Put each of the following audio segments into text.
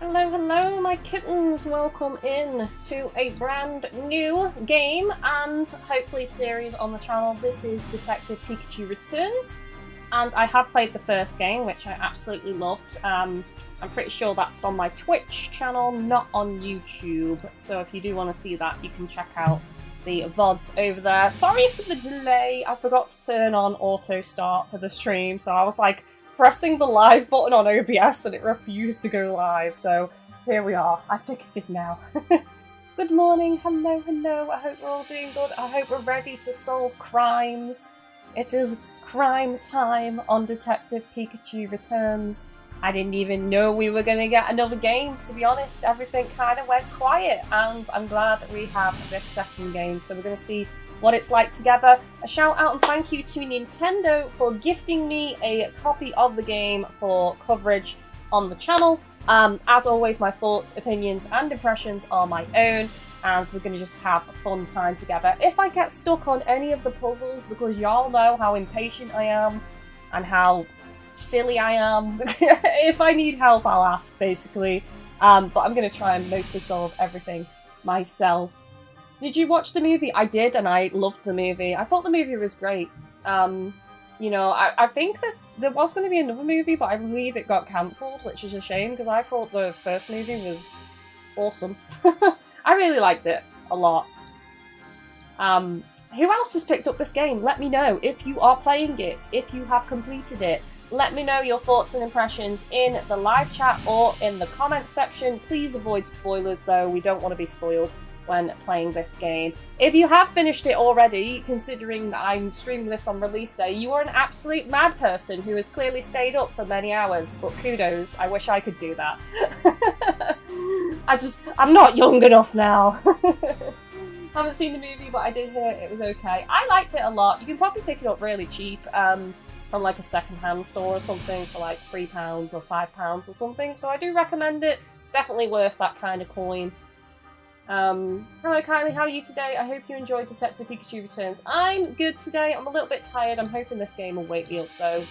Hello, hello, my kittens. Welcome in to a brand new game and hopefully series on the channel. This is Dective Pikachu Returns, and I have played the first game, which I absolutely loved. I'm pretty sure that's on my Twitch channel, not on YouTube. So if you do want to see that, you can check out the VODs over there. Sorry for the delay. I forgot to turn on auto start for the stream, so I was like pressing the live button on OBS and it refused to go live, so here we are. I fixed it now. Good morning, hello, hello. I hope we're all doing good. I hope we're ready to solve crimes. It is crime time on Dective Pikachu Returns. I didn't even know we were going to get another game, to be honest. Everything kind of went quiet, and I'm glad we have this second game, so we're going to see what it's like together. A shout out and thank you to Nintendo for gifting me a copy of the game for coverage on the channel. As always, my thoughts, opinions and impressions are my own, as we're going to just have a fun time together. If I get stuck on any of the puzzles, because y'all know how impatient I am and how silly I am, if I need help I'll ask, basically. But I'm going to try and mostly solve everything myself. Did you watch the movie? I did, and I loved the movie. I thought the movie was great. You know, I think there was going to be another movie, but I believe it got cancelled, which is a shame, because I thought the first movie was awesome. I really liked it a lot. Who else has picked up this game? Let me know if you are playing it, if you have completed it. Let me know your thoughts and impressions in the live chat or in the comments section. Please avoid spoilers, though. We don't want to be spoiled when playing this game. If you have finished it already, considering that I'm streaming this on release day, you are an absolute mad person who has clearly stayed up for many hours, but kudos. I wish I could do that. I'm not young enough now. Haven't seen the movie, but I did hear it was okay. I liked it a lot. You can probably pick it up really cheap from like a second-hand store or something for like £3 or £5 or something, so I do recommend it. It's definitely worth that kind of coin. Hello Kylie, how are you today? I hope you enjoyed Dective Pikachu Returns. I'm good today. I'm a little bit tired. I'm hoping this game will wake me up though.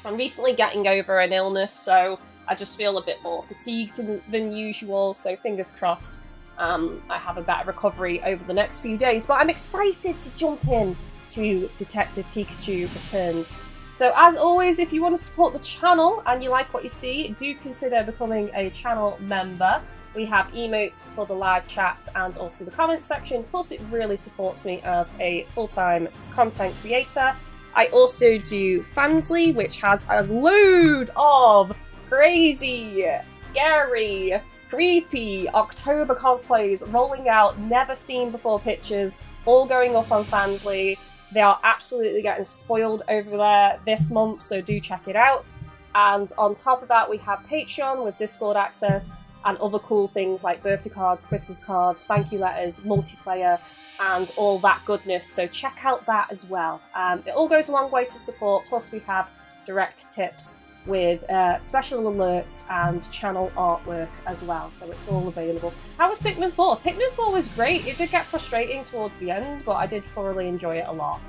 I'm recently getting over an illness, so I just feel a bit more fatigued than usual, so fingers crossed I have a better recovery over the next few days. But I'm excited to jump in to Dective Pikachu Returns. So as always, if you want to support the channel and you like what you see, do consider becoming a channel member. We have emotes for the live chat and also the comments section, plus it really supports me as a full-time content creator. I also do Fansly, which has a load of crazy, scary, creepy October cosplays rolling out, never seen before pictures, all going up on Fansly. They are absolutely getting spoiled over there this month, so do check it out. And on top of that, we have Patreon with Discord access, and other cool things like birthday cards, Christmas cards, thank you letters, multiplayer, and all that goodness. So check out that as well. It all goes a long way to support, plus we have direct tips with special alerts and channel artwork as well. So it's all available. How was Pikmin 4? Pikmin 4 was great. It did get frustrating towards the end, but I did thoroughly enjoy it a lot.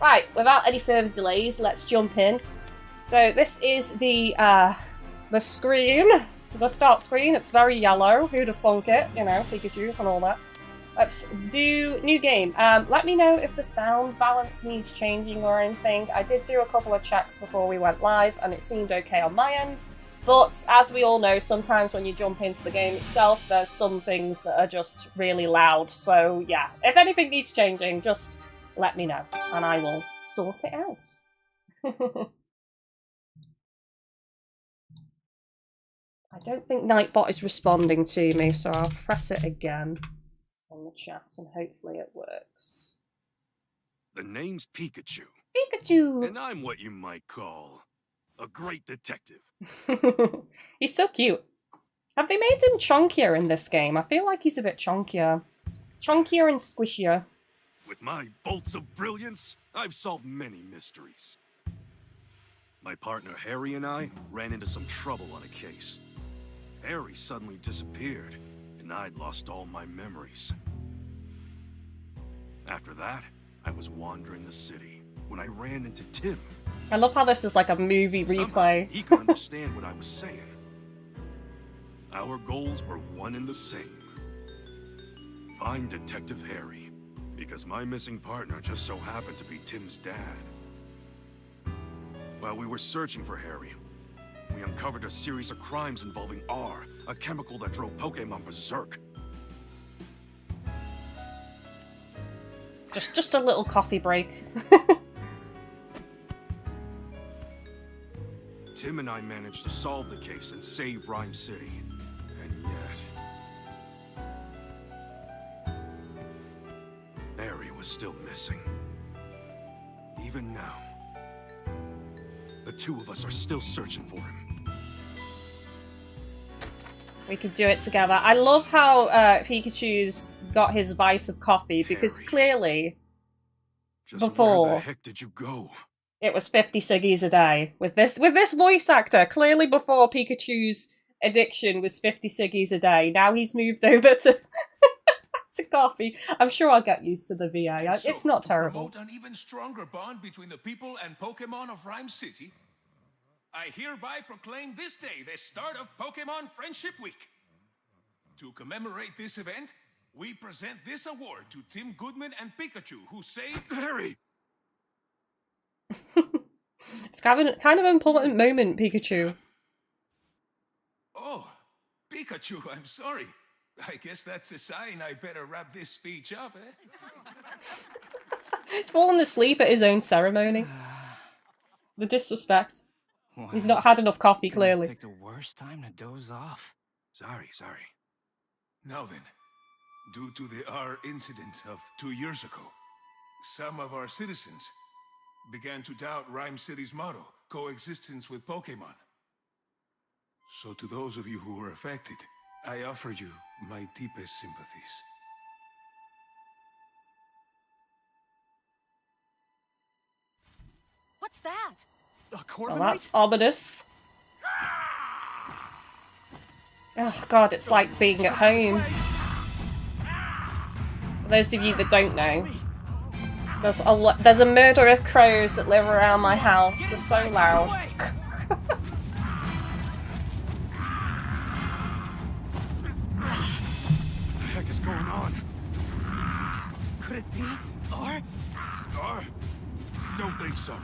Right, without any further delays, let's jump in. So this is the screen. The start screen, it's very yellow. Who'd have thunk it? You know, Pikachu and all that. Let's do new game. Let me know if the sound balance needs changing or anything. I did do a couple of checks before we went live and it seemed okay on my end. But as we all know, sometimes when you jump into the game itself, there's some things that are just really loud. So yeah, if anything needs changing, just let me know and I will sort it out. I don't think Nightbot is responding to me, so I'll press it again on the chat and hopefully it works. The name's Pikachu. Pikachu! And I'm what you might call a great detective. He's so cute. Have they made him chunkier in this game? I feel like he's a bit chunkier. Chunkier and squishier. With my bolts of brilliance, I've solved many mysteries. My partner Harry and I ran into some trouble on a case. Harry suddenly disappeared, and I'd lost all my memories. After that, I was wandering the city when I ran into Tim. I love how this is like a movie replay. Somehow, he could understand what I was saying. Our goals were one and the same. Find Detective Harry, because my missing partner just so happened to be Tim's dad. While we were searching for Harry, we uncovered a series of crimes involving R, a chemical that drove Pokemon berserk. Just a little coffee break. Tim and I managed to solve the case and save Rhyme City. And yet... Harry was still missing. Even now, the two of us are still searching for him. We could do it together. I love how Pikachu's got his vice of coffee, because Harry, clearly just before where the heck did you go? it was 50 ciggies a day. With this voice actor, clearly before Pikachu's addiction was 50 ciggies a day. Now he's moved over to to coffee. I'm sure I'll get used to the VA. So, it's not to terrible. promote an even stronger bond between the people and Pokemon of Rhyme City, I hereby proclaim this day the start of Pokemon Friendship Week. To commemorate this event, we present this award to Tim Goodman and Pikachu, who saved... Harry! It's kind of an important moment, Pikachu. Oh, Pikachu, I'm sorry. I guess that's a sign I better wrap this speech up, eh? He's fallen asleep at his own ceremony. The disrespect. Wow. He's not had enough coffee, Couldn't have clearly. picked a worse time to doze off. Sorry. Now then, due to the R incident of 2 years ago, some of our citizens began to doubt Rhyme City's motto, coexistence with Pokemon. So to those of you who were affected, I offer you my deepest sympathies. What's that? Well, that's ominous. Oh god, it's like being at home. For those of you that don't know, there's a murder of crows that live around my house. They're so loud. What the heck is going on? Could it be? Or? Don't think so.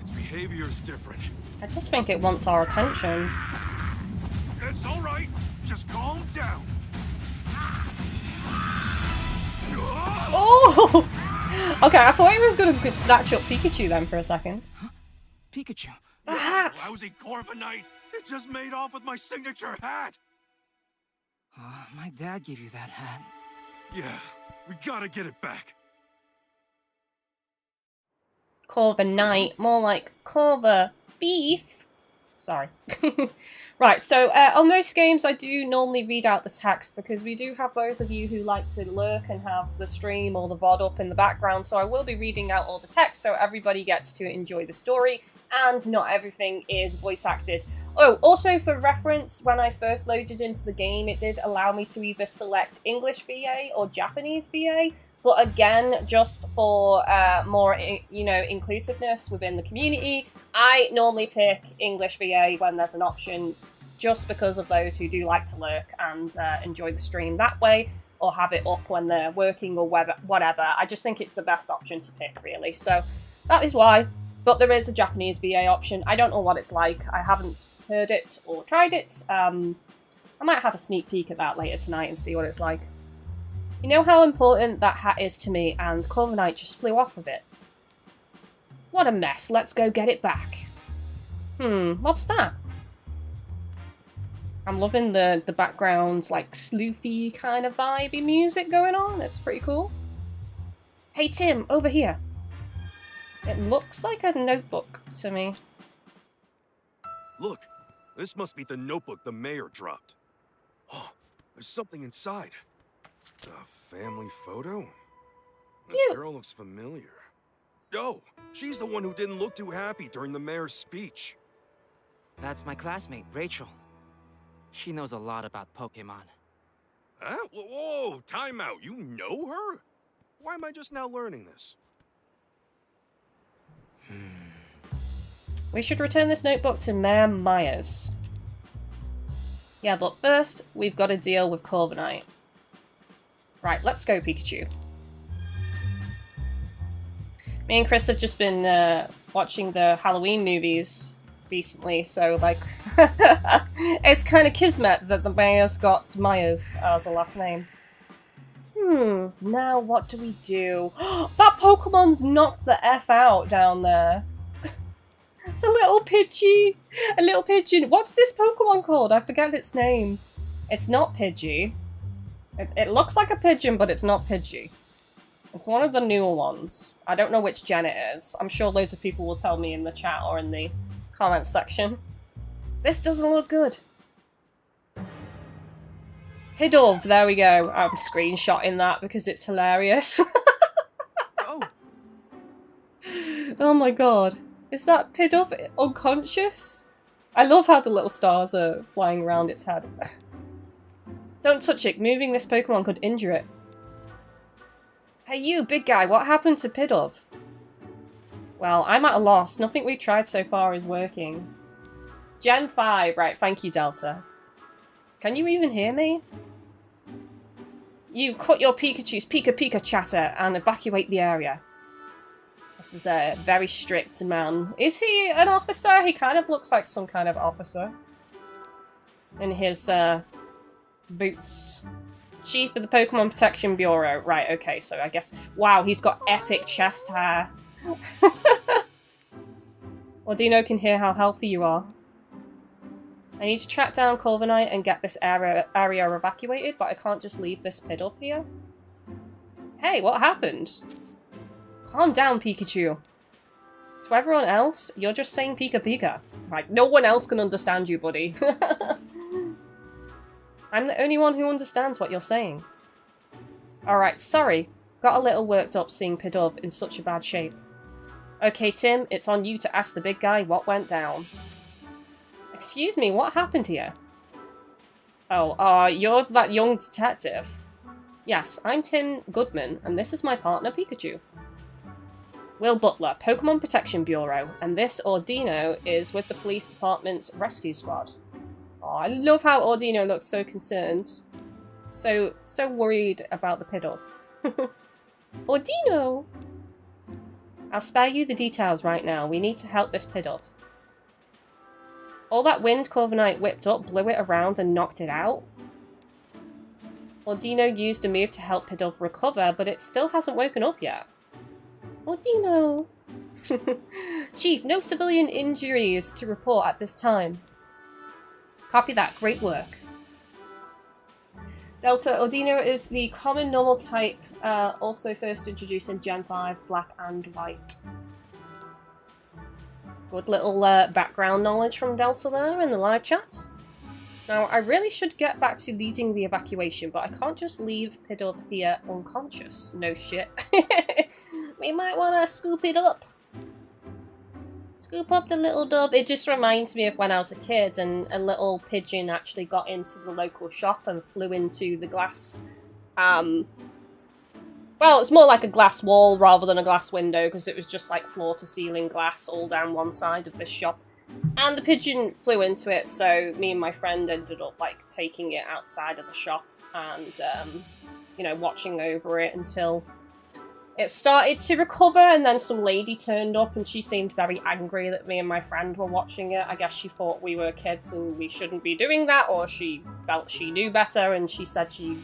Its behavior's different. I just think it wants our attention. It's all right. Just calm down. Oh! Okay, I thought he was going to snatch up Pikachu then for a second. Pikachu. The hat! Lousy Corviknight! It just made off with my signature hat! My dad gave you that hat. Yeah, we gotta get it back. Corva Knight, more like Corva Beef. Sorry. Right, so on most games I do normally read out the text because we do have those of you who like to lurk and have the stream or the VOD up in the background, so I will be reading out all the text so everybody gets to enjoy the story and not everything is voice acted. Oh, also for reference, when I first loaded into the game it did allow me to either select English VA or Japanese VA, but again, just for more, inclusiveness within the community, I normally pick English VA when there's an option, just because of those who do like to lurk and enjoy the stream that way, or have it up when they're working or whatever. I just think it's the best option to pick, really. So that is why. But there is a Japanese VA option. I don't know what it's like. I haven't heard it or tried it. I might have a sneak peek at that later tonight and see what it's like. You know how important that hat is to me, and Corviknight just flew off of it. What a mess. Let's go get it back. What's that? I'm loving the background, like, sloofy kind of vibey music going on. It's pretty cool. Hey, Tim, over here. It looks like a notebook to me. Look, this must be the notebook the mayor dropped. Oh, there's something inside. A family photo? This Cute. girl looks familiar. Oh, she's the one who didn't look too happy during the mayor's speech. That's my classmate, Rachel. She knows a lot about Pokemon. Huh? Whoa, time out. You know her? Why am I just now learning this? We should return this notebook to Mayor Myers. Yeah, but first, we've got to deal with Corviknight. Right, let's go, Pikachu. Me and Chris have just been watching the Halloween movies recently, so, like, it's kind of kismet that the mayor's got Myers as a last name. Now what do we do? That Pokemon's knocked the F out down there. It's a little Pidgey! A little pigeon. What's this Pokemon called? I forget its name. It's not Pidgey. It looks like a pigeon, but it's not Pidgey. It's one of the newer ones. I don't know which gen it is. I'm sure loads of people will tell me in the chat or in the comments section. This doesn't look good. Pidove, there we go. I'm screenshotting that because it's hilarious. Oh. Oh my god. Is that Pidove unconscious? I love how the little stars are flying around its head. Don't touch it. Moving this Pokemon could injure it. Hey you, big guy, what happened to Pidove? Well, I'm at a loss. Nothing we've tried so far is working. Gen 5. Right, thank you, Delta. Can you even hear me? You cut your Pikachu's Pika chatter and evacuate the area. This is a very strict man. Is he an officer? He kind of looks like some kind of officer. In his boots. Chief of the Pokemon Protection Bureau. Right, okay, so I guess... Wow, he's got epic chest hair. Ordino can hear how healthy you are. I need to track down Corviknight and get this area evacuated, but I can't just leave this Pidove here. Hey, what happened? Calm down, Pikachu. To everyone else, you're just saying Pika. Like, no one else can understand you, buddy. I'm the only one who understands what you're saying. Alright, sorry. Got a little worked up seeing Pidove in such a bad shape. Okay, Tim, it's on you to ask the big guy what went down. Excuse me, what happened here? Oh, you're that young detective. Yes, I'm Tim Goodman, and this is my partner, Pikachu. Will Butler, Pokemon Protection Bureau, and this Ordino is with the police department's rescue squad. Oh, I love how Ordino looks so concerned. So worried about the Pidove. Ordino! I'll spare you the details right now. We need to help this Pidove. All that wind Corviknight whipped up blew it around and knocked it out. Ordino used a move to help Pidove recover, but it still hasn't woken up yet. Ordino! Chief, no civilian injuries to report at this time. Copy that. Great work. Delta, Ordino is the common normal type, also first introduced in Gen 5, black and white. Good little background knowledge from Delta there in the live chat. Now, I really should get back to leading the evacuation, but I can't just leave Pidove here unconscious. No shit. We might want to scoop it up. Scoop up the little dove. It just reminds me of when I was a kid and a little pigeon actually got into the local shop and flew into the glass. Well, it's more like a glass wall rather than a glass window because it was just like floor-to-ceiling glass all down one side of this shop. And the pigeon flew into it, so me and my friend ended up like taking it outside of the shop and, you know, watching over it until it started to recover, and then some lady turned up and she seemed very angry that me and my friend were watching it. I guess she thought we were kids and we shouldn't be doing that, or she felt she knew better, and she said she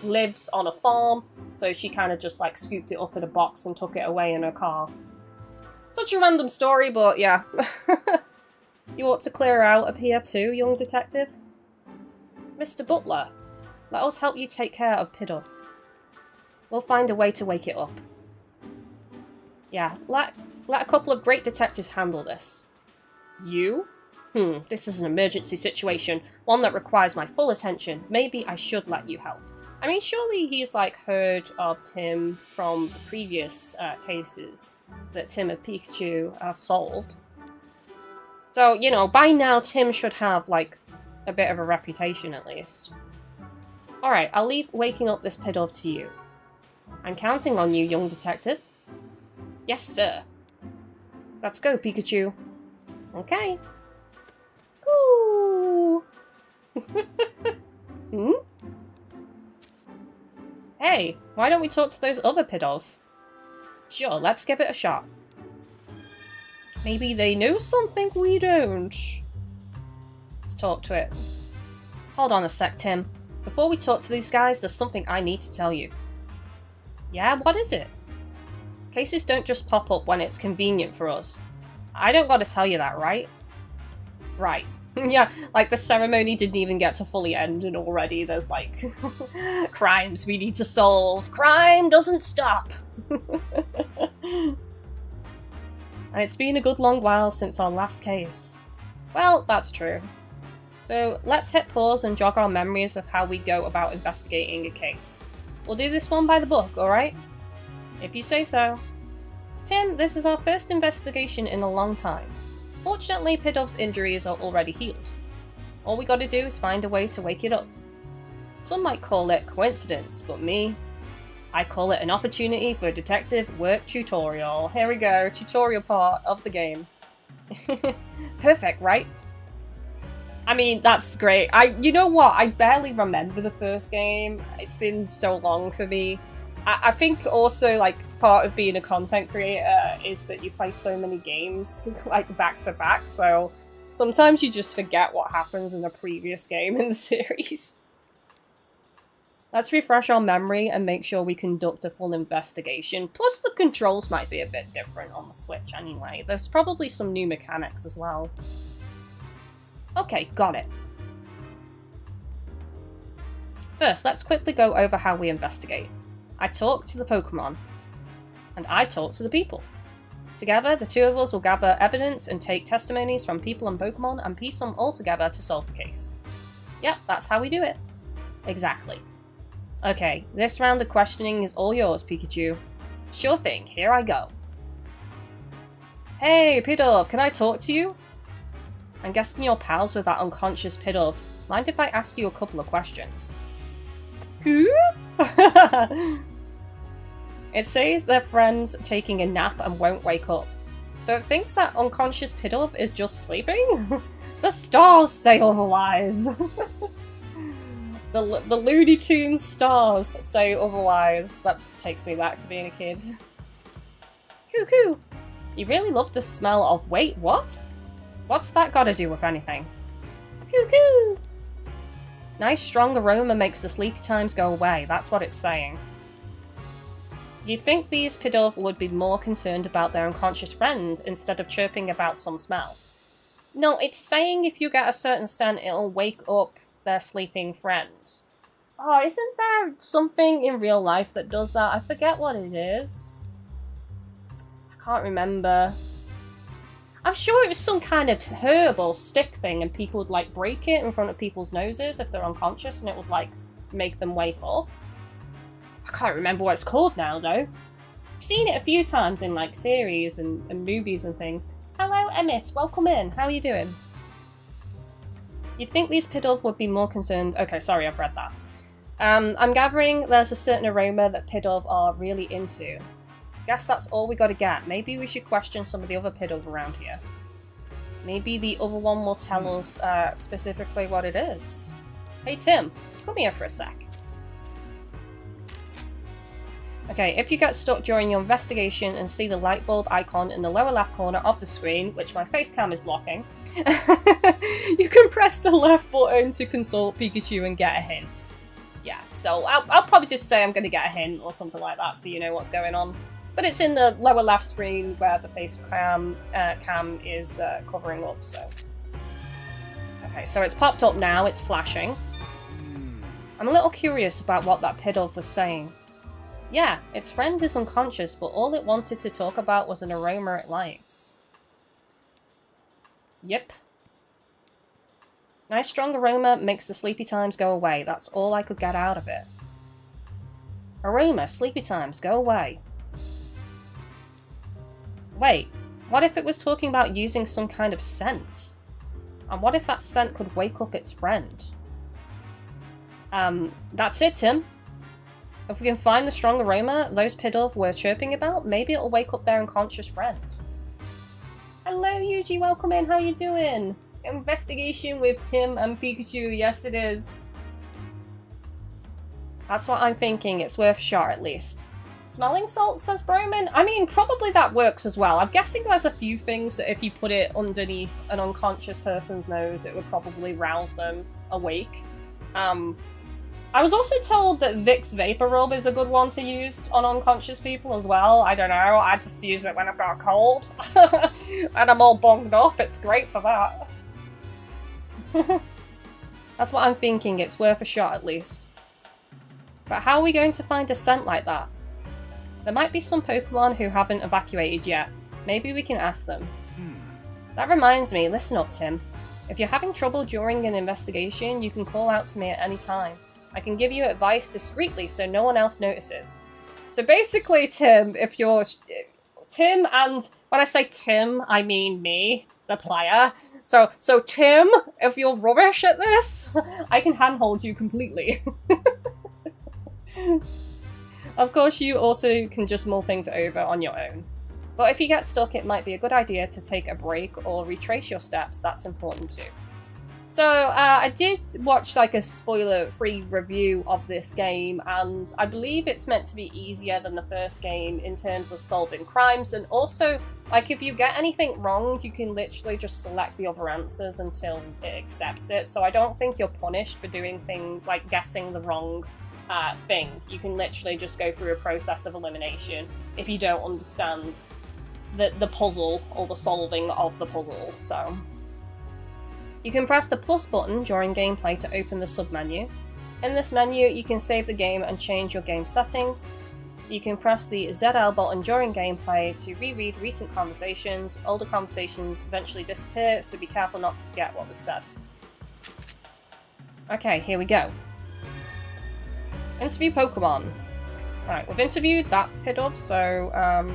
lives on a farm, so she kind of just like scooped it up in a box and took it away in her car. Such a random story, but yeah. You ought to clear out of here too, young detective. Mr. Butler, let us help you take care of Pidove. We'll find a way to wake it up. Yeah, let a couple of great detectives handle this. You? This is an emergency situation, one that requires my full attention. Maybe I should let you help. I mean, surely he's, like, heard of Tim from the previous cases that Tim and Pikachu have solved. So, you know, by now Tim should have, like, a bit of a reputation at least. Alright, I'll leave waking up this Pidove to you. I'm counting on you, young detective. Yes, sir. Let's go, Pikachu. Okay. Ooh. Hmm? Hey, why don't we talk to those other Pidov? Sure, let's give it a shot. Maybe they know something we don't. Let's talk to it. Hold on a sec, Tim. Before we talk to these guys, there's something I need to tell you. Yeah, what is it? Cases don't just pop up when it's convenient for us. I don't gotta tell you that, right? Right. Yeah, like the ceremony didn't even get to fully end and already there's like crimes we need to solve. Crime doesn't stop! And it's been a good long while since our last case. Well, that's true. So let's hit pause and jog our memories of how we go about investigating a case. We'll do this one by the book, alright? If you say so. Tim, this is our first investigation in a long time. Fortunately, Pidov's injuries are already healed. All we gotta do is find a way to wake it up. Some might call it coincidence, but me, I call it an opportunity for a detective work tutorial. Here we go, tutorial part of the game. Perfect, right? I mean, that's great. You know what? I barely remember the first game. It's been so long for me. I think also, like, part of being a content creator is that you play so many games, like, back to back, so sometimes you just forget what happens in the previous game in the series. Let's refresh our memory and make sure we conduct a full investigation. Plus, the controls might be a bit different on the Switch anyway. There's probably some new mechanics as well. Okay, got it. First, let's quickly go over how we investigate. I talk to the Pokemon, and I talk to the people. Together, the two of us will gather evidence and take testimonies from people and Pokemon and piece them all together to solve the case. Yep, that's how we do it. Exactly. Okay, this round of questioning is all yours, Pikachu. Sure thing, here I go. Hey, Pidov, can I talk to you? I'm guessing you're pals with that unconscious Pidov. Mind if I ask you a couple of questions? Who? It says they're friends taking a nap and won't wake up. So it thinks that unconscious Pidov is just sleeping? The stars say otherwise. The Looney Tunes stars say otherwise. That just takes me back to being a kid. Cuckoo! You really love the smell of... Wait, what? What's that got to do with anything? Cuckoo! Nice strong aroma makes the sleepy times go away, that's what it's saying. You'd think these Pidov would be more concerned about their unconscious friend instead of chirping about some smell. No, it's saying if you get a certain scent, it'll wake up their sleeping friends. Oh, isn't there something in real life that does that? I forget what it is. I can't remember. I'm sure it was some kind of herb or stick thing and people would like break it in front of people's noses if they're unconscious and it would like make them wake up. I can't remember what it's called now though. I've seen it a few times in like series and movies and things. Hello Emmett, welcome in. How are you doing? You'd think these Pidov would be more concerned... Okay, sorry, I've read that. I'm gathering there's a certain aroma that Pidov are really into. Guess that's all we gotta get. Maybe we should question some of the other Pidov around here. Maybe the other one will tell us specifically what it is. Hey Tim, come here for a sec. Okay, if you get stuck during your investigation and see the light bulb icon in the lower left corner of the screen, which my face cam is blocking, you can press the left button to consult Pikachu and get a hint. Yeah, so I'll probably just say I'm going to get a hint or something like that so you know what's going on. But it's in the lower left screen where the face cam is covering up, so... Okay, so it's popped up now, it's flashing. I'm a little curious about what that Pidov was saying. Yeah, its friend is unconscious, but all it wanted to talk about was an aroma it likes. Yep. Nice strong aroma makes the sleepy times go away. That's all I could get out of it. Aroma, sleepy times, go away. Wait, what if it was talking about using some kind of scent? And what if that scent could wake up its friend? That's it, Tim. If we can find the strong aroma those Pidov were chirping about, maybe it'll wake up their unconscious friend. Hello, Yuji, welcome in, how you doing? Investigation with Tim and Pikachu, yes it is. That's what I'm thinking, it's worth a shot at least. Smelling salt, says Broman? I mean, probably that works as well. I'm guessing there's a few things that if you put it underneath an unconscious person's nose, it would probably rouse them awake. I was also told that Vicks Vapor Rub is a good one to use on unconscious people as well. I don't know, I just use it when I've got a cold. And I'm all bunged up, it's great for that. That's what I'm thinking, it's worth a shot at least. But how are we going to find a scent like that? There might be some Pokemon who haven't evacuated yet. Maybe we can ask them. That reminds me, listen up Tim. If you're having trouble during an investigation, you can call out to me at any time. I can give you advice discreetly so no one else notices. So basically, Tim, if you're... Tim, and when I say Tim, I mean me, the player. So Tim, if you're rubbish at this, I can handhold you completely. Of course, you also can just mull things over on your own. But if you get stuck, it might be a good idea to take a break or retrace your steps. That's important too. So, I did watch like a spoiler-free review of this game, and I believe it's meant to be easier than the first game in terms of solving crimes, and also, like, if you get anything wrong, you can literally just select the other answers until it accepts it, so I don't think you're punished for doing things like guessing the wrong thing. You can literally just go through a process of elimination if you don't understand the puzzle or the solving of the puzzle, so... You can press the plus button during gameplay to open the submenu. In this menu, you can save the game and change your game settings. You can press the ZL button during gameplay to reread recent conversations. Older conversations eventually disappear, so be careful not to forget what was said. Okay, here we go. Interview Pokemon. Right, we've interviewed that Pidove, so can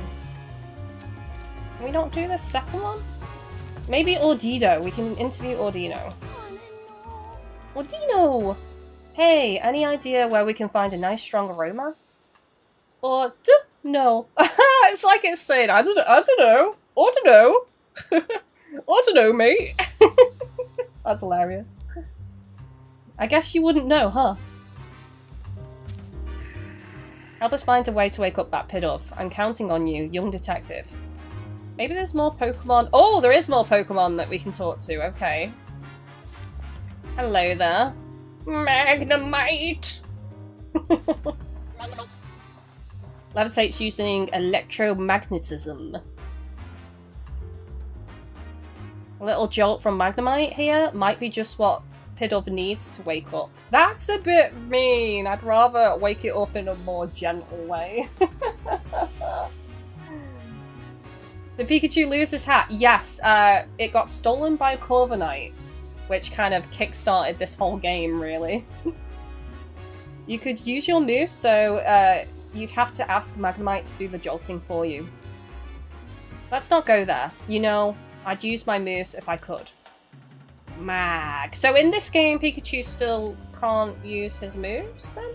we not do the second one? Maybe Ordino. We can interview Ordino. Ordino! Hey, any idea where we can find a nice strong aroma? No. It's like it's saying, I don't know. Ordino! Ordino, mate! That's hilarious. I guess you wouldn't know, huh? Help us find a way to wake up that Pidove. I'm counting on you, young detective. Maybe there's more Pokemon. Oh, there is more Pokemon that we can talk to. Okay. Hello there. Magnemite! Levitates using electromagnetism. A little jolt from Magnemite here might be just what Pidove needs to wake up. That's a bit mean. I'd rather wake it up in a more gentle way. Did Pikachu lose his hat? Yes, it got stolen by Corviknight, which kind of kick-started this whole game, really. You could use your moves, so you'd have to ask Magnemite to do the jolting for you. Let's not go there. You know, I'd use my moves if I could. Mag. So in this game, Pikachu still can't use his moves, then?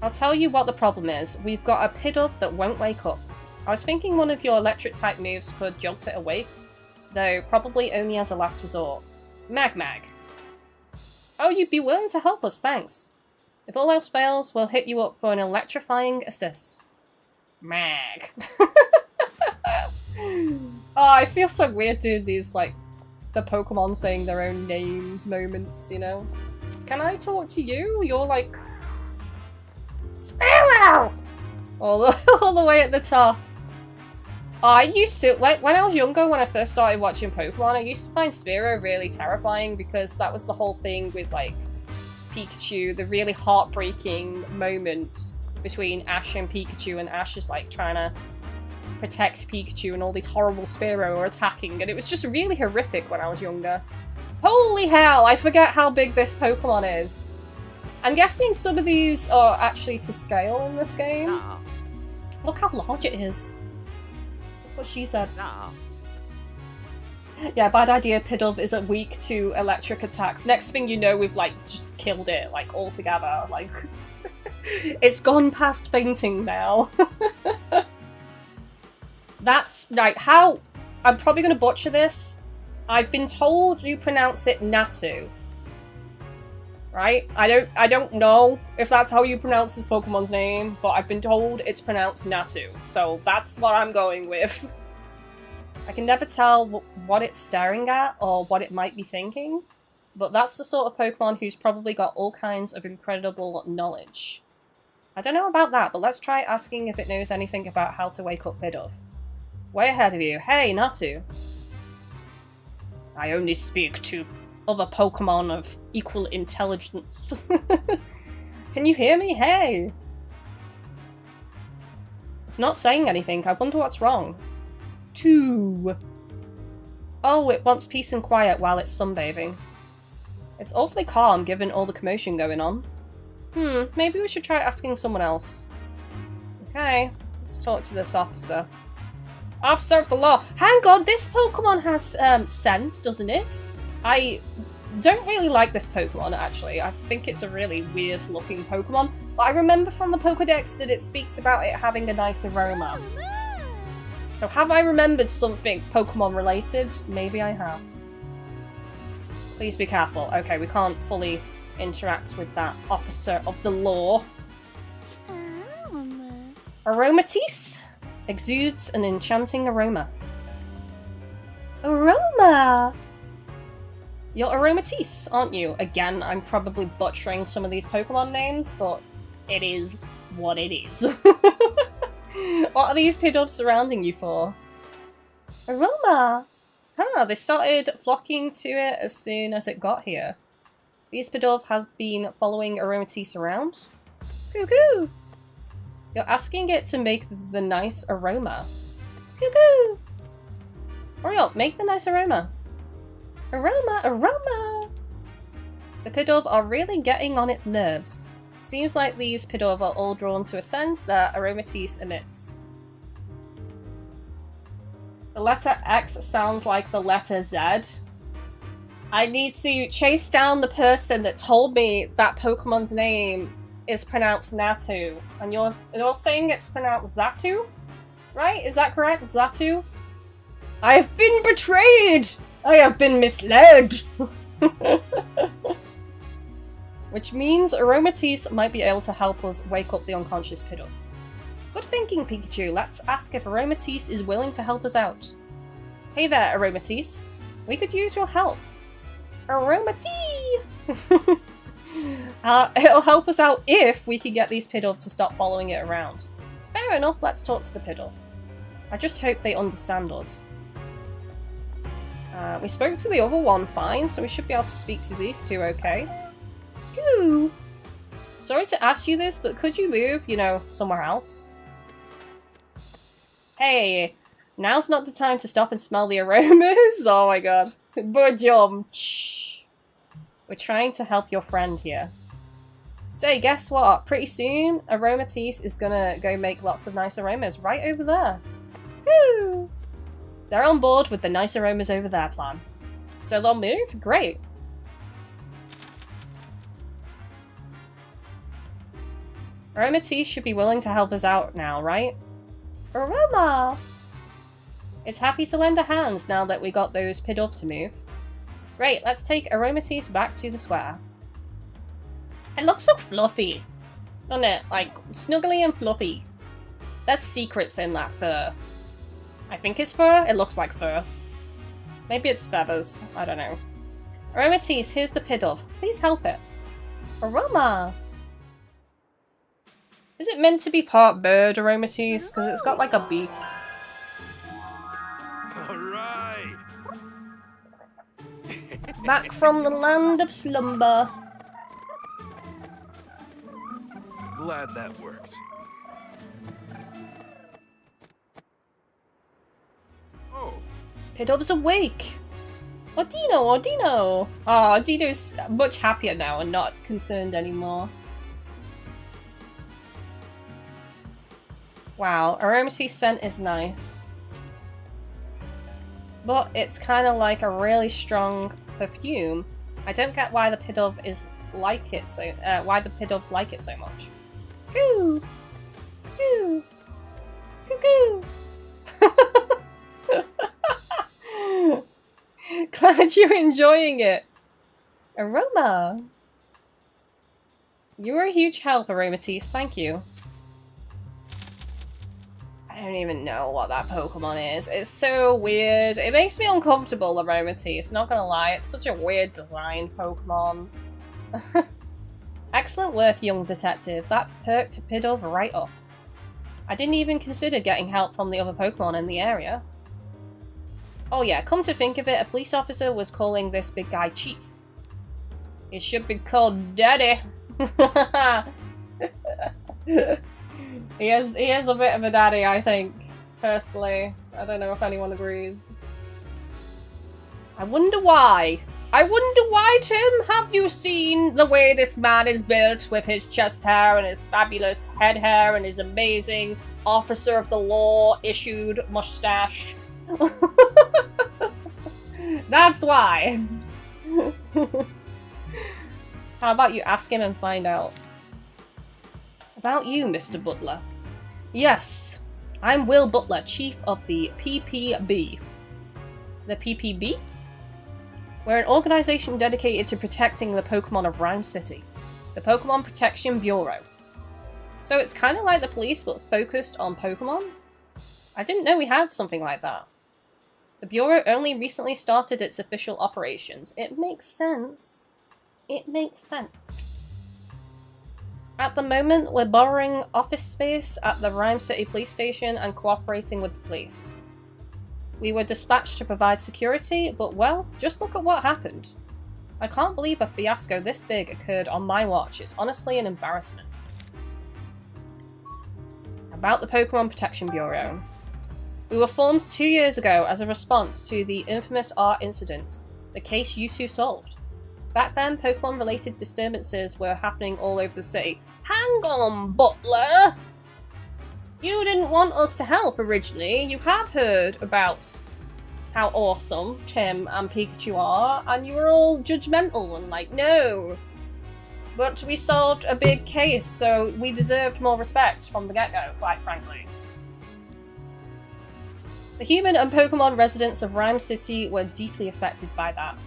I'll tell you what the problem is. We've got a Pidove that won't wake up. I was thinking one of your electric-type moves could jolt it awake, though probably only as a last resort. Mag. Oh, you'd be willing to help us, thanks. If all else fails, we'll hit you up for an electrifying assist. Mag. Oh, I feel so weird doing these, like, the Pokemon saying their own names moments, you know? Can I talk to you? You're like... Sparrow! All the way at the top. I used to, like, when I was younger, when I first started watching Pokemon, I used to find Spearow really terrifying because that was the whole thing with, like, Pikachu, the really heartbreaking moments between Ash and Pikachu, and Ash is, like, trying to protect Pikachu and all these horrible Spearow are attacking, and it was just really horrific when I was younger. Holy hell, I forget how big this Pokemon is. I'm guessing some of these are actually to scale in this game. No. Look how large it is. That's what she said. No. Yeah, bad idea. Pidove isn't weak to electric attacks. Next thing you know, we've, like, just killed it, like, altogether. Like, it's gone past fainting now. That's, like, how... I'm probably going to butcher this. I've been told you pronounce it Natu. Right? I don't know if that's how you pronounce this Pokemon's name, but I've been told it's pronounced Natu. So that's what I'm going with. I can never tell what it's staring at or what it might be thinking, but that's the sort of Pokemon who's probably got all kinds of incredible knowledge. I don't know about that, but let's try asking if it knows anything about how to wake up Pidove. Way ahead of you. Hey, Natu. I only speak to other Pokemon of equal intelligence. Can you hear me? Hey! It's not saying anything. I wonder what's wrong. 2. Oh, it wants peace and quiet while it's sunbathing. It's awfully calm given all the commotion going on. Maybe we should try asking someone else. Okay, let's talk to this officer. Officer of the law! Hang on, this Pokemon has scent, doesn't it? I don't really like this Pokemon, actually. I think it's a really weird looking Pokemon. But I remember from the Pokedex that it speaks about it having a nice aroma. So have I remembered something Pokemon related? Maybe I have. Please be careful. Okay, we can't fully interact with that officer of the law. Aromatisse exudes an enchanting aroma. Aroma! You're Aromatisse, aren't you? Again, I'm probably butchering some of these Pokemon names, but it is what it is. What are these Pidoves surrounding you for? Aroma! Huh, they started flocking to it as soon as it got here. These Pidove has been following Aromatisse around. Cuckoo! You're asking it to make the nice aroma. Cuckoo! Hurry up, make the nice aroma. Aroma, aroma! The Pidove are really getting on its nerves. Seems like these Pidove are all drawn to a scent that Aromatisse emits. The letter X sounds like the letter Z. I need to chase down the person that told me that Pokemon's name is pronounced Natu. And you're saying it's pronounced Xatu? Right? Is that correct? Xatu? I have been betrayed! I have been misled! Which means Aromatisse might be able to help us wake up the unconscious Pidove. Good thinking, Pikachu. Let's ask if Aromatisse is willing to help us out. Hey there, Aromatisse. We could use your help. Aromatisse! It'll help us out if we can get these Pidove to stop following it around. Fair enough, let's talk to the Pidove. I just hope they understand us. We spoke to the other one fine, so we should be able to speak to these two okay. Goo! Sorry to ask you this, but could you move, you know, somewhere else? Hey, now's not the time to stop and smell the aromas. Oh my god. Bujum. We're trying to help your friend here. Say, guess what? Pretty soon, Aromatisse is gonna go make lots of nice aromas right over there. Woo! They're on board with the nice aromas over there plan. So they'll move? Great. Aromatisse should be willing to help us out now, right? Aroma! It's happy to lend a hand now that we got those Pidove to move. Great, let's take Aromatisse back to the square. It looks so fluffy, doesn't it? Like, snuggly and fluffy. There's secrets in that fur. I think it's fur? It looks like fur. Maybe it's feathers. I don't know. Aromatisse, here's the Pidove. Please help it. Aroma! Is it meant to be part bird, Aromatisse? Because it's got like a beak. Alright! Back from the land of slumber. Glad that worked. Oh. Pidove's awake! Ordino, Ordino! Oh, Ordino's much happier now and not concerned anymore. Wow, Aromatisse's scent is nice. But it's kind of like a really strong perfume. I don't get why the Pidove is like it so why the Pidoves like it so much. Coo! Coo! Coo coo! Glad you're enjoying it. Aroma. You were a huge help, Aromatisse. Thank you. I don't even know what that Pokemon is. It's so weird. It makes me uncomfortable, Aromatisse. Not gonna lie, it's such a weird designed Pokemon. Excellent work, young detective. That perked Pidove right up. I didn't even consider getting help from the other Pokemon in the area. Oh yeah, come to think of it, a police officer was calling this big guy Chief. He should be called Daddy. He is a bit of a daddy, I think, personally. I don't know if anyone agrees. I wonder why. I wonder why, Tim? Have you seen the way this man is built with his chest hair and his fabulous head hair and his amazing officer of the law issued mustache? That's why. How about you ask him and find out? About you, Mr. Butler. Yes, I'm Will Butler, Chief of the PPB. The PPB? We're an organization dedicated to protecting the Pokemon of Rhyme City. The Pokemon Protection Bureau. So it's kind of like the police, but focused on Pokemon? I didn't know we had something like that. The Bureau only recently started its official operations. It makes sense. It makes sense. At the moment, we're borrowing office space at the Rhyme City Police Station and cooperating with the police. We were dispatched to provide security, but well, just look at what happened. I can't believe a fiasco this big occurred on my watch. It's honestly an embarrassment. About the Pokemon Protection Bureau. We were formed 2 years ago as a response to the infamous art incident, the case you two solved. Back then, Pokemon-related disturbances were happening all over the city. Hang on, Butler! You didn't want us to help originally. You have heard about how awesome Tim and Pikachu are, and you were all judgmental and like, no. But we solved a big case, so we deserved more respect from the get-go, quite frankly. The human and Pokemon residents of Rhyme City were deeply affected by that.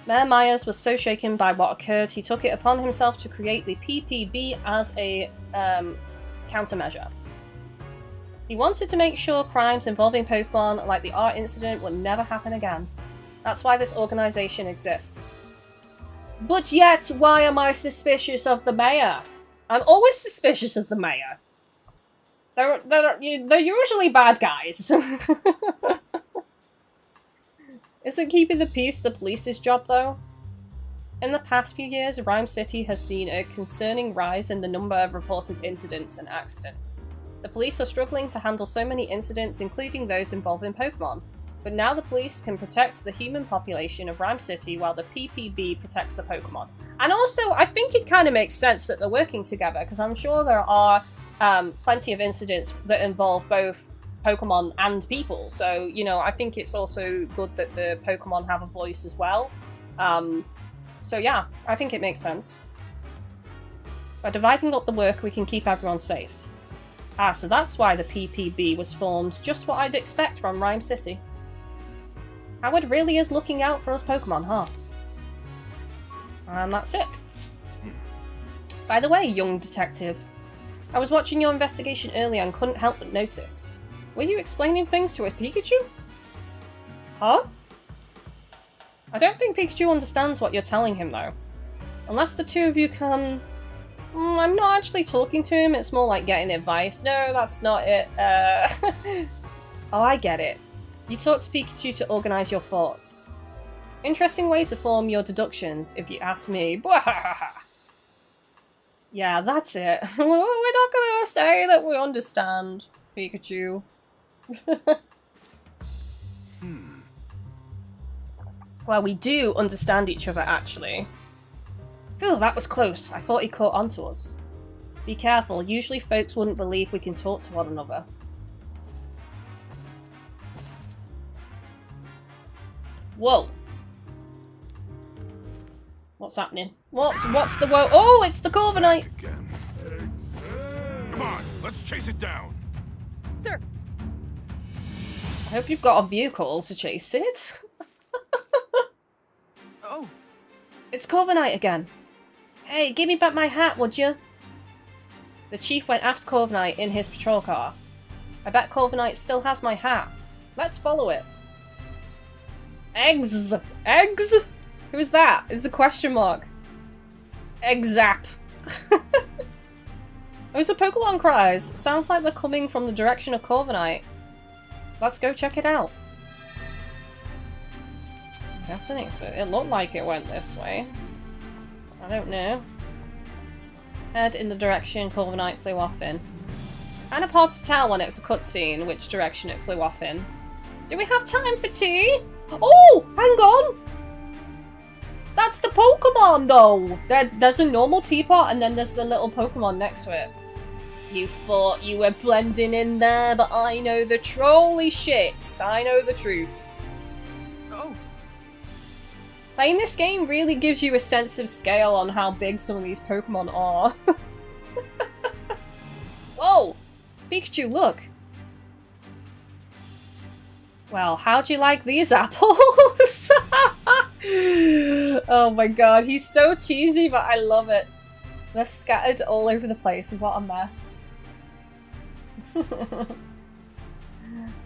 Mayor Myers was so shaken by what occurred, he took it upon himself to create the PPB as a countermeasure. He wanted to make sure crimes involving Pokemon, like the art incident, would never happen again. That's why this organisation exists. But yet, why am I suspicious of the mayor? I'm always suspicious of the mayor. They're usually bad guys. Isn't keeping the peace the police's job, though? In the past few years, Rhyme City has seen a concerning rise in the number of reported incidents and accidents. The police are struggling to handle so many incidents, including those involving Pokemon. But now the police can protect the human population of Rhyme City while the PPB protects the Pokemon. And also, I think it kind of makes sense that they're working together, because I'm sure there are plenty of incidents that involve both Pokemon and people. So, you know, I think it's also good that the Pokemon have a voice as well. So yeah, I think it makes sense. By dividing up the work, we can keep everyone safe. Ah, so that's why the PPB was formed. Just what I'd expect from Rhyme City. Howard really is looking out for us Pokemon, huh? And that's it. By the way, young detective, I was watching your investigation earlier and couldn't help but notice. Were you explaining things to a Pikachu? Huh? I don't think Pikachu understands what you're telling him, though. Unless the two of you can... I'm not actually talking to him, it's more like getting advice. No, that's not it. Oh, I get it. You talk to Pikachu to organise your thoughts. Interesting way to form your deductions, if you ask me. Yeah, that's it. We're not gonna say that we understand, Pikachu. Well, we do understand each other, actually. Phew, that was close. I thought he caught onto us. Be careful, usually folks wouldn't believe we can talk to one another. Whoa. What's happening? What's the whoa? Oh, it's the Corviknight! Again. Come on, let's chase it down. Sir. I hope you've got a vehicle to chase it. Oh, It's Corviknight again. Hey, give me back my hat, would you? The chief went after Corviknight in his patrol car. I bet Corviknight still has my hat. Let's follow it. Eggs! Eggs? Who is that? Is a question mark. Egg-zap. Those are Pokemon cries. Sounds like they're coming from the direction of Corviknight. Let's go check it out. Guessing it looked like it went this way. I don't know. Head in the direction Corviknight flew off in. Kind of hard to tell when it's a cutscene which direction it flew off in. Do we have time for tea? Oh, hang on! That's the Pokemon though! There's a normal teapot and then there's the little Pokemon next to it. You thought you were blending in there, but I know the trolly shit. I know the truth. oh. Playing this game really gives you a sense of scale on how big some of these Pokemon are. Whoa! Pikachu, look! Well, how'd you like these apples? Oh my god, he's so cheesy, but I love it. They're scattered all over the place. What a mess.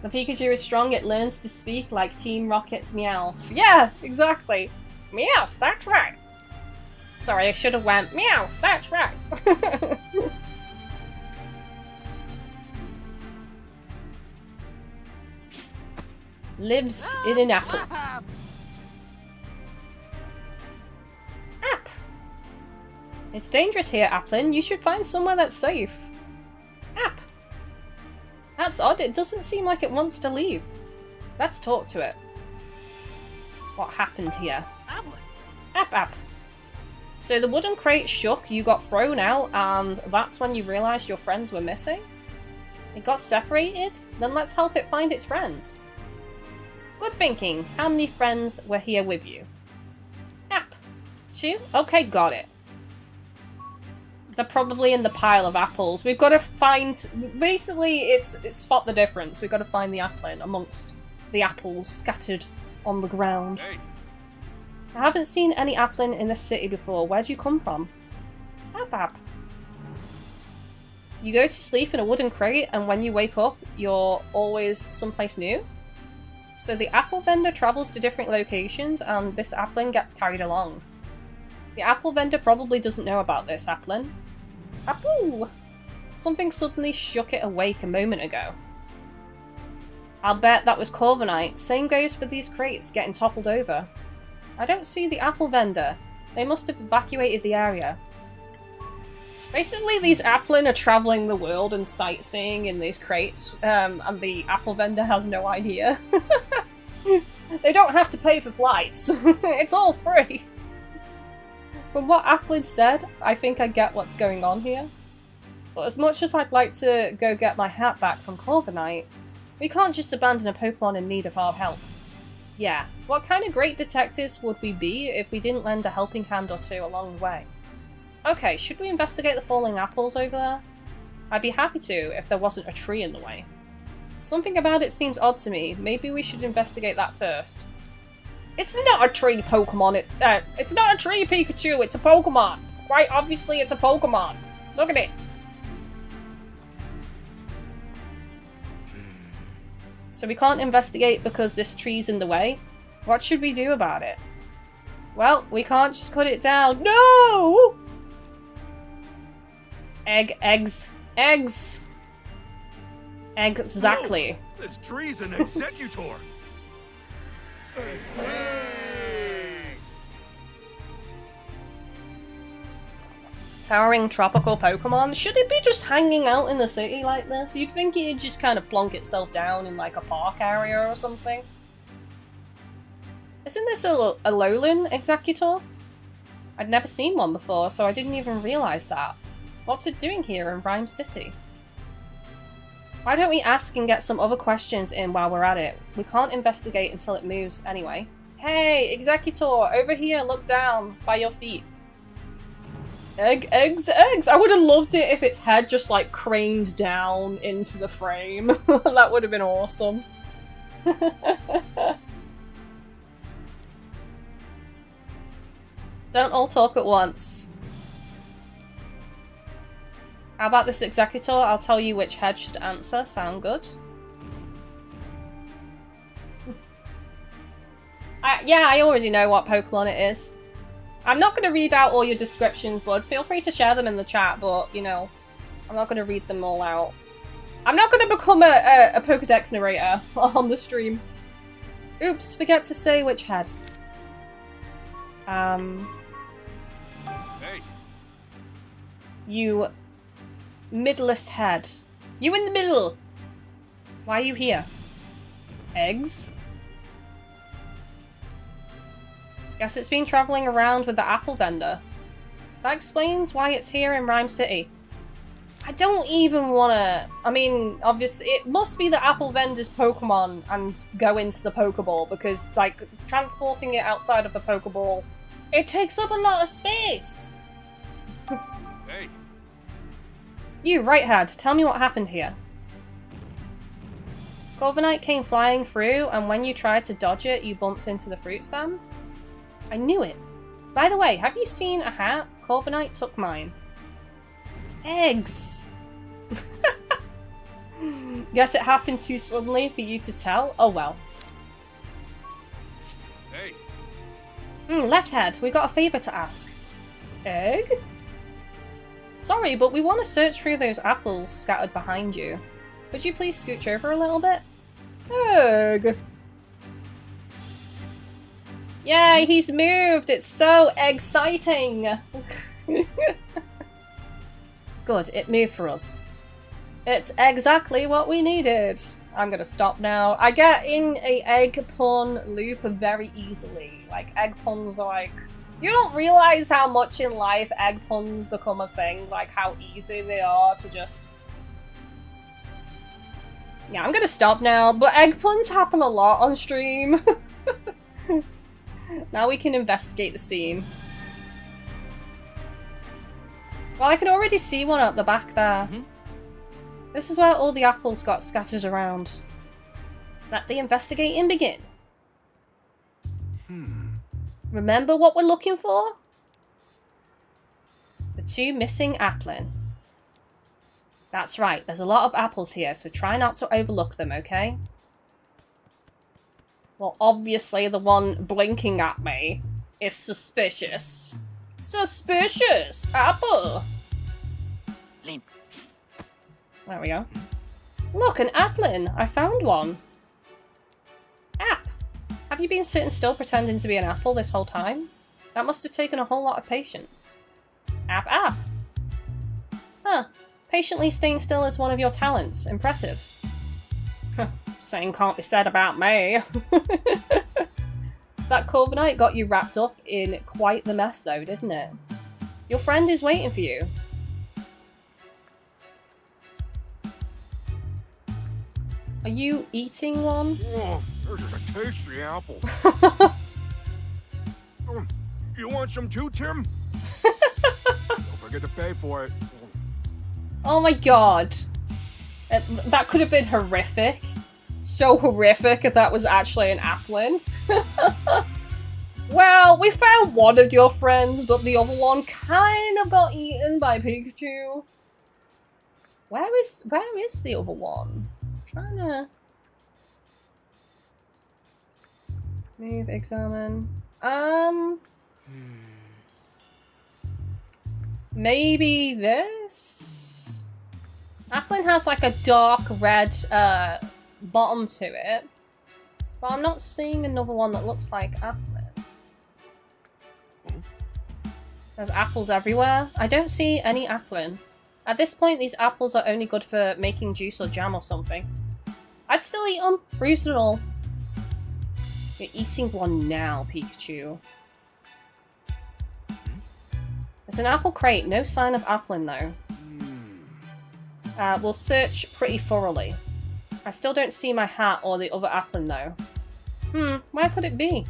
The Pikachu is strong, it learns to speak like Team Rocket's Meowth. Yeah, exactly. Meowth, that's right. Sorry, I should have went, Meowth, that's right. Lives in an apple. App! It's dangerous here, Applin. You should find somewhere that's safe. App! That's odd. It doesn't seem like it wants to leave. Let's talk to it. What happened here? App. So the wooden crate shook, you got thrown out, and that's when you realised your friends were missing? It got separated? Then let's help it find its friends. Good thinking. How many friends were here with you? App. 2? Okay, got it. They're probably in the pile of apples. We've got to find... Basically, it's spot the difference. We've got to find the Applin amongst the apples scattered on the ground. Hey. I haven't seen any Applin in this city before. Where'd you come from? App. You go to sleep in a wooden crate, and when you wake up, you're always someplace new? So the apple vendor travels to different locations, and this Applin gets carried along. The apple vendor probably doesn't know about this Applin. Apple! Something suddenly shook it awake a moment ago. I'll bet that was Corviknight. Same goes for these crates getting toppled over. I don't see the apple vendor. They must have evacuated the area. Basically, these Applin are travelling the world and sightseeing in these crates, and the apple vendor has no idea. They don't have to pay for flights. It's all free. From what Applin said, I think I get what's going on here. But as much as I'd like to go get my hat back from Corviknight, we can't just abandon a Pokemon in need of our help. Yeah, what kind of great detectives would we be if we didn't lend a helping hand or two along the way? Okay, should we investigate the falling apples over there? I'd be happy to if there wasn't a tree in the way. Something about it seems odd to me. Maybe we should investigate that first. It's not a tree, Pokemon. It's not a tree, Pikachu. It's a Pokemon. Quite obviously, it's a Pokemon. Look at it. So we can't investigate because this tree's in the way? What should we do about it? Well, we can't just cut it down. No! Eggs. Exactly. Whoa, this tree's an executor. Towering tropical Pokemon? Should it be just hanging out in the city like this? You'd think it'd just kind of plonk itself down in like a park area or something. Isn't this a Alolan Executor? I'd never seen one before, so I didn't even realise that. What's it doing here in Rhyme City? Why don't we ask and get some other questions in while we're at it? We can't investigate until it moves anyway. Hey, Executor, over here, look down, by your feet. Eggs! I would have loved it if its head just like craned down into the frame. That would have been awesome. Don't all talk at once. How about this executor? I'll tell you which head should answer. Sound good? Yeah, I already know what Pokemon it is. I'm not going to read out all your descriptions, bud. Feel free to share them in the chat, but, you know, I'm not going to read them all out. I'm not going to become a Pokedex narrator on the stream. Oops, forget to say which head. Hey. You middlest head. You in the middle! Why are you here? Eggs? Guess it's been travelling around with the apple vendor. That explains why it's here in Rhyme City. I don't even wanna... I mean, obviously, it must be the apple vendor's Pokemon and go into the Pokeball, because, like, transporting it outside of the Pokeball, it takes up a lot of space! Hey. You, Right-Head, tell me what happened here. Corviknight came flying through, and when you tried to dodge it, you bumped into the fruit stand? I knew it. By the way, have you seen a hat? Corviknight took mine. Eggs! Guess it happened too suddenly for you to tell? Oh well. Hey. Left head, we got a favour to ask. Egg? Sorry, but we want to search through those apples scattered behind you. Could you please scooch over a little bit? Egg! Yay, he's moved! It's so exciting! Good, it moved for us. It's exactly what we needed. I'm gonna stop now. I get in a egg pun loop very easily. Like, egg puns are like... You don't realise how much in life egg puns become a thing. Like, how easy they are to just... Yeah, I'm gonna stop now, but egg puns happen a lot on stream. Now we can investigate the scene. Well, I can already see one at the back there. This is where all the apples got scattered around. Let the investigating begin. Remember what we're looking for? The two missing applin. That's right, there's a lot of apples here, so try not to overlook them, okay? Well, obviously the one blinking at me is suspicious. Suspicious! Apple! Limp. There we go. Look, an applin! I found one. App! Have you been sitting still pretending to be an apple this whole time? That must have taken a whole lot of patience. App. Huh. Patiently staying still is one of your talents. Impressive. Same can't be said about me. That Corviknight got you wrapped up in quite the mess though, didn't it? Your friend is waiting for you. Are you eating one? Oh, this is a tasty apple. You want some too, Tim? Don't forget to pay for it. Oh my god. That could have been horrific. So horrific if that was actually an applin. Well, we found one of your friends, but the other one kind of got eaten by Pikachu. Where is the other one? I'm trying to move, examine. Maybe this? Applin has like a dark red bottom to it, but I'm not seeing another one that looks like Applin. There's apples everywhere. I don't see any Applin. At this point, these apples are only good for making juice or jam or something. I'd still eat them, bruised and all. You're eating one now, Pikachu. There's an apple crate, no sign of Applin though. We'll search pretty thoroughly. I still don't see my hat or the other Applin though. Where could it be?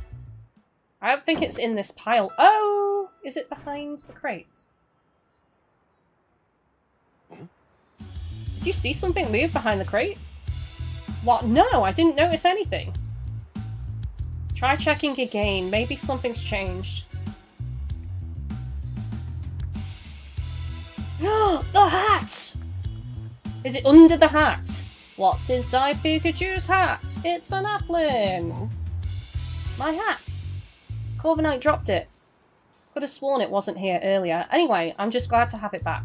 I don't think it's in this pile. Oh! Is it behind the crate? Did you see something move behind the crate? What? No, I didn't notice anything. Try checking again. Maybe something's changed. The hat! Is it under the hat? What's inside Pikachu's hat? It's an applin! My hat! Corviknight dropped it. Could have sworn it wasn't here earlier. Anyway, I'm just glad to have it back.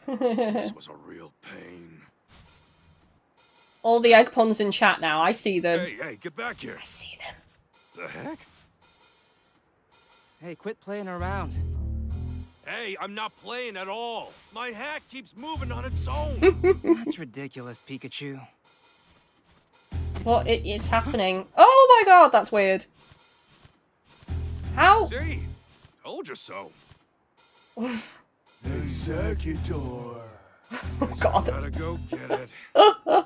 This was a real pain. All the egg puns in chat now. I see them. Hey, get back here. I see them. The heck? Hey, quit playing around. Hey, I'm not playing at all. My hat keeps moving on its own. That's ridiculous, Pikachu. What? It's happening. Oh my god, that's weird. How? See? Told you so. Executor. Oh god. Gotta go get it.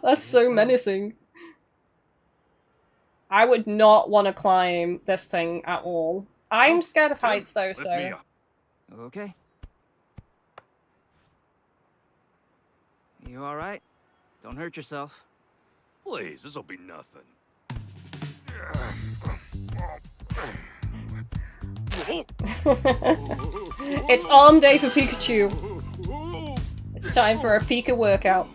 That's so menacing. I would not want to climb this thing at all. I'm scared of heights though, Lift me so... up. Okay. You alright? Don't hurt yourself. Please, this'll be nothing. It's arm day for Pikachu. It's time for a Pika workout.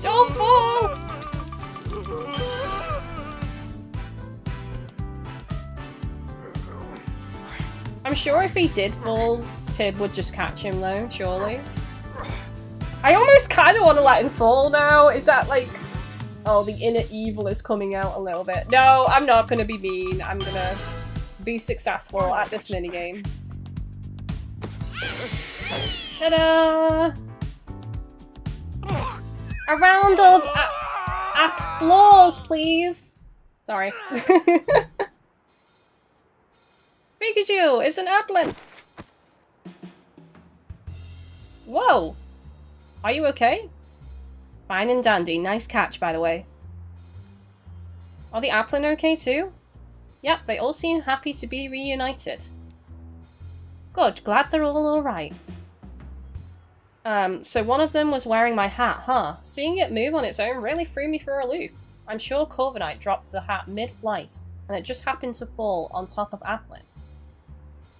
Don't fall! I'm sure if he did fall, Tib would just catch him though, surely. I almost kind of want to let him fall now. Is that like... Oh, the inner evil is coming out a little bit. No, I'm not going to be mean. I'm going to be successful at this minigame. Ta-da! A round of applause, please. Sorry. Pikachu, it's an applin. Whoa. Are you okay? Fine and dandy. Nice catch, by the way. Are the applin okay too? Yep, they all seem happy to be reunited. Good, glad they're all alright. So one of them was wearing my hat, huh? Seeing it move on its own really threw me for a loop. I'm sure Corviknight dropped the hat mid-flight, and it just happened to fall on top of Applin.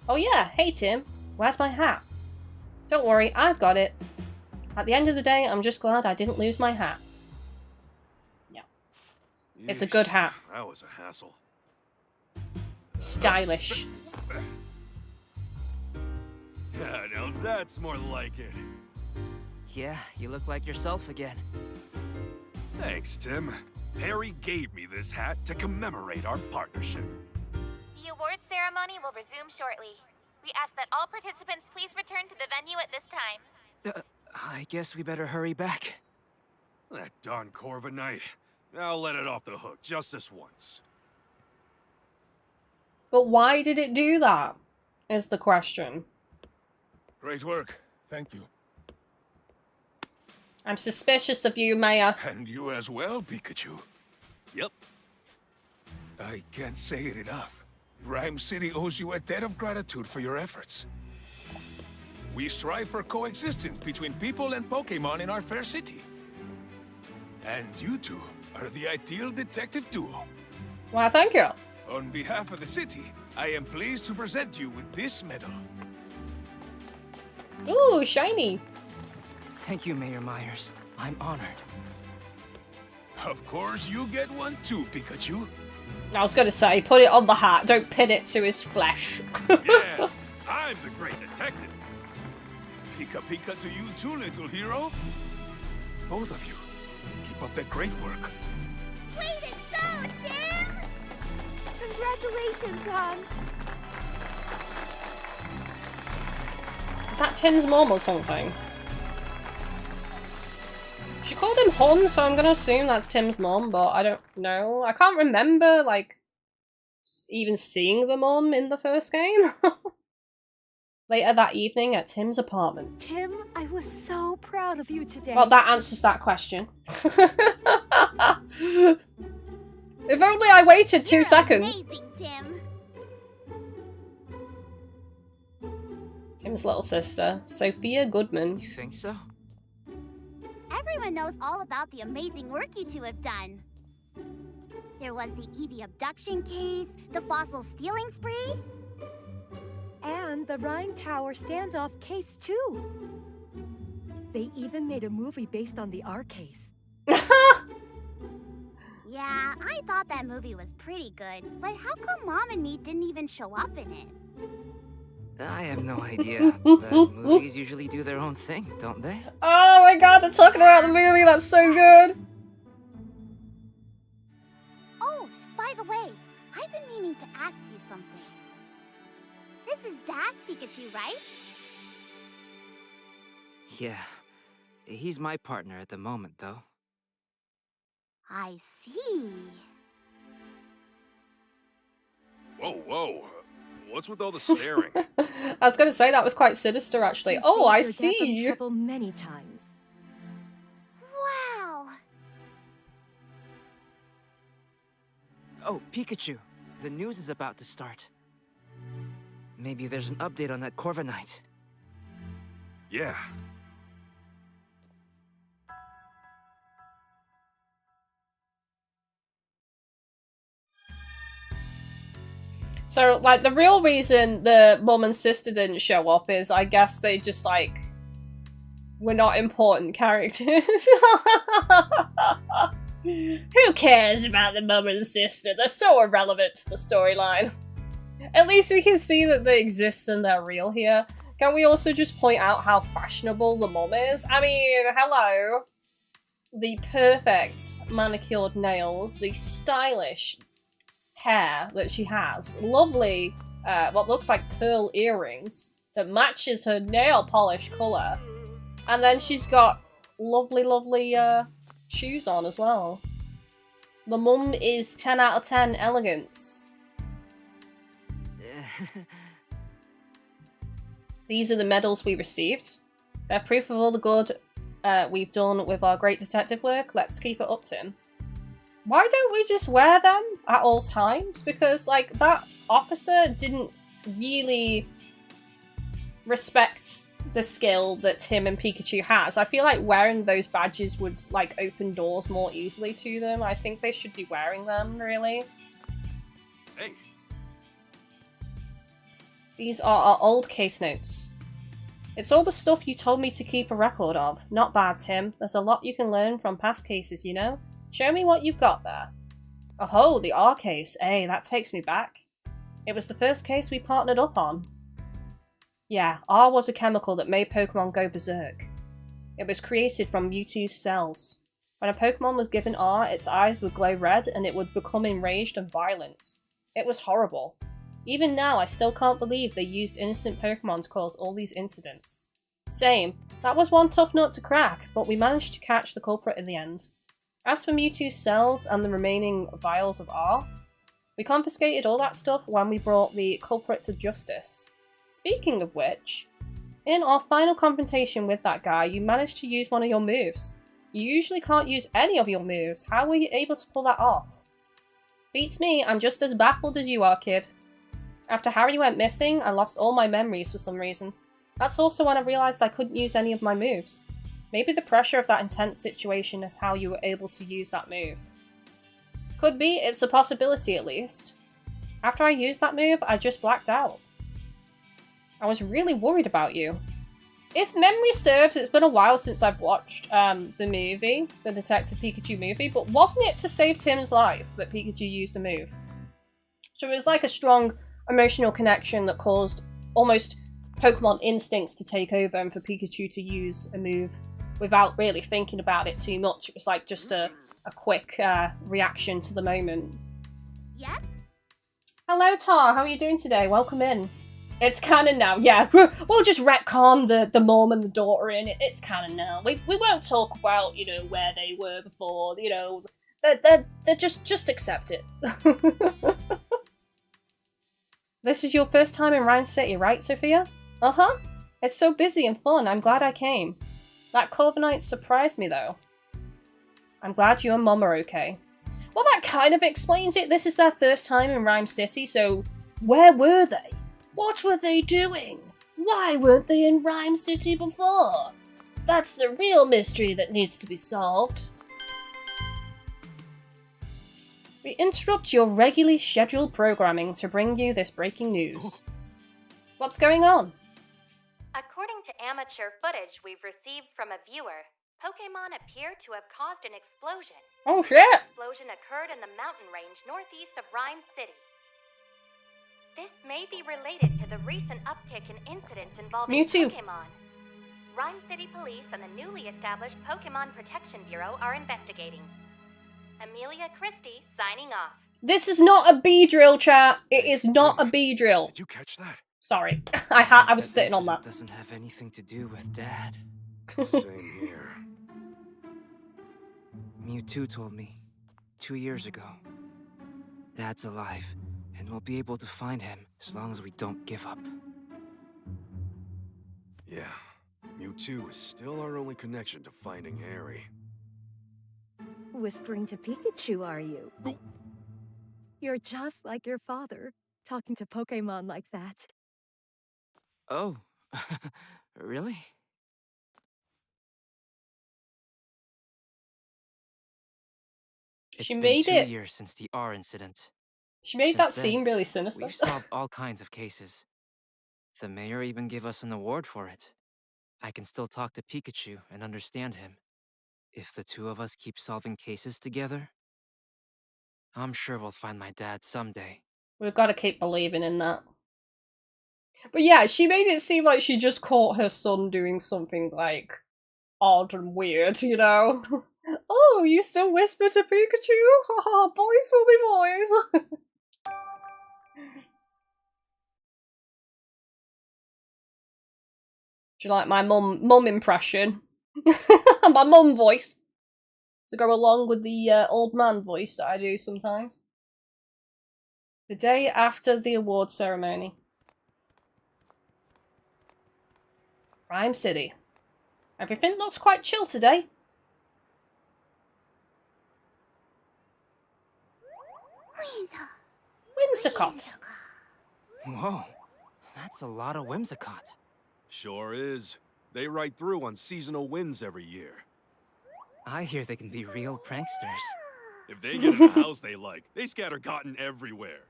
Oh yeah, hey Tim, where's my hat? Don't worry, I've got it. At the end of the day, I'm just glad I didn't lose my hat. Yeah. It's a good hat. That was a hassle. Stylish. Yeah, now that's more like it. Yeah, you look like yourself again. Thanks, Tim. Harry gave me this hat to commemorate our partnership. The awards ceremony will resume shortly. We ask that all participants please return to the venue at this time. I guess we better hurry back. That darn Corviknight. I'll let it off the hook just this once. But why did it do that? Is the question. Great work. Thank you. I'm suspicious of you, Maya. And you as well, Pikachu. Yep. I can't say it enough. Rhyme City owes you a debt of gratitude for your efforts. We strive for coexistence between people and Pokémon in our fair city. And you two are the ideal detective duo. Why, thank you. On behalf of the city, I am pleased to present you with this medal. Ooh, shiny. Thank you, Mayor Myers. I'm honored. Of course, you get one too, Pikachu. I was going to say, put it on the hat. Don't pin it to his flesh. Yeah, I'm the great detective. Pika Pika to you too, little hero. Both of you, keep up that great work. Way to go, Tim! Congratulations, hon. Is that Tim's mom or something? She called him Hon, so I'm gonna assume that's Tim's mom, but I don't know. I can't remember, like, even seeing the mom in the first game. Later that evening at Tim's apartment. Tim, I was so proud of you today. Well, that answers that question. If only I waited 2 seconds. Amazing, Tim. Tim's little sister, Sophia Goodman. You think so? Everyone knows all about the amazing work you two have done. There was the Evie abduction case, the fossil stealing spree. And the Rhine Tower standoff case, too. They even made a movie based on the R case. Yeah, I thought that movie was pretty good, but how come Mom and me didn't even show up in it? I have no idea, but movies usually do their own thing, don't they? Oh my god, they're talking about the movie, that's so good! Oh, by the way, I've been meaning to ask you something. This is Dad's Pikachu, right? Yeah. He's my partner at the moment, though. I see. Whoa, whoa. What's with all the staring? I was gonna say that was quite sinister, actually. Oh, I see! Trouble many times. Wow! Oh, Pikachu. The news is about to start. Maybe there's an update on that Corviknight. Yeah. So, like, the real reason the mum and sister didn't show up is, I guess they just, like, were not important characters. Who cares about the mum and sister? They're so irrelevant to the storyline. At least we can see that they exist and they're real here. Can we also just point out how fashionable the mum is? I mean, hello. The perfect manicured nails, the stylish hair that she has, lovely, what looks like pearl earrings that matches her nail polish colour, and then she's got lovely, lovely shoes on as well. The mum is 10 out of 10 elegance. These are the medals we received. They're proof of all the good we've done with our great detective work. Let's keep it up, Tim. Why don't we just wear them at all times? Because, like, that officer didn't really respect the skill that Tim and Pikachu has. I feel like wearing those badges would, like, open doors more easily to them. I think they should be wearing them, really. Hey. These are our old case notes. It's all the stuff you told me to keep a record of. Not bad, Tim. There's a lot you can learn from past cases, you know? Show me what you've got there. Oh, the R case. Hey, that takes me back. It was the first case we partnered up on. Yeah, R was a chemical that made Pokemon go berserk. It was created from Mewtwo's cells. When a Pokemon was given R, its eyes would glow red and it would become enraged and violent. It was horrible. Even now, I still can't believe they used innocent Pokemon to cause all these incidents. Same. That was one tough nut to crack, but we managed to catch the culprit in the end. As for Mewtwo's cells and the remaining vials of R, we confiscated all that stuff when we brought the culprit to justice. Speaking of which, in our final confrontation with that guy, you managed to use one of your moves. You usually can't use any of your moves. How were you able to pull that off? Beats me, I'm just as baffled as you are, kid. After Harry went missing, I lost all my memories for some reason. That's also when I realised I couldn't use any of my moves. Maybe the pressure of that intense situation is how you were able to use that move. Could be, it's a possibility at least. After I used that move, I just blacked out. I was really worried about you. If memory serves, it's been a while since I've watched the movie, the Detective Pikachu movie, but wasn't it to save Tim's life that Pikachu used a move? So it was like a strong emotional connection that caused almost Pokemon instincts to take over and for Pikachu to use a move without really thinking about it too much. It was like just a quick reaction to the moment. Yep. Hello, Tar. How are you doing today? Welcome in. It's canon now. Yeah, we'll just retcon the mom and the daughter in. It's canon now. We won't talk about, you know, where they were before. You know, they're just accept it. This is your first time in Rhine City, right, Sophia? Uh-huh. It's so busy and fun. I'm glad I came. That Corviknight surprised me, though. I'm glad you and Mom are okay. Well, that kind of explains it. This is their first time in Rhyme City, so where were they? What were they doing? Why weren't they in Rhyme City before? That's the real mystery that needs to be solved. We interrupt your regularly scheduled programming to bring you this breaking news. What's going on? According to amateur footage we've received from a viewer, Pokémon appear to have caused an explosion. Oh shit! The explosion occurred in the mountain range northeast of Rhyme City. This may be related to the recent uptick in incidents involving Mewtwo. Pokémon. Rhyme City Police and the newly established Pokémon Protection Bureau are investigating. Amelia Christie signing off. This is not a B drill, chat. It is not a B drill. Did you catch that? Sorry, I was sitting on that. Doesn't have anything to do with Dad. Same here. Mewtwo told me 2 years ago. Dad's alive, and we'll be able to find him as long as we don't give up. Yeah, Mewtwo is still our only connection to finding Harry. Whispering to Pikachu, are you? Oh. You're just like your father, talking to Pokémon like that. Oh, really? She It's made been 2 it. years since the R incident. She made that Since then, seem really sinister. We've solved all kinds of cases. The mayor even gave us an award for it. I can still talk to Pikachu and understand him. If the two of us keep solving cases together, I'm sure we'll find my dad someday. We've got to keep believing in that. But yeah, she made it seem like she just caught her son doing something like odd and weird, you know? Oh, you still whisper to Pikachu? Haha, boys will be boys. Do you like my mum impression? My mum voice. To go along with the old man voice that I do sometimes. The day after the award ceremony. Rhyme City. Everything looks quite chill today. Whimsicott. Whoa, that's a lot of Whimsicott. Sure is. They ride through on seasonal winds every year. I hear they can be real pranksters. If they get in a house they like, they scatter cotton everywhere.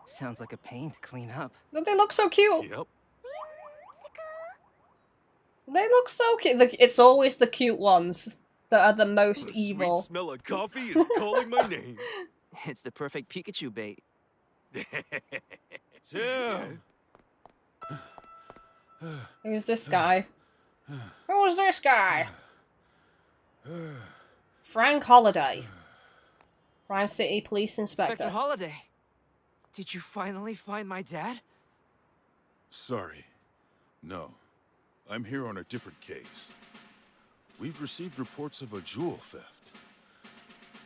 Sounds like a pain to clean up. But they look so cute. Yep. They look so cute. It's always the cute ones that are the most The evil. sweet smell of coffee is calling my name. It's the perfect Pikachu bait. Tim! Who's this guy? Who's this guy? Frank Holiday. Rhyme City Police Inspector. Inspector Holiday, did you finally find my dad? Sorry. No. I'm here on a different case. We've received reports of a jewel theft.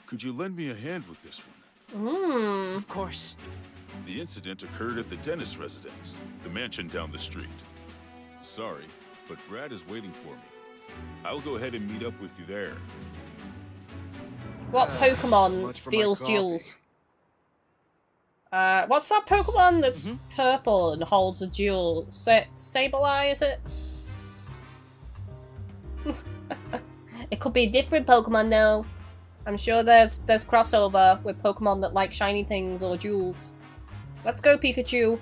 Could you lend me a hand with this one? Of course. The incident occurred at the dentist residence, the mansion down the street. Sorry, but Brad is waiting for me. I'll go ahead and meet up with you there. What Pokemon much for my steals coffee. jewels? What's that Pokemon that's purple and holds a jewel? Sableye, is it? It could be a different Pokemon though. I'm sure there's crossover with Pokemon that like shiny things or jewels. Let's go, Pikachu.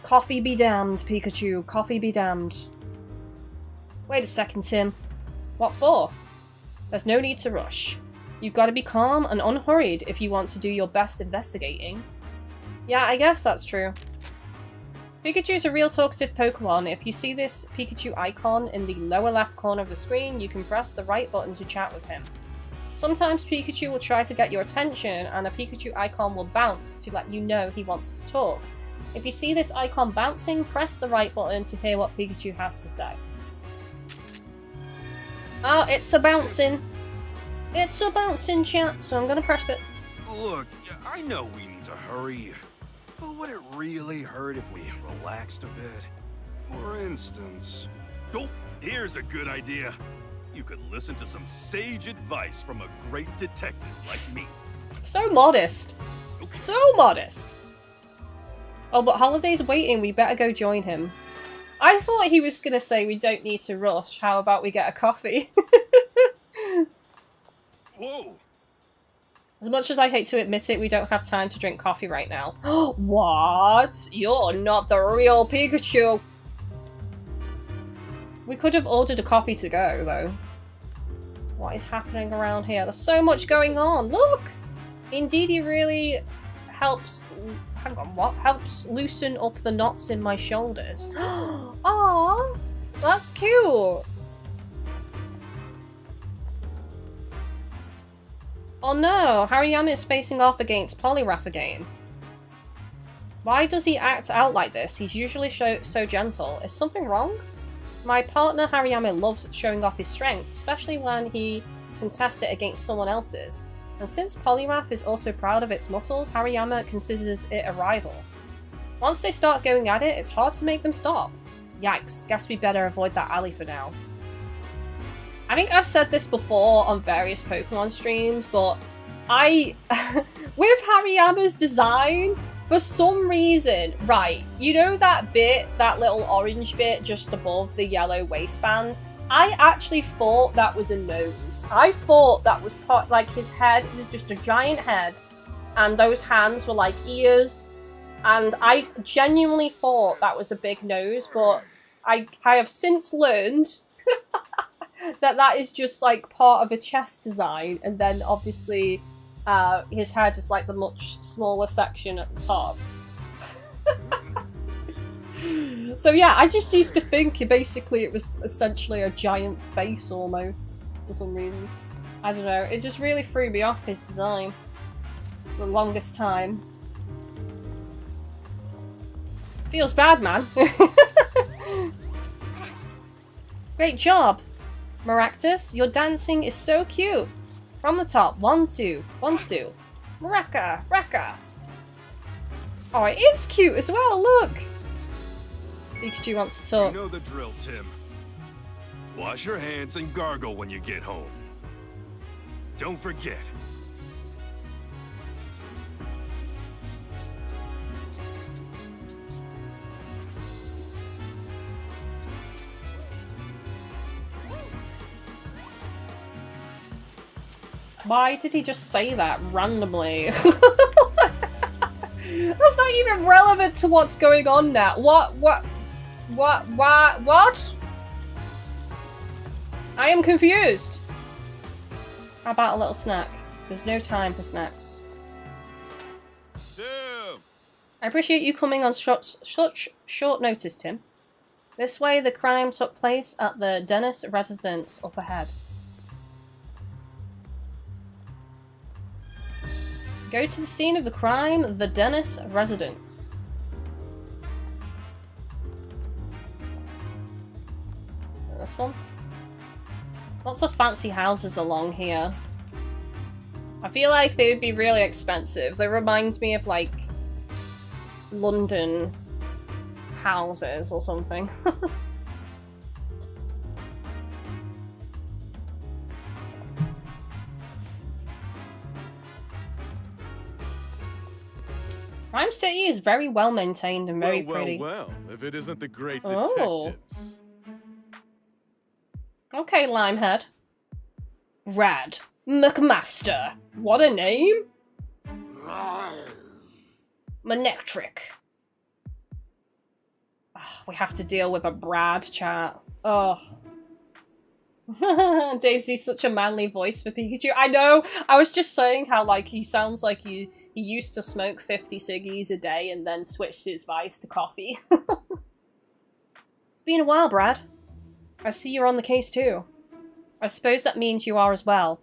Coffee be damned, Pikachu. Coffee be damned. Wait a second, Tim. What for? There's no need to rush. You've got to be calm and unhurried if you want to do your best investigating. Yeah, I guess that's true. Pikachu's a real talkative Pokemon. If you see this Pikachu icon in the lower left corner of the screen, you can press the right button to chat with him. Sometimes Pikachu will try to get your attention and a Pikachu icon will bounce to let you know he wants to talk. If you see this icon bouncing, press the right button to hear what Pikachu has to say. Oh, it's a bouncing. It's a bouncing, chat, so I'm gonna press it. Look, I know we need to hurry, but would it really hurt if we relaxed a bit? For instance... Oh, here's a good idea. You could listen to some sage advice from a great detective like me. So modest. Okay. So modest. Oh, but Holiday's waiting. We better go join him. I thought he was going to say we don't need to rush. How about we get a coffee? Whoa! As much as I hate to admit it, we don't have time to drink coffee right now. What? You're not the real Pikachu! We could have ordered a coffee to go, though. What is happening around here? There's so much going on! Look! Indeed, he really helps... Hang on, what? Helps loosen up the knots in my shoulders. Aww! That's cute! Oh no, Hariyama is facing off against Poliwrath again. Why does he act out like this? He's usually so gentle. Is something wrong? My partner Hariyama loves showing off his strength, especially when he can test it against someone else's. And since Poliwrath is also proud of its muscles, Hariyama considers it a rival. Once they start going at it, it's hard to make them stop. Yikes, guess we better avoid that alley for now. I think I've said this before on various Pokemon streams, but with Hariyama's design, for some reason, right, you know that bit, that little orange bit just above the yellow waistband? I actually thought that was a nose. I thought that was like his head was just a giant head, and those hands were like ears, and I genuinely thought that was a big nose, but I have since learned that is just like part of a chest design, and then obviously his head is like the much smaller section at the top. So yeah, I just used to think basically it was essentially a giant face almost, for some reason. I don't know, it just really threw me off, his design, for the longest time. Feels bad, man. Great job! Maractus, your dancing is so cute! From the top, 1, 2, 1, 2. Maraka, Raka! Oh, it is cute as well, look! Pikachu wants to talk. You know the drill, Tim. Wash your hands and gargle when you get home. Don't forget. Why did he just say that randomly? That's not even relevant to what's going on now. What? I am confused. How about a little snack? There's no time for snacks. Tim! I appreciate you coming on such short notice, Tim. This way, the crime took place at the Dennis residence up ahead. Go to the scene of the crime, the Dennis residence. This one? Lots of fancy houses along here. I feel like they would be really expensive. They remind me of like London houses or something. Rhyme City is very well maintained and very pretty. Well, if it isn't the great Oh. detectives. Okay, Limehead. Rad. McMaster. What a name! Manectric. Oh, we have to deal with a Brad chat. Oh. Dave sees such a manly voice for Pikachu. I know! I was just saying how like he sounds like he used to smoke 50 ciggies a day and then switched his vice to coffee. It's been a while, Brad. I see you're on the case too. I suppose that means you are as well.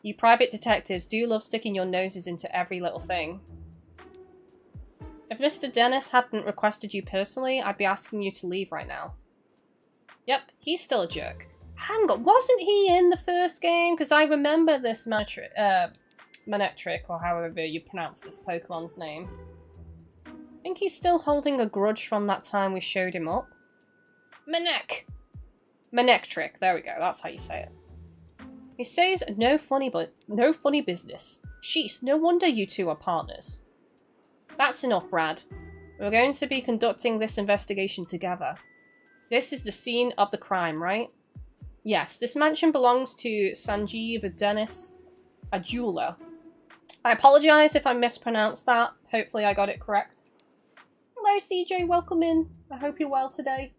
You private detectives do love sticking your noses into every little thing. If Mr. Dennis hadn't requested you personally, I'd be asking you to leave right now. Yep, he's still a jerk. Hang on, wasn't he in the first game? Because I remember this Manectric, or however you pronounce this Pokemon's name. I think he's still holding a grudge from that time we showed him up. Manectric, there we go, that's how you say it. He says no funny business. Sheesh, no wonder you two are partners. That's enough, Brad. We're going to be conducting this investigation together. This is the scene of the crime, right? Yes, this mansion belongs to Sanjeev Dennis, a jeweler. I apologise if I mispronounced that. Hopefully I got it correct. Hello CJ, welcome in. I hope you're well today.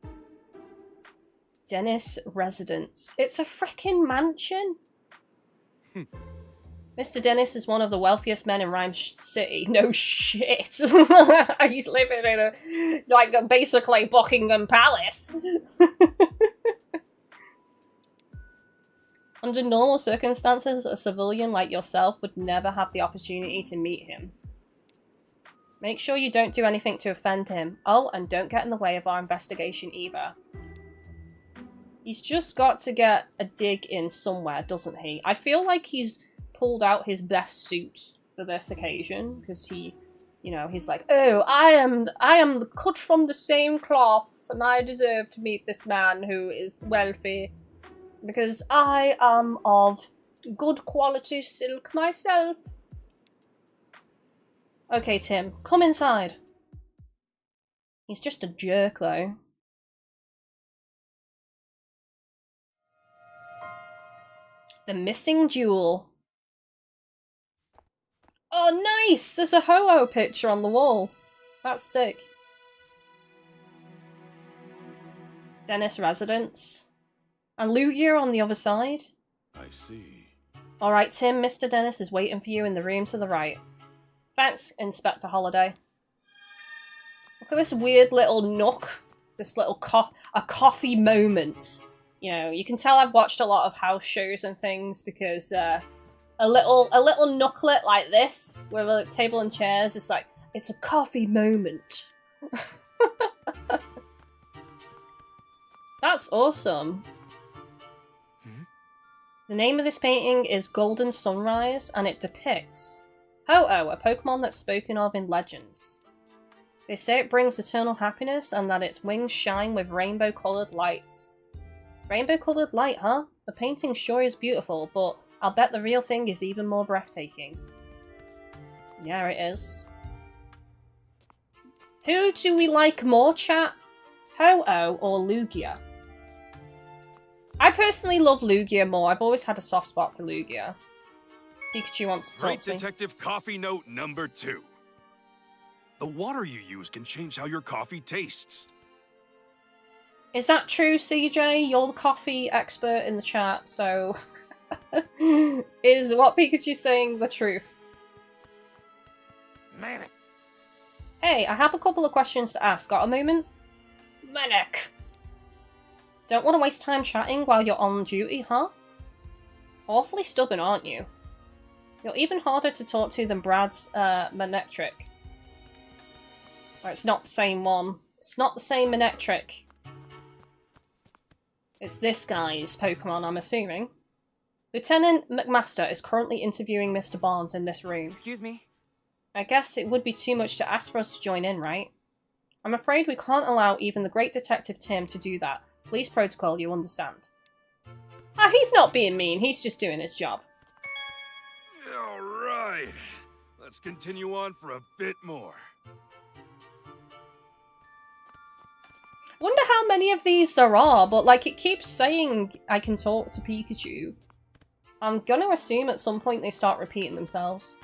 Dennis Residence. It's a frickin' mansion. Mr. Dennis is one of the wealthiest men in Rhyme City. No shit. He's living in a, like, basically Buckingham Palace. Under normal circumstances, a civilian like yourself would never have the opportunity to meet him. Make sure you don't do anything to offend him. Oh, and don't get in the way of our investigation either. He's just got to get a dig in somewhere, doesn't he? I feel like he's pulled out his best suit for this occasion, because he, you know, he's like, oh, I am cut from the same cloth, and I deserve to meet this man who is wealthy, because I am of good quality silk myself. Okay, Tim, come inside. He's just a jerk, though. The missing jewel. Oh, nice! There's a Ho-Oh picture on the wall. That's sick. Dennis Residence. And Lugia on the other side. I see. Alright, Tim, Mr. Dennis is waiting for you in the room to the right. Thanks, Inspector Holiday. Look at this weird little nook. This little a coffee moment. You know, you can tell I've watched a lot of house shows and things because a little nooklet like this with a table and chairs is like, it's a coffee moment. That's awesome. The name of this painting is Golden Sunrise, and it depicts Ho-Oh, a Pokemon that's spoken of in legends. They say it brings eternal happiness and that its wings shine with rainbow-coloured lights. Rainbow-coloured light, huh? The painting sure is beautiful, but I'll bet the real thing is even more breathtaking. Yeah, it is. Who do we like more, chat? Ho-Oh or Lugia? I personally love Lugia more. I've always had a soft spot for Lugia. Pikachu wants to talk to me. Detective Coffee Note number 2. The water you use can change how your coffee tastes. Is that true, CJ? You're the coffee expert in the chat, so... Is what Pikachu's saying the truth? Manic. Hey, I have a couple of questions to ask. Got a moment? Manic. Don't want to waste time chatting while you're on duty, huh? Awfully stubborn, aren't you? You're even harder to talk to than Brad's Manectric. Oh, it's not the same one. It's not the same Manectric. It's this guy's Pokemon, I'm assuming. Lieutenant McMaster is currently interviewing Mr. Barnes in this room. Excuse me? I guess it would be too much to ask for us to join in, right? I'm afraid we can't allow even the great Detective Tim to do that. Police protocol, you understand. Ah, he's not being mean, he's just doing his job. Alright, let's continue on for a bit more. Wonder how many of these there are, but like it keeps saying I can talk to Pikachu. I'm gonna assume at some point they start repeating themselves.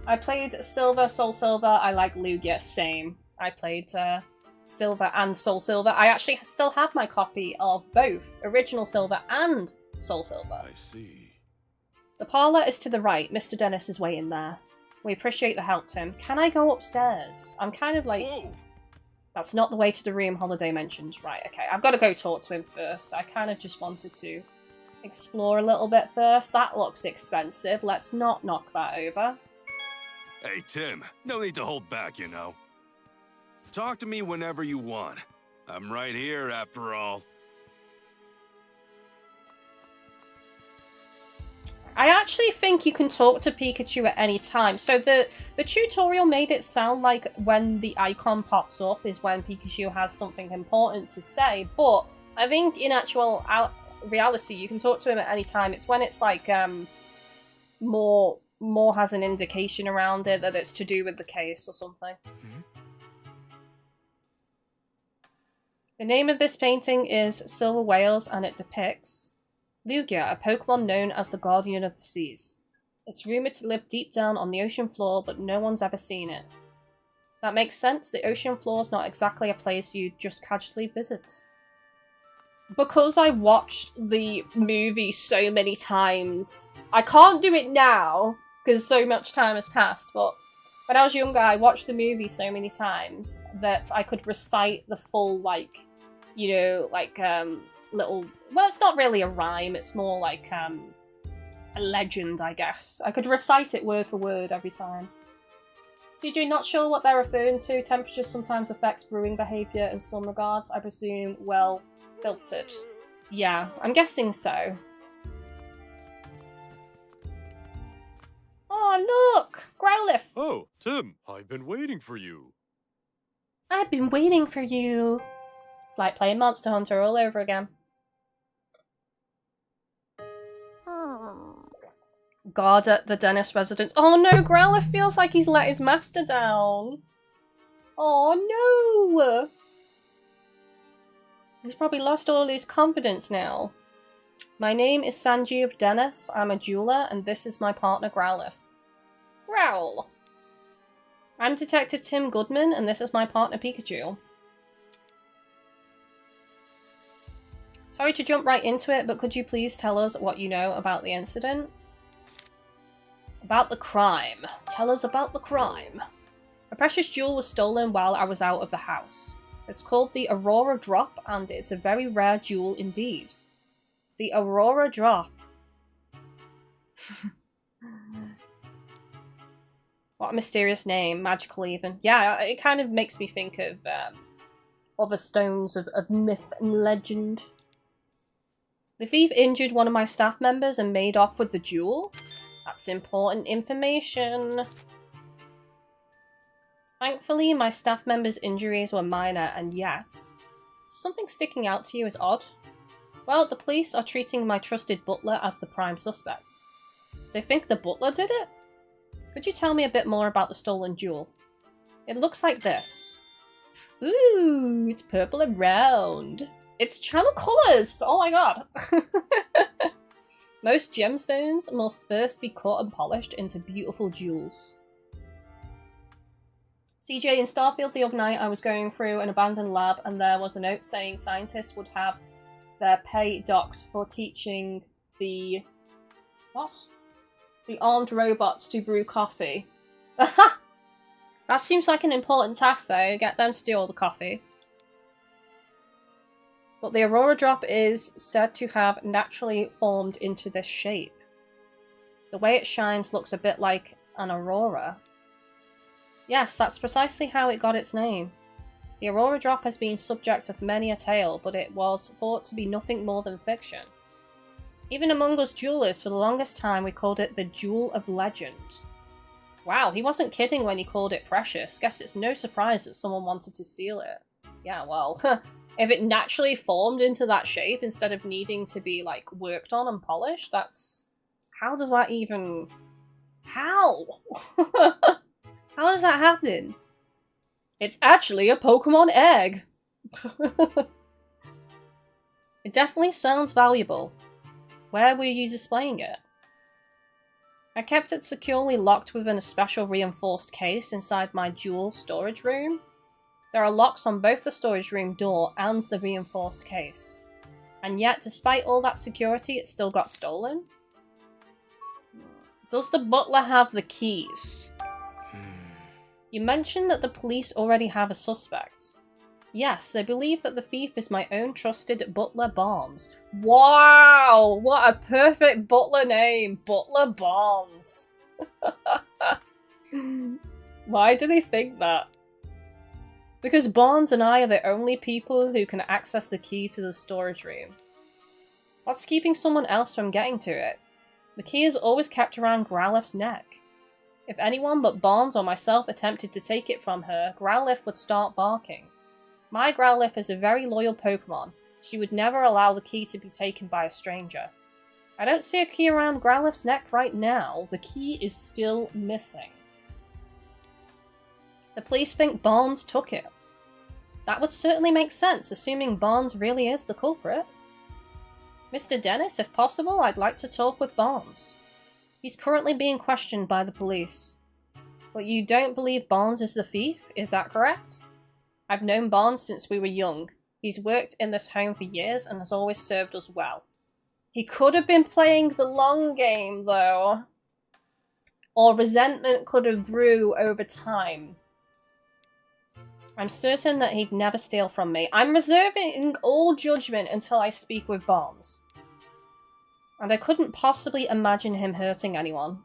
I played Silver, Soul Silver, I like Lugia, same. I played Silver and Soul Silver. I actually still have my copy of both Original Silver and Soul Silver. I see. The parlour is to the right. Mr. Dennis is waiting there. We appreciate the help, Tim. Can I go upstairs? I'm kind of like... Whoa. That's not the way to the room Holiday mentioned. Right, okay. I've got to go talk to him first. I kind of just wanted to explore a little bit first. That looks expensive. Let's not knock that over. Hey, Tim. No need to hold back, you know. Talk to me whenever you want. I'm right here, after all. I actually think you can talk to Pikachu at any time. So the tutorial made it sound like when the icon pops up is when Pikachu has something important to say, but I think in actual reality you can talk to him at any time. It's when it's like more has an indication around it that it's to do with the case or something. The name of this painting is Silver Whales, and it depicts Lugia, a Pokemon known as the Guardian of the Seas. It's rumored to live deep down on the ocean floor, but no one's ever seen it. That makes sense. The ocean floor is not exactly a place you'd just casually visit. Because I watched the movie so many times, I can't do it now because so much time has passed, but when I was younger I watched the movie so many times that I could recite the full, like, you know, like, little... Well, it's not really a rhyme, it's more like, a legend, I guess. I could recite it word for word every time. CJ, not sure what they're referring to. Temperature sometimes affects brewing behaviour in some regards. I presume, well, filtered. Yeah, I'm guessing so. Oh, look! Growlithe! Oh, Tim, I've been waiting for you. I've been waiting for you. It's like playing Monster Hunter all over again. Guard at the dentist residence. Oh no, Growlithe feels like he's let his master down. Oh no! He's probably lost all his confidence now. My name is Sanji of Dennis. I'm a jeweler, and this is my partner Growlithe. Growl! I'm Detective Tim Goodman, and this is my partner Pikachu. Sorry to jump right into it, but could you please tell us what you know about the incident? About the crime. Tell us about the crime. A precious jewel was stolen while I was out of the house. It's called the Aurora Drop, and it's a very rare jewel indeed. The Aurora Drop. What a mysterious name. Magical even. Yeah, it kind of makes me think of other stones of myth and legend. The thief injured one of my staff members and made off with the jewel. That's important information. Thankfully, my staff member's injuries were minor, and yet something sticking out to you is odd. Well, the police are treating my trusted butler as the prime suspect. They think the butler did it? Could you tell me a bit more about the stolen jewel? It looks like this. Ooh, it's purple and round. It's channel colours! Oh my god! Most gemstones must first be cut and polished into beautiful jewels. CJ, in Starfield the other night I was going through an abandoned lab and there was a note saying scientists would have their pay docked for teaching the... what? The armed robots to brew coffee. That seems like an important task though, get them to do all the coffee. But the Aurora Drop is said to have naturally formed into this shape. The way it shines looks a bit like an aurora. Yes, that's precisely how it got its name. The Aurora Drop has been subject of many a tale, but it was thought to be nothing more than fiction. Even among us jewelers, for the longest time we called it the Jewel of Legend. Wow, he wasn't kidding when he called it precious. Guess it's no surprise that someone wanted to steal it. Yeah, well, if it naturally formed into that shape instead of needing to be, like, worked on and polished, that's... how does that even... how? How does that happen? It's actually a Pokemon egg! It definitely sounds valuable. Where were you displaying it? I kept it securely locked within a special reinforced case inside my jewel storage room. There are locks on both the storage room door and the reinforced case. And yet, despite all that security, it still got stolen? Does the butler have the keys? You mentioned that the police already have a suspect. Yes, they believe that the thief is my own trusted Butler Barnes. Wow! What a perfect butler name! Butler Barnes. Why do they think that? Because Barnes and I are the only people who can access the key to the storage room. What's keeping someone else from getting to it? The key is always kept around Growlithe's neck. If anyone but Barnes or myself attempted to take it from her, Growlithe would start barking. My Growlithe is a very loyal Pokemon. She would never allow the key to be taken by a stranger. I don't see a key around Growlithe's neck right now. The key is still missing. The police think Barnes took it. That would certainly make sense, assuming Barnes really is the culprit. Mr. Dennis, if possible, I'd like to talk with Barnes. He's currently being questioned by the police. But you don't believe Barnes is the thief, is that correct? I've known Barnes since we were young. He's worked in this home for years and has always served us well. He could have been playing the long game, though. Or resentment could have grew over time. I'm certain that he'd never steal from me. I'm reserving all judgment until I speak with Barnes. And I couldn't possibly imagine him hurting anyone.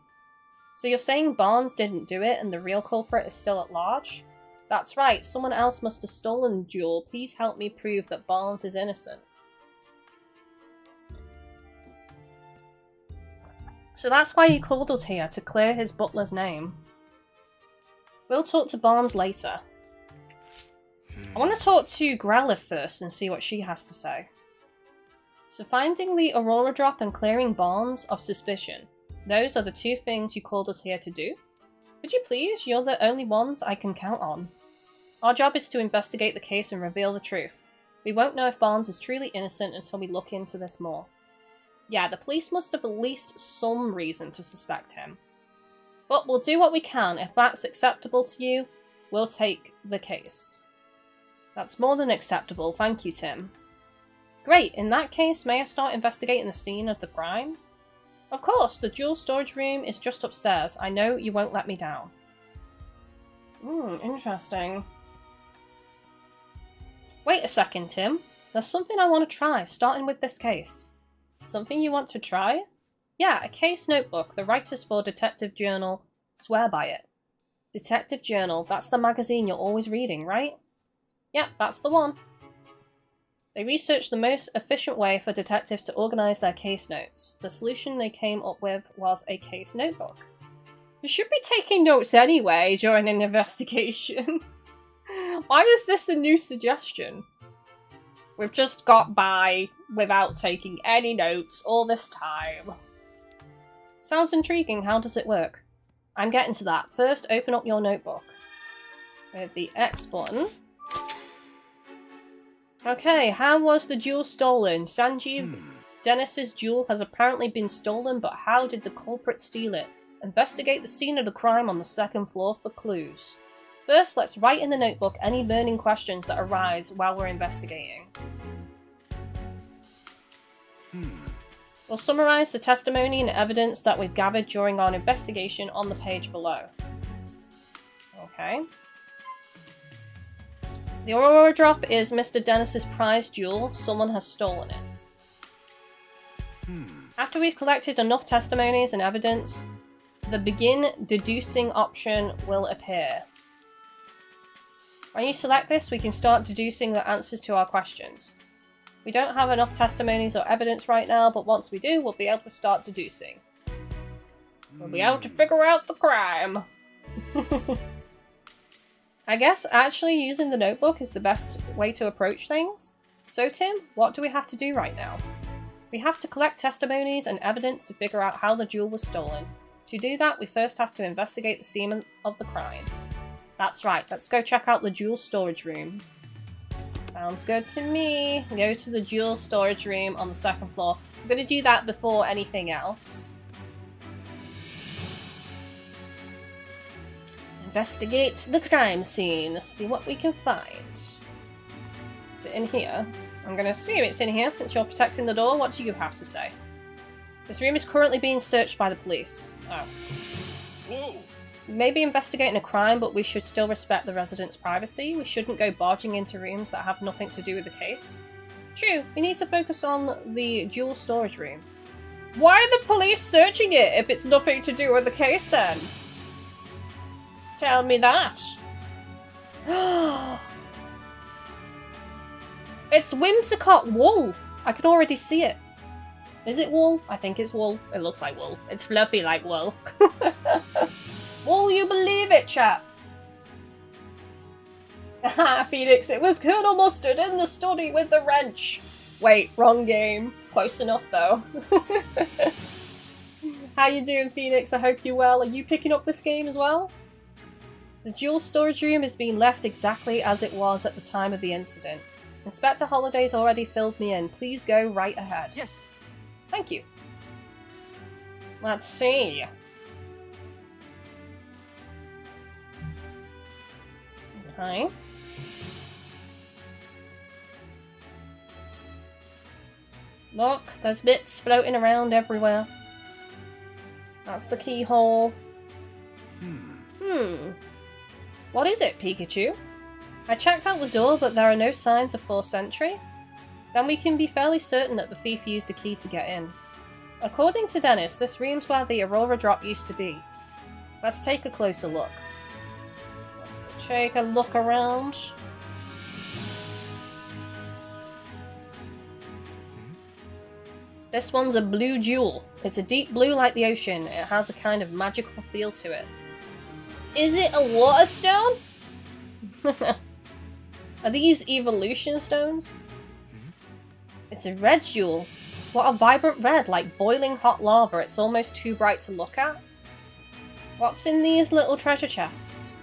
So you're saying Barnes didn't do it and the real culprit is still at large? That's right, someone else must have stolen the jewel. Please help me prove that Barnes is innocent. So that's why he called us here, to clear his butler's name. We'll talk to Barnes later. I want to talk to Growlithe first and see what she has to say. So finding the Aurora Drop and clearing Barnes of suspicion. Those are the two things you called us here to do. Could you please? You're the only ones I can count on. Our job is to investigate the case and reveal the truth. We won't know if Barnes is truly innocent until we look into this more. Yeah, the police must have at least some reason to suspect him. But we'll do what we can. If that's acceptable to you, we'll take the case. That's more than acceptable, thank you, Tim. Great, in that case, may I start investigating the scene of the crime? Of course, the jewel storage room is just upstairs. I know you won't let me down. Interesting. Wait a second, Tim. There's something I want to try, starting with this case. Something you want to try? Yeah, a case notebook. The writers for Detective Journal swear by it. Detective Journal, that's the magazine you're always reading, right? Yep, that's the one. They researched the most efficient way for detectives to organise their case notes. The solution they came up with was a case notebook. You should be taking notes anyway during an investigation. Why is this a new suggestion? We've just got by without taking any notes all this time. Sounds intriguing. How does it work? I'm getting to that. First, open up your notebook with the X button. Okay, how was the jewel stolen? Sanjeev Dennis's jewel has apparently been stolen, but how did the culprit steal it? Investigate the scene of the crime on the second floor for clues. First, let's write in the notebook any burning questions that arise while we're investigating. We'll summarise the testimony and evidence that we've gathered during our investigation on the page below. Okay. The Aurora Drop is Mr. Dennis's prized jewel. Someone has stolen it. After we've collected enough testimonies and evidence, the begin deducing option will appear. When you select this, we can start deducing the answers to our questions. We don't have enough testimonies or evidence right now, but once we do, we'll be able to start deducing. We'll be able to figure out the crime. I guess actually using the notebook is the best way to approach things. So Tim, what do we have to do right now? We have to collect testimonies and evidence to figure out how the jewel was stolen. To do that, we first have to investigate the scene of the crime. That's right, let's go check out the jewel storage room. Sounds good to me. Go to the jewel storage room on the second floor. I'm going to do that before anything else. Investigate the crime scene. Let's see what we can find. Is it in here? I'm going to assume it's in here since you're protecting the door. What do you have to say? This room is currently being searched by the police. Oh. Whoa! We may be investigating a crime, but we should still respect the residents' privacy. We shouldn't go barging into rooms that have nothing to do with the case. True, we need to focus on the jewel storage room. Why are the police searching it if it's nothing to do with the case then? Tell me that. It's Whimsicott wool. I can already see it. Is it wool? I think it's wool. It looks like wool. It's fluffy like wool. Will you believe it, chap? Haha, Phoenix, it was Colonel Mustard in the study with the wrench. Wait, wrong game. Close enough, though. How you doing, Phoenix? I hope you're well. Are you picking up this game as well? The jewel storage room is being left exactly as it was at the time of the incident. Inspector Holliday's already filled me in. Please go right ahead. Yes. Thank you. Let's see. Okay. Look, there's bits floating around everywhere. That's the keyhole. What is it, Pikachu? I checked out the door, but there are no signs of forced entry. Then we can be fairly certain that the thief used a key to get in. According to Dennis, this room's where the Aurora Drop used to be. Let's take a closer look. Let's take a look around. This one's a blue jewel. It's a deep blue like the ocean. It has a kind of magical feel to it. Is it a water stone? Are these evolution stones? It's a red jewel. What a vibrant red, like boiling hot lava. It's almost too bright to look at. What's in these little treasure chests?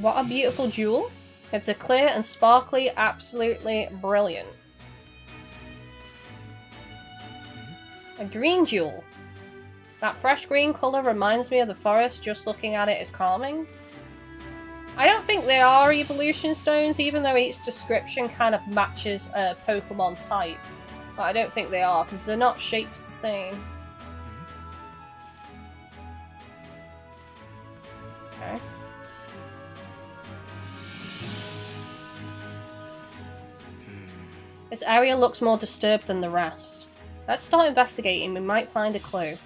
What a beautiful jewel. It's a clear and sparkly, absolutely brilliant. A green jewel. That fresh green colour reminds me of the forest. Just looking at it is calming. I don't think they are evolution stones, even though each description kind of matches a Pokemon type. But I don't think they are, because they're not shaped the same. Okay. This area looks more disturbed than the rest. Let's start investigating, we might find a clue.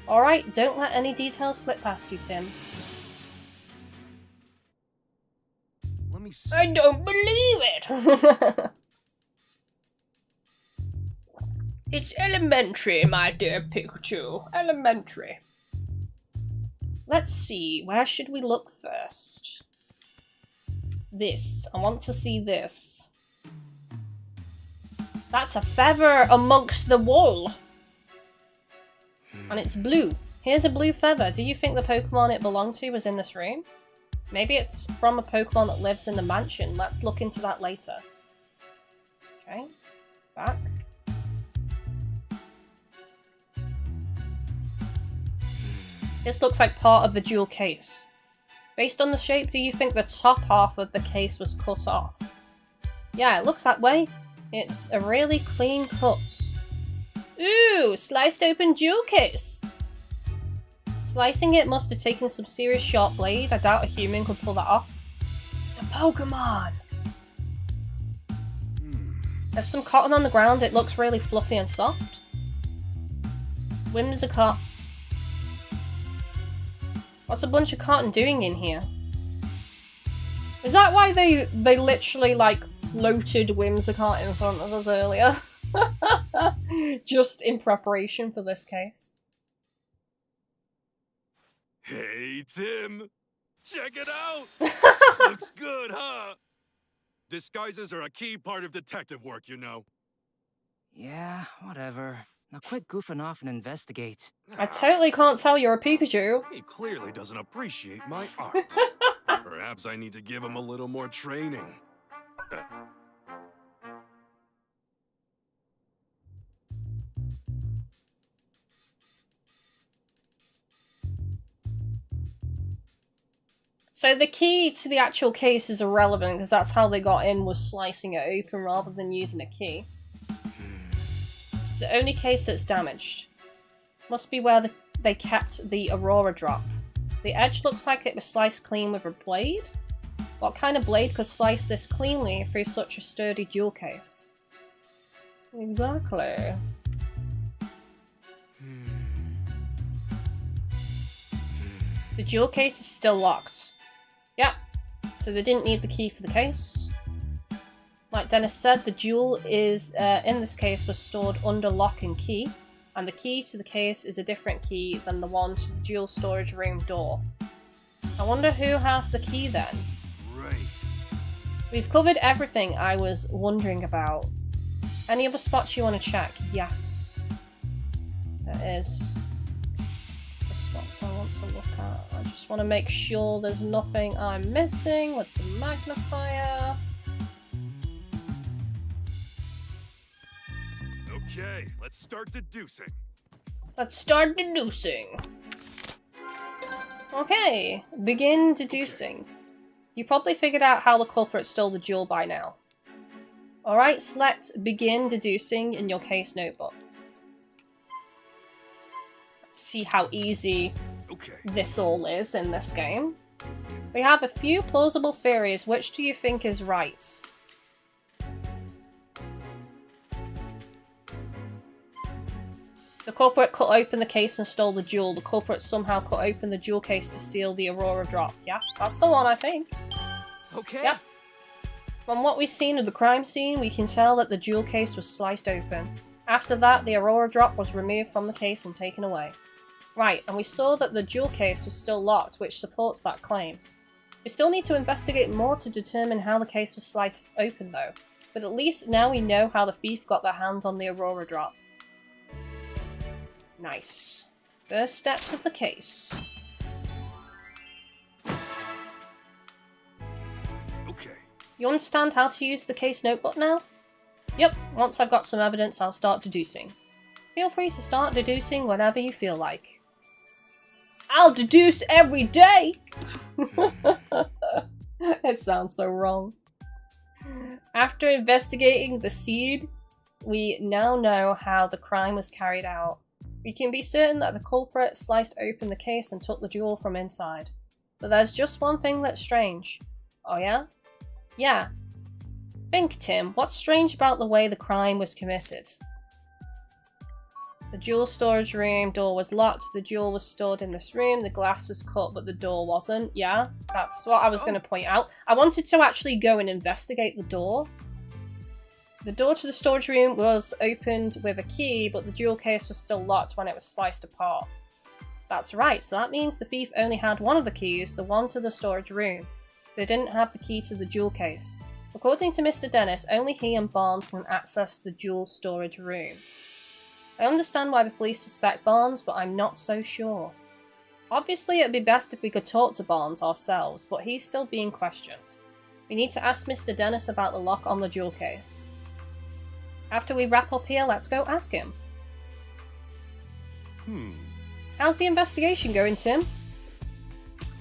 Alright, don't let any details slip past you, Tim. Let me see. I don't believe it! It's elementary, my dear Pikachu. Elementary. Let's see, where should we look first? This. I want to see this. That's a feather amongst the wool. And it's blue. Here's a blue feather. Do you think the Pokemon it belonged to was in this room? Maybe it's from a Pokemon that lives in the mansion. Let's look into that later. Okay. Back. This looks like part of the jewel case. Based on the shape, do you think the top half of the case was cut off? Yeah, it looks that way. It's a really clean cut. Ooh, sliced open jewel case. Slicing it must have taken some serious sharp blade. I doubt a human could pull that off. It's a Pokemon! There's some cotton on the ground. It looks really fluffy and soft. Whimsicott. What's a bunch of cotton doing in here? Is that why they literally, like, floated Whimsicott in front of us earlier? Just in preparation for this case. Hey, Tim! Check it out! Looks good, huh? Disguises are a key part of detective work, you know. Yeah, whatever. Now quit goofing off and investigate. I totally can't tell you're a Pikachu. He clearly doesn't appreciate my art. Perhaps I need to give him a little more training. So the key to the actual case is irrelevant because that's how they got in, was slicing it open rather than using a key. It's the only case that's damaged. Must be where they kept the Aurora Drop. The edge looks like it was sliced clean with a blade. What kind of blade could slice this cleanly through such a sturdy jewel case? Exactly. The jewel case is still locked. Yeah, so they didn't need the key for the case. Like Dennis said, the jewel is, in this case, was stored under lock and key, and the key to the case is a different key than the one to the jewel storage room door. I wonder who has the key then? Right. We've covered everything I was wondering about. Any other spots you want to check? Yes. there is the spots I want to look at. I just want to make sure there's nothing I'm missing with the magnifier. Okay, let's start deducing. Let's start deducing. Okay, begin deducing. Okay. You probably figured out how the culprit stole the jewel by now. Alright, select begin deducing in your case notebook. Let's see how easy this all is in this game. We have a few plausible theories. Which do you think is right? The culprit cut open the case and stole the jewel. The culprit somehow cut open the jewel case to steal the Aurora drop. Yeah, that's the one, I think. Okay. Yep. From what we've seen of the crime scene, we can tell that the jewel case was sliced open. After that, the Aurora drop was removed from the case and taken away. Right, and we saw that the jewel case was still locked, which supports that claim. We still need to investigate more to determine how the case was sliced open though. But at least now we know how the thief got their hands on the Aurora drop. Nice. First steps of the case. Okay. You understand how to use the case notebook now? Yep, once I've got some evidence, I'll start deducing. Feel free to start deducing whenever you feel like. I'll deduce every day! It sounds so wrong. After investigating the seed, we now know how the crime was carried out. We can be certain that the culprit sliced open the case and took the jewel from inside. But there's just one thing that's strange. Oh yeah? Yeah. Think, Tim, what's strange about the way the crime was committed? The jewel storage room door was locked, the jewel was stored in this room, the glass was cut but the door wasn't. Yeah, that's what I was going to point out. I wanted to actually go and investigate the door. The door to the storage room was opened with a key, but the jewel case was still locked when it was sliced apart. That's right, so that means the thief only had one of the keys, the one to the storage room. They didn't have the key to the jewel case. According to Mr. Dennis, only he and Barnes can access the jewel storage room. I understand why the police suspect Barnes, but I'm not so sure. Obviously, it'd be best if we could talk to Barnes ourselves, but he's still being questioned. We need to ask Mr. Dennis about the lock on the jewel case. After we wrap up here, let's go ask him. How's the investigation going, Tim?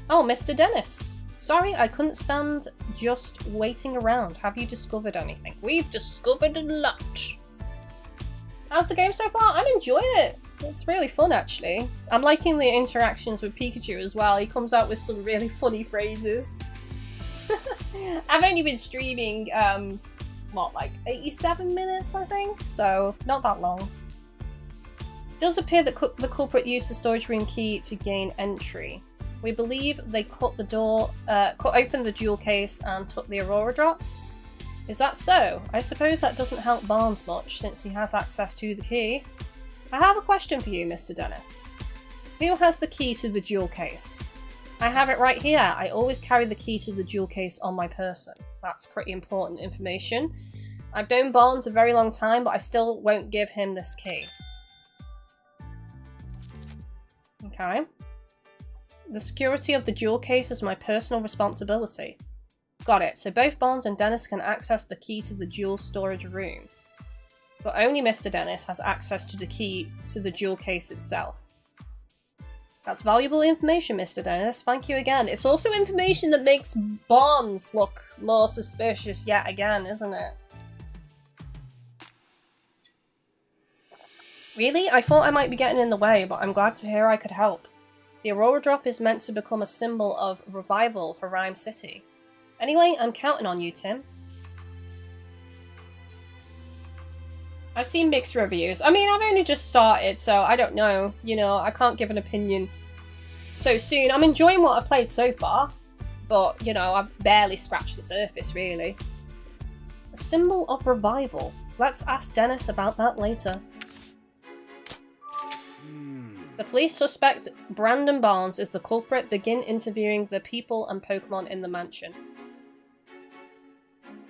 Oh, Mr. Dennis. Sorry, I couldn't stand just waiting around. Have you discovered anything? We've discovered a lot. How's the game so far? I'm enjoying it. It's really fun, actually. I'm liking the interactions with Pikachu as well. He comes out with some really funny phrases. I've only been streaming, what, like 87 minutes, I think? So, not that long. It does appear that the culprit used the storage room key to gain entry. We believe they cut open the jewel case and took the Aurora drop. Is that so? I suppose that doesn't help Barnes much, since he has access to the key. I have a question for you, Mr. Dennis. Who has the key to the jewel case? I have it right here. I always carry the key to the jewel case on my person. That's pretty important information. I've known Barnes a very long time, but I still won't give him this key. Okay. The security of the jewel case is my personal responsibility. Got it, so both Barnes and Dennis can access the key to the jewel storage room. But only Mr. Dennis has access to the key to the jewel case itself. That's valuable information, Mr. Dennis. Thank you again. It's also information that makes Barnes look more suspicious yet again, isn't it? Really? I thought I might be getting in the way, but I'm glad to hear I could help. The Aurora Drop is meant to become a symbol of revival for Rhyme City. Anyway, I'm counting on you, Tim. I've seen mixed reviews. I mean, I've only just started, so I don't know. You know, I can't give an opinion so soon. I'm enjoying what I've played so far, but, you know, I've barely scratched the surface, really. A symbol of revival. Let's ask Dennis about that later. The police suspect Brandon Barnes is the culprit. Begin interviewing the people and Pokemon in the mansion.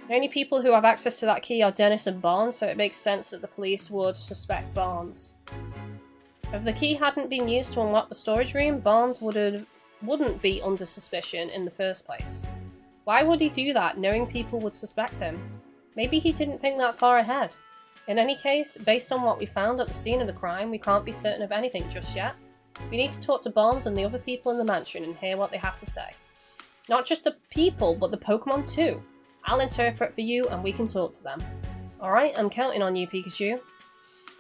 The only people who have access to that key are Dennis and Barnes, so it makes sense that the police would suspect Barnes. If the key hadn't been used to unlock the storage room, Barnes wouldn't be under suspicion in the first place. Why would he do that, knowing people would suspect him? Maybe he didn't think that far ahead. In any case, based on what we found at the scene of the crime, we can't be certain of anything just yet. We need to talk to Barnes and the other people in the mansion and hear what they have to say. Not just the people, but the Pokemon too. I'll interpret for you and we can talk to them. Alright, I'm counting on you, Pikachu.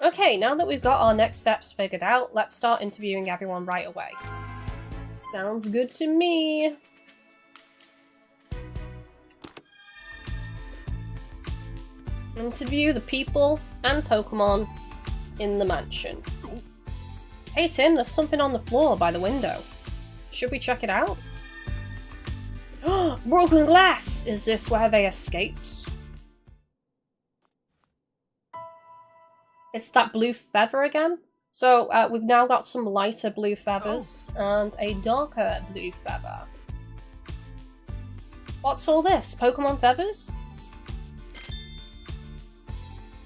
Okay, now that we've got our next steps figured out, let's start interviewing everyone right away. Sounds good to me. Interview the people and Pokemon in the mansion. Hey Tim, there's something on the floor by the window. Should we check it out? Broken glass! Is this where they escaped? It's that blue feather again? So we've now got some lighter blue feathers and a darker blue feather. What's all this? Pokemon feathers?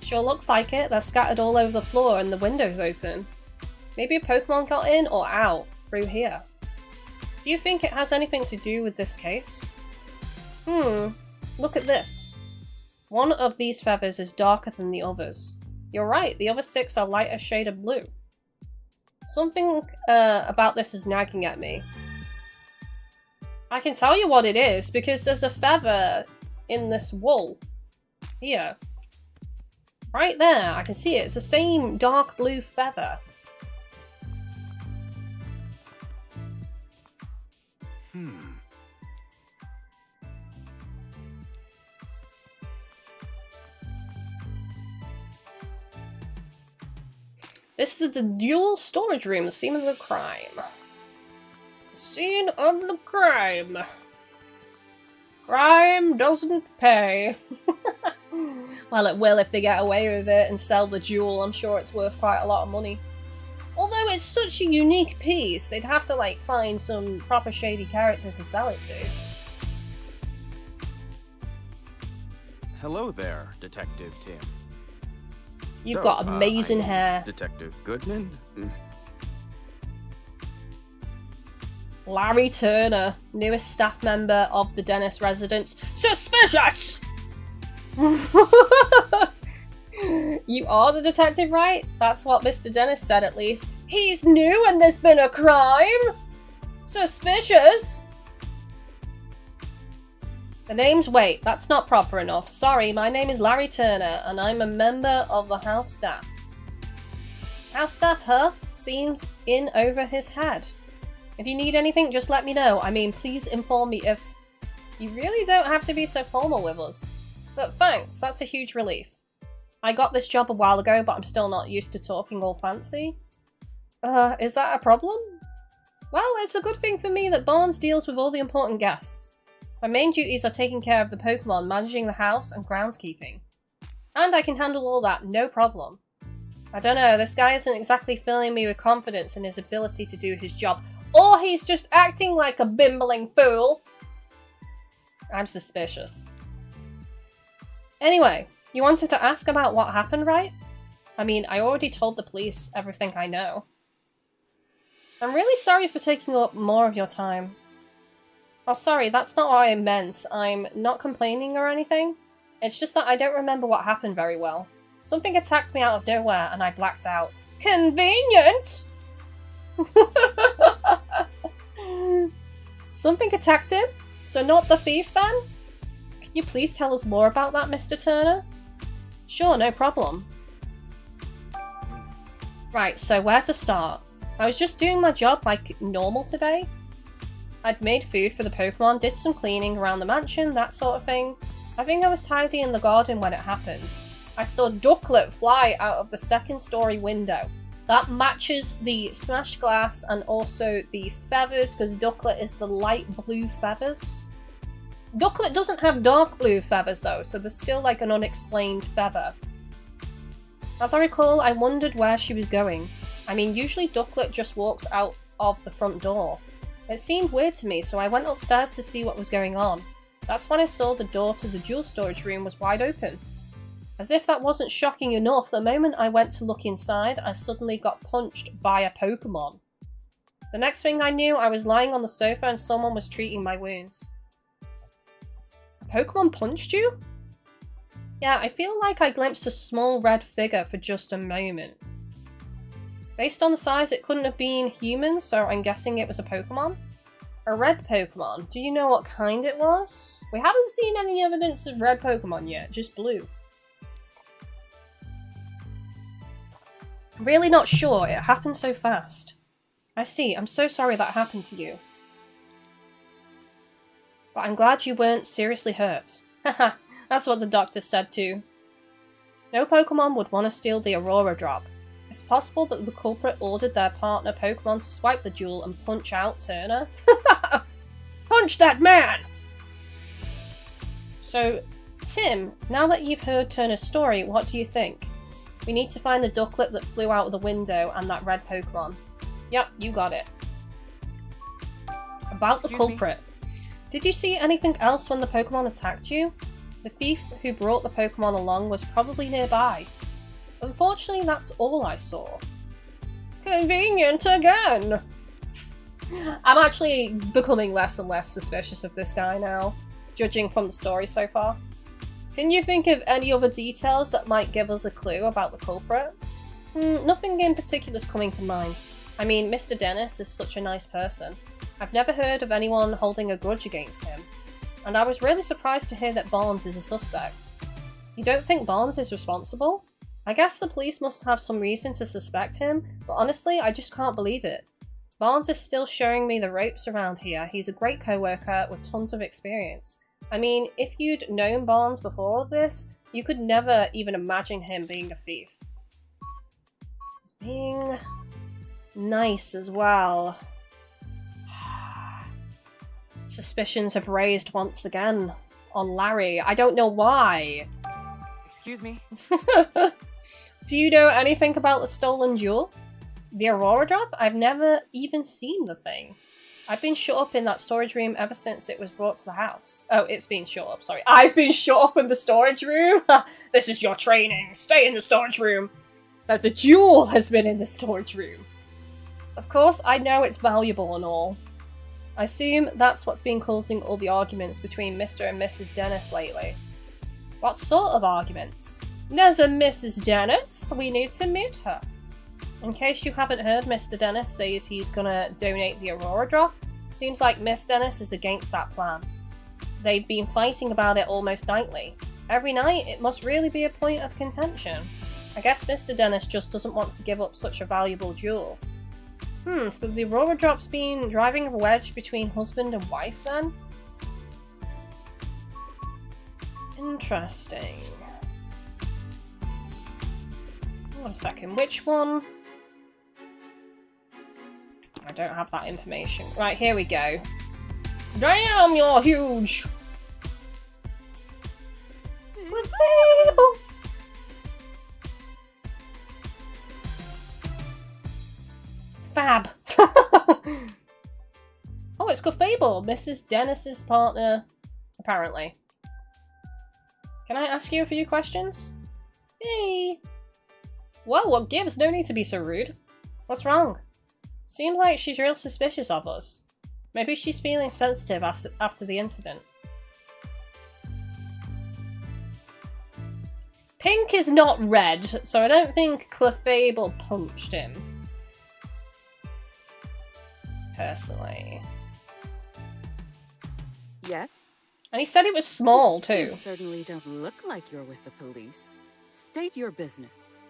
Sure looks like it. They're scattered all over the floor and the window's open. Maybe a Pokemon got in or out through here. Do you think it has anything to do with this case? Look at this. One of these feathers is darker than the others. You're right, the other 6 are lighter shade of blue. Something about this is nagging at me. I can tell you what it is, because there's a feather in this wool. Here. Right there, I can see it. It's the same dark blue feather. This is the dual storage room, the scene of the crime. Scene of the crime. Crime doesn't pay. Well, it will if they get away with it and sell the jewel. I'm sure it's worth quite a lot of money. Although it's such a unique piece, they'd have to, like, find some proper shady character to sell it to. Hello there, Detective Tim. You've got amazing hair. Detective Goodman? Larry Turner, newest staff member of the Dennis residence. Suspicious! You are the detective, right? That's what Mr. Dennis said, at least. He's new and there's been a crime? Suspicious? The name's wait, that's not proper enough. Sorry, my name is Larry Turner and I'm a member of the house staff. House staff, huh? Seems in over his head. If you need anything, just let me know. I mean, please inform me if... You really don't have to be so formal with us. But thanks, that's a huge relief. I got this job a while ago, but I'm still not used to talking all fancy. Is that a problem? Well, it's a good thing for me that Barnes deals with all the important guests. My main duties are taking care of the Pokemon, managing the house, and groundskeeping. And I can handle all that, no problem. I don't know, this guy isn't exactly filling me with confidence in his ability to do his job. Or he's just acting like a bimbling fool. I'm suspicious. Anyway, you wanted to ask about what happened, right? I mean, I already told the police everything I know. I'm really sorry for taking up more of your time. Oh, sorry, that's not what I meant. I'm not complaining or anything. It's just that I don't remember what happened very well. Something attacked me out of nowhere and I blacked out. Convenient! Something attacked him? So not the thief then? Can you please tell us more about that, Mr. Turner? Sure, no problem. Right, so where to start? I was just doing my job like normal today. I'd made food for the Pokemon, did some cleaning around the mansion, that sort of thing. I think I was tidying the garden when it happened. I saw Ducklet fly out of the second story window. That matches the smashed glass and also the feathers, because Ducklet is the light blue feathers. Ducklet doesn't have dark blue feathers though, so there's still like an unexplained feather. As I recall, I wondered where she was going. I mean, usually Ducklet just walks out of the front door. It seemed weird to me, so I went upstairs to see what was going on. That's when I saw the door to the jewel storage room was wide open. As if that wasn't shocking enough, the moment I went to look inside, I suddenly got punched by a Pokemon. The next thing I knew, I was lying on the sofa and someone was treating my wounds. A Pokemon punched you? Yeah, I feel like I glimpsed a small red figure for just a moment. Based on the size, it couldn't have been human, so I'm guessing it was a Pokemon. A red Pokemon. Do you know what kind it was? We haven't seen any evidence of red Pokemon yet, just blue. Really not sure, it happened so fast. I see, I'm so sorry that happened to you. But I'm glad you weren't seriously hurt. Haha, that's what the doctor said too. No Pokemon would want to steal the Aurora Drop. It's possible that the culprit ordered their partner Pokemon to swipe the jewel and punch out Turner. Punch that man! So, Tim, now that you've heard Turner's story, what do you think? We need to find the ducklet that flew out of the window and that red Pokemon. Yep, you got it. About the culprit. Did you see anything else when the Pokemon attacked you? The thief who brought the Pokemon along was probably nearby. Unfortunately, that's all I saw. Convenient again! I'm actually becoming less and less suspicious of this guy now, judging from the story so far. Can you think of any other details that might give us a clue about the culprit? Nothing in particular is coming to mind. I mean, Mr. Dennis is such a nice person. I've never heard of anyone holding a grudge against him. And I was really surprised to hear that Barnes is a suspect. You don't think Barnes is responsible? I guess the police must have some reason to suspect him, but honestly, I just can't believe it. Barnes is still showing me the ropes around here. He's a great co-worker with tons of experience. I mean, if you'd known Barnes before all this, you could never even imagine him being a thief. He's being nice as well. Suspicions have raised once again on Larry. I don't know why. Excuse me? Do you know anything about the stolen jewel? The Aurora Drop? I've never even seen the thing. I've been shut up in that storage room ever since it was brought to the house. Oh, it's been shut up, sorry. I've been shut up in the storage room? This is your training. Stay in the storage room. But the jewel has been in the storage room. Of course, I know it's valuable and all. I assume that's what's been causing all the arguments between Mr. and Mrs. Dennis lately. What sort of arguments? There's a Mrs. Dennis. We need to meet her. In case you haven't heard, Mr. Dennis says he's gonna donate the Aurora Drop. Seems like Miss Dennis is against that plan. They've been fighting about it almost nightly. Every night, it must really be a point of contention. I guess Mr. Dennis just doesn't want to give up such a valuable jewel. So the Aurora Drop's been driving a wedge between husband and wife then? Interesting. Hold a second, which one? I don't have that information. Right, here we go. Damn, you're huge! Fab! Oh, it's Clefable, Mrs. Dennis's partner, apparently. Can I ask you a few questions? Hey! Well, what gives? No need to be so rude. What's wrong? Seems like she's real suspicious of us. Maybe she's feeling sensitive after the incident. Pink is not red, so I don't think Clefable punched him. Personally. Yes? And he said it was small, too. You certainly don't look like you're with the police. State your business.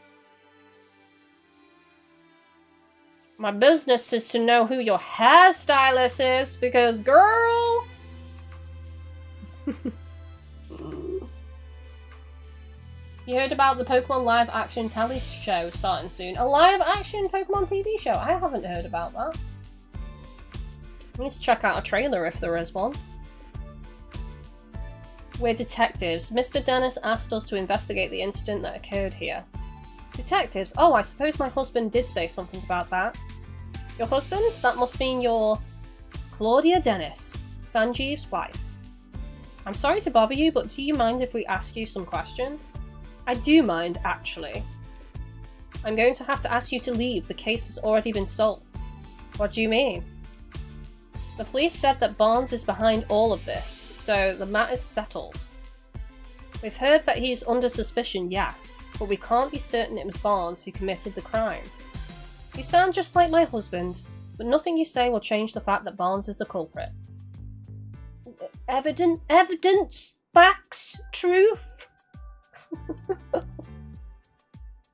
My business is to know who your hairstylist is, because, girl... You heard about the Pokemon live-action tally show starting soon. A live-action Pokemon TV show? I haven't heard about that. I need to check out a trailer if there is one. We're detectives. Mr. Dennis asked us to investigate the incident that occurred here. Detectives? Oh, I suppose my husband did say something about that. Your husband? That must mean your... Claudia Dennis, Sanjeev's wife. I'm sorry to bother you, but do you mind if we ask you some questions? I do mind, actually. I'm going to have to ask you to leave. The case has already been solved. What do you mean? The police said that Barnes is behind all of this, so the matter's settled. We've heard that he's under suspicion, yes, but we can't be certain it was Barnes who committed the crime. You sound just like my husband, but nothing you say will change the fact that Barnes is the culprit. Evidence, facts, truth.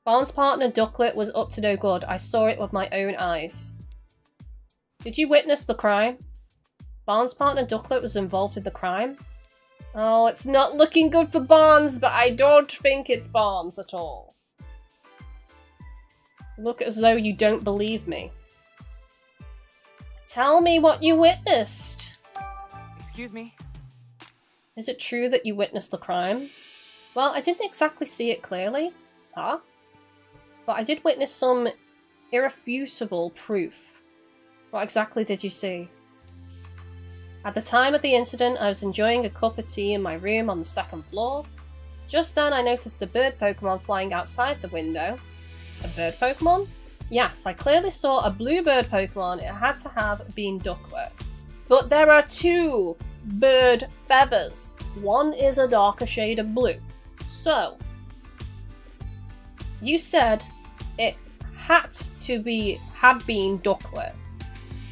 Barnes' partner Ducklet was up to no good. I saw it with my own eyes. Did you witness the crime? Barnes' partner Ducklet was involved in the crime? Oh, it's not looking good for Barnes, but I don't think it's Barnes at all. Look as though you don't believe me. Tell me what you witnessed. Excuse me? Is it true that you witnessed the crime? Well, I didn't exactly see it clearly. Huh? But I did witness some irrefutable proof. What exactly did you see? At the time of the incident, I was enjoying a cup of tea in my room on the second floor. Just then, I noticed a bird Pokemon flying outside the window. A bird Pokemon? Yes, I clearly saw a blue bird Pokemon. It had to have been Ducklet. But there are two bird feathers. One is a darker shade of blue. So, you said it had been Ducklet.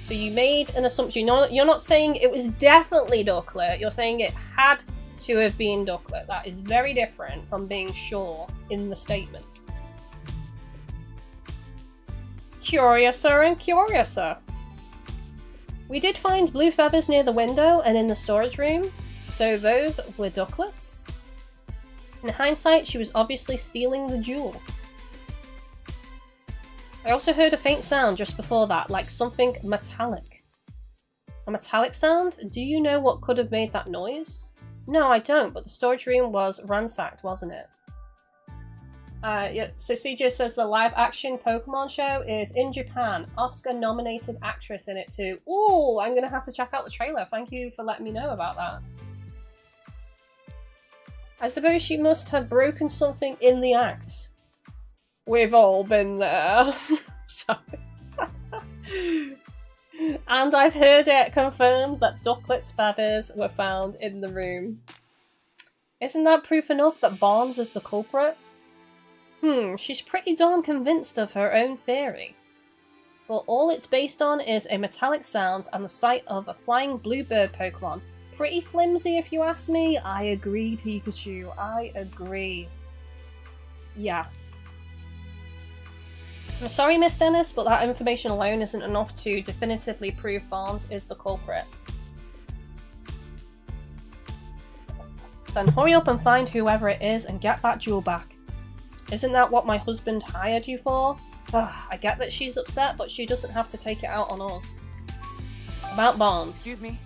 So you made an assumption. You're not saying it was definitely Ducklet. You're saying it had to have been Ducklet. That is very different from being sure in the statement. Curiouser and curiouser. We did find blue feathers near the window and in the storage room, so those were Ducklets. In hindsight, she was obviously stealing the jewel. I also heard a faint sound just before that, like something metallic. A metallic sound? Do you know what could have made that noise? No, I don't, but the storage room was ransacked, wasn't it? Yeah, so CJ says the live-action Pokemon show is in Japan. Oscar-nominated actress in it too. Ooh, I'm gonna have to check out the trailer. Thank you for letting me know about that. I suppose she must have broken something in the act. We've all been there. And I've heard it confirmed that Ducklet's feathers were found in the room. Isn't that proof enough that Barnes is the culprit? She's pretty darn convinced of her own theory. Well, all it's based on is a metallic sound and the sight of a flying bluebird Pokemon. Pretty flimsy if you ask me. I agree, Pikachu. I agree. Yeah. I'm sorry, Miss Dennis, but that information alone isn't enough to definitively prove Barnes is the culprit. Then hurry up and find whoever it is and get that jewel back. Isn't that what my husband hired you for? Ugh, I get that she's upset, but she doesn't have to take it out on us. About Barnes. Excuse me?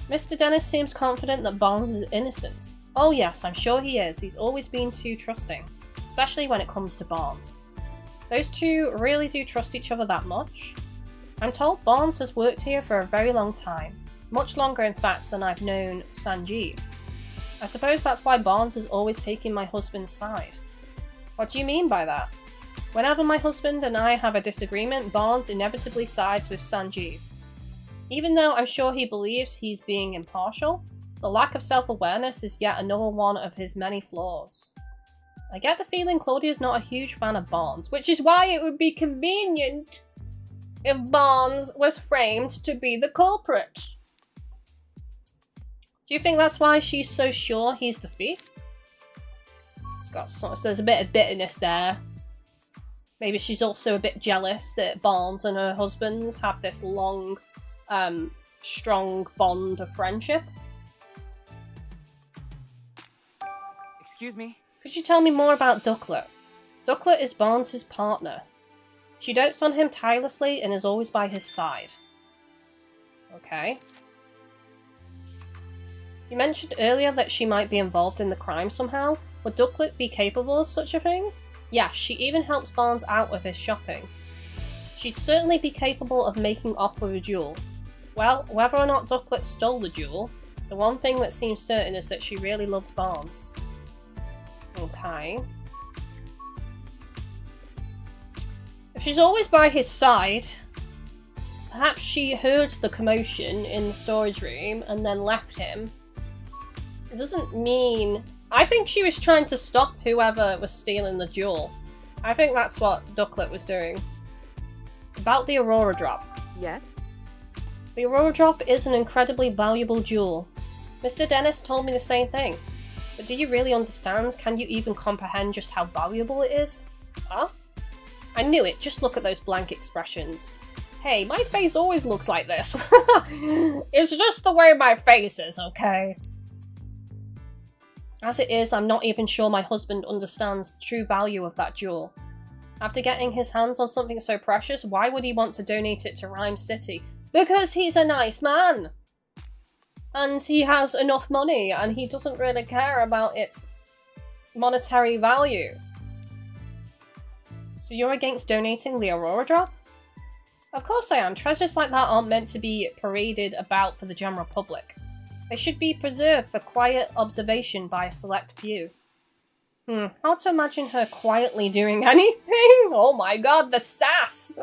Mr. Dennis seems confident that Barnes is innocent. Oh yes, I'm sure he is. He's always been too trusting. Especially when it comes to Barnes. Those two really do trust each other that much? I'm told Barnes has worked here for a very long time. Much longer, in fact, than I've known Sanjeev. I suppose that's why Barnes is always taking my husband's side. What do you mean by that? Whenever my husband and I have a disagreement, Barnes inevitably sides with Sanjeev. Even though I'm sure he believes he's being impartial, the lack of self-awareness is yet another one of his many flaws. I get the feeling Claudia's not a huge fan of Barnes, which is why it would be convenient if Barnes was framed to be the culprit. Do you think that's why she's so sure he's the thief? So there's a bit of bitterness there. Maybe she's also a bit jealous that Barnes and her husband have this long, strong bond of friendship. Excuse me? Could you tell me more about Ducklet? Ducklet is Barnes' partner. She dotes on him tirelessly and is always by his side. Okay. You mentioned earlier that she might be involved in the crime somehow. Would Ducklet be capable of such a thing? Yeah, she even helps Barnes out with his shopping. She'd certainly be capable of making off with a jewel. Well, whether or not Ducklet stole the jewel, the one thing that seems certain is that she really loves Barnes. Okay. If she's always by his side, perhaps she heard the commotion in the storage room and then left him. It doesn't mean... I think she was trying to stop whoever was stealing the jewel. I think that's what Ducklet was doing. About the Aurora Drop. Yes? The Aurora Drop is an incredibly valuable jewel. Mr. Dennis told me the same thing. But do you really understand? Can you even comprehend just how valuable it is? Huh? I knew it, just look at those blank expressions. Hey, my face always looks like this. It's just the way my face is, okay? As it is, I'm not even sure my husband understands the true value of that jewel. After getting his hands on something so precious, why would he want to donate it to Rhyme City? Because he's a nice man! And he has enough money, and he doesn't really care about its monetary value. So you're against donating the Aurora Drop? Of course I am. Treasures like that aren't meant to be paraded about for the general public. They should be preserved for quiet observation by a select few. How to imagine her quietly doing anything? Oh my god, the sass!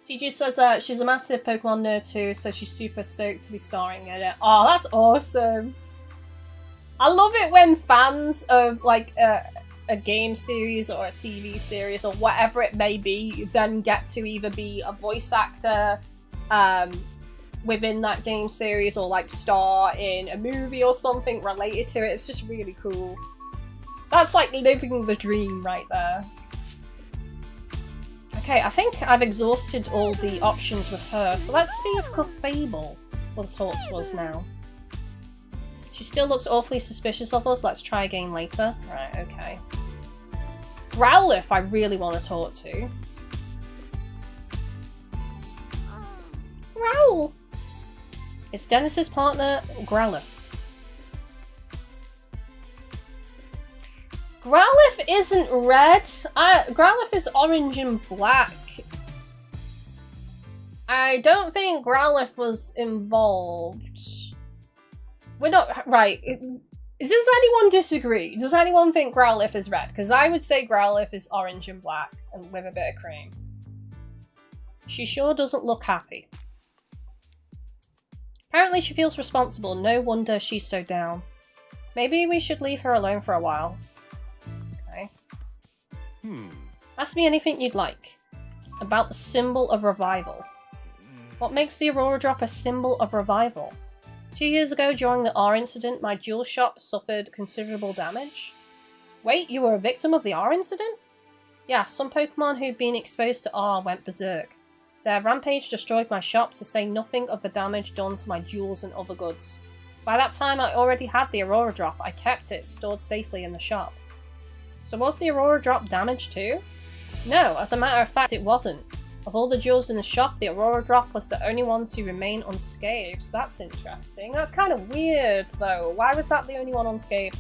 CG says she's a massive Pokemon nerd too, so she's super stoked to be starring in it. Oh, that's awesome! I love it when fans of like a game series or a TV series or whatever it may be then get to either be a voice actor within that game series or like star in a movie or something related to it. It's just really cool. That's like living the dream right there. Okay, I think I've exhausted all the options with her, so let's see if Clefable will talk to us now. She still looks awfully suspicious of us. Let's try again later. Right, okay. Growlithe I really want to talk to. Growl! It's Dennis's partner, Growlithe. Growlithe isn't red. Growlithe is orange and black. I don't think Growlithe was involved. We're not... Right. Does anyone disagree? Does anyone think Growlithe is red? Because I would say Growlithe is orange and black and with a bit of cream. She sure doesn't look happy. Apparently she feels responsible. No wonder she's so down. Maybe we should leave her alone for a while. Okay. Ask me anything you'd like. About the symbol of revival. What makes the Aurora Drop a symbol of revival? 2 years ago, during the R incident, my jewel shop suffered considerable damage. Wait, you were a victim of the R incident? Yeah, some Pokemon who'd been exposed to R went berserk. Their rampage destroyed my shop, to say nothing of the damage done to my jewels and other goods. By that time, I already had the Aurora Drop. I kept it stored safely in the shop. So was the Aurora Drop damaged too? No, as a matter of fact, it wasn't. Of all the jewels in the shop, the Aurora Drop was the only one to remain unscathed. That's interesting. That's kind of weird, though. Why was that the only one unscathed?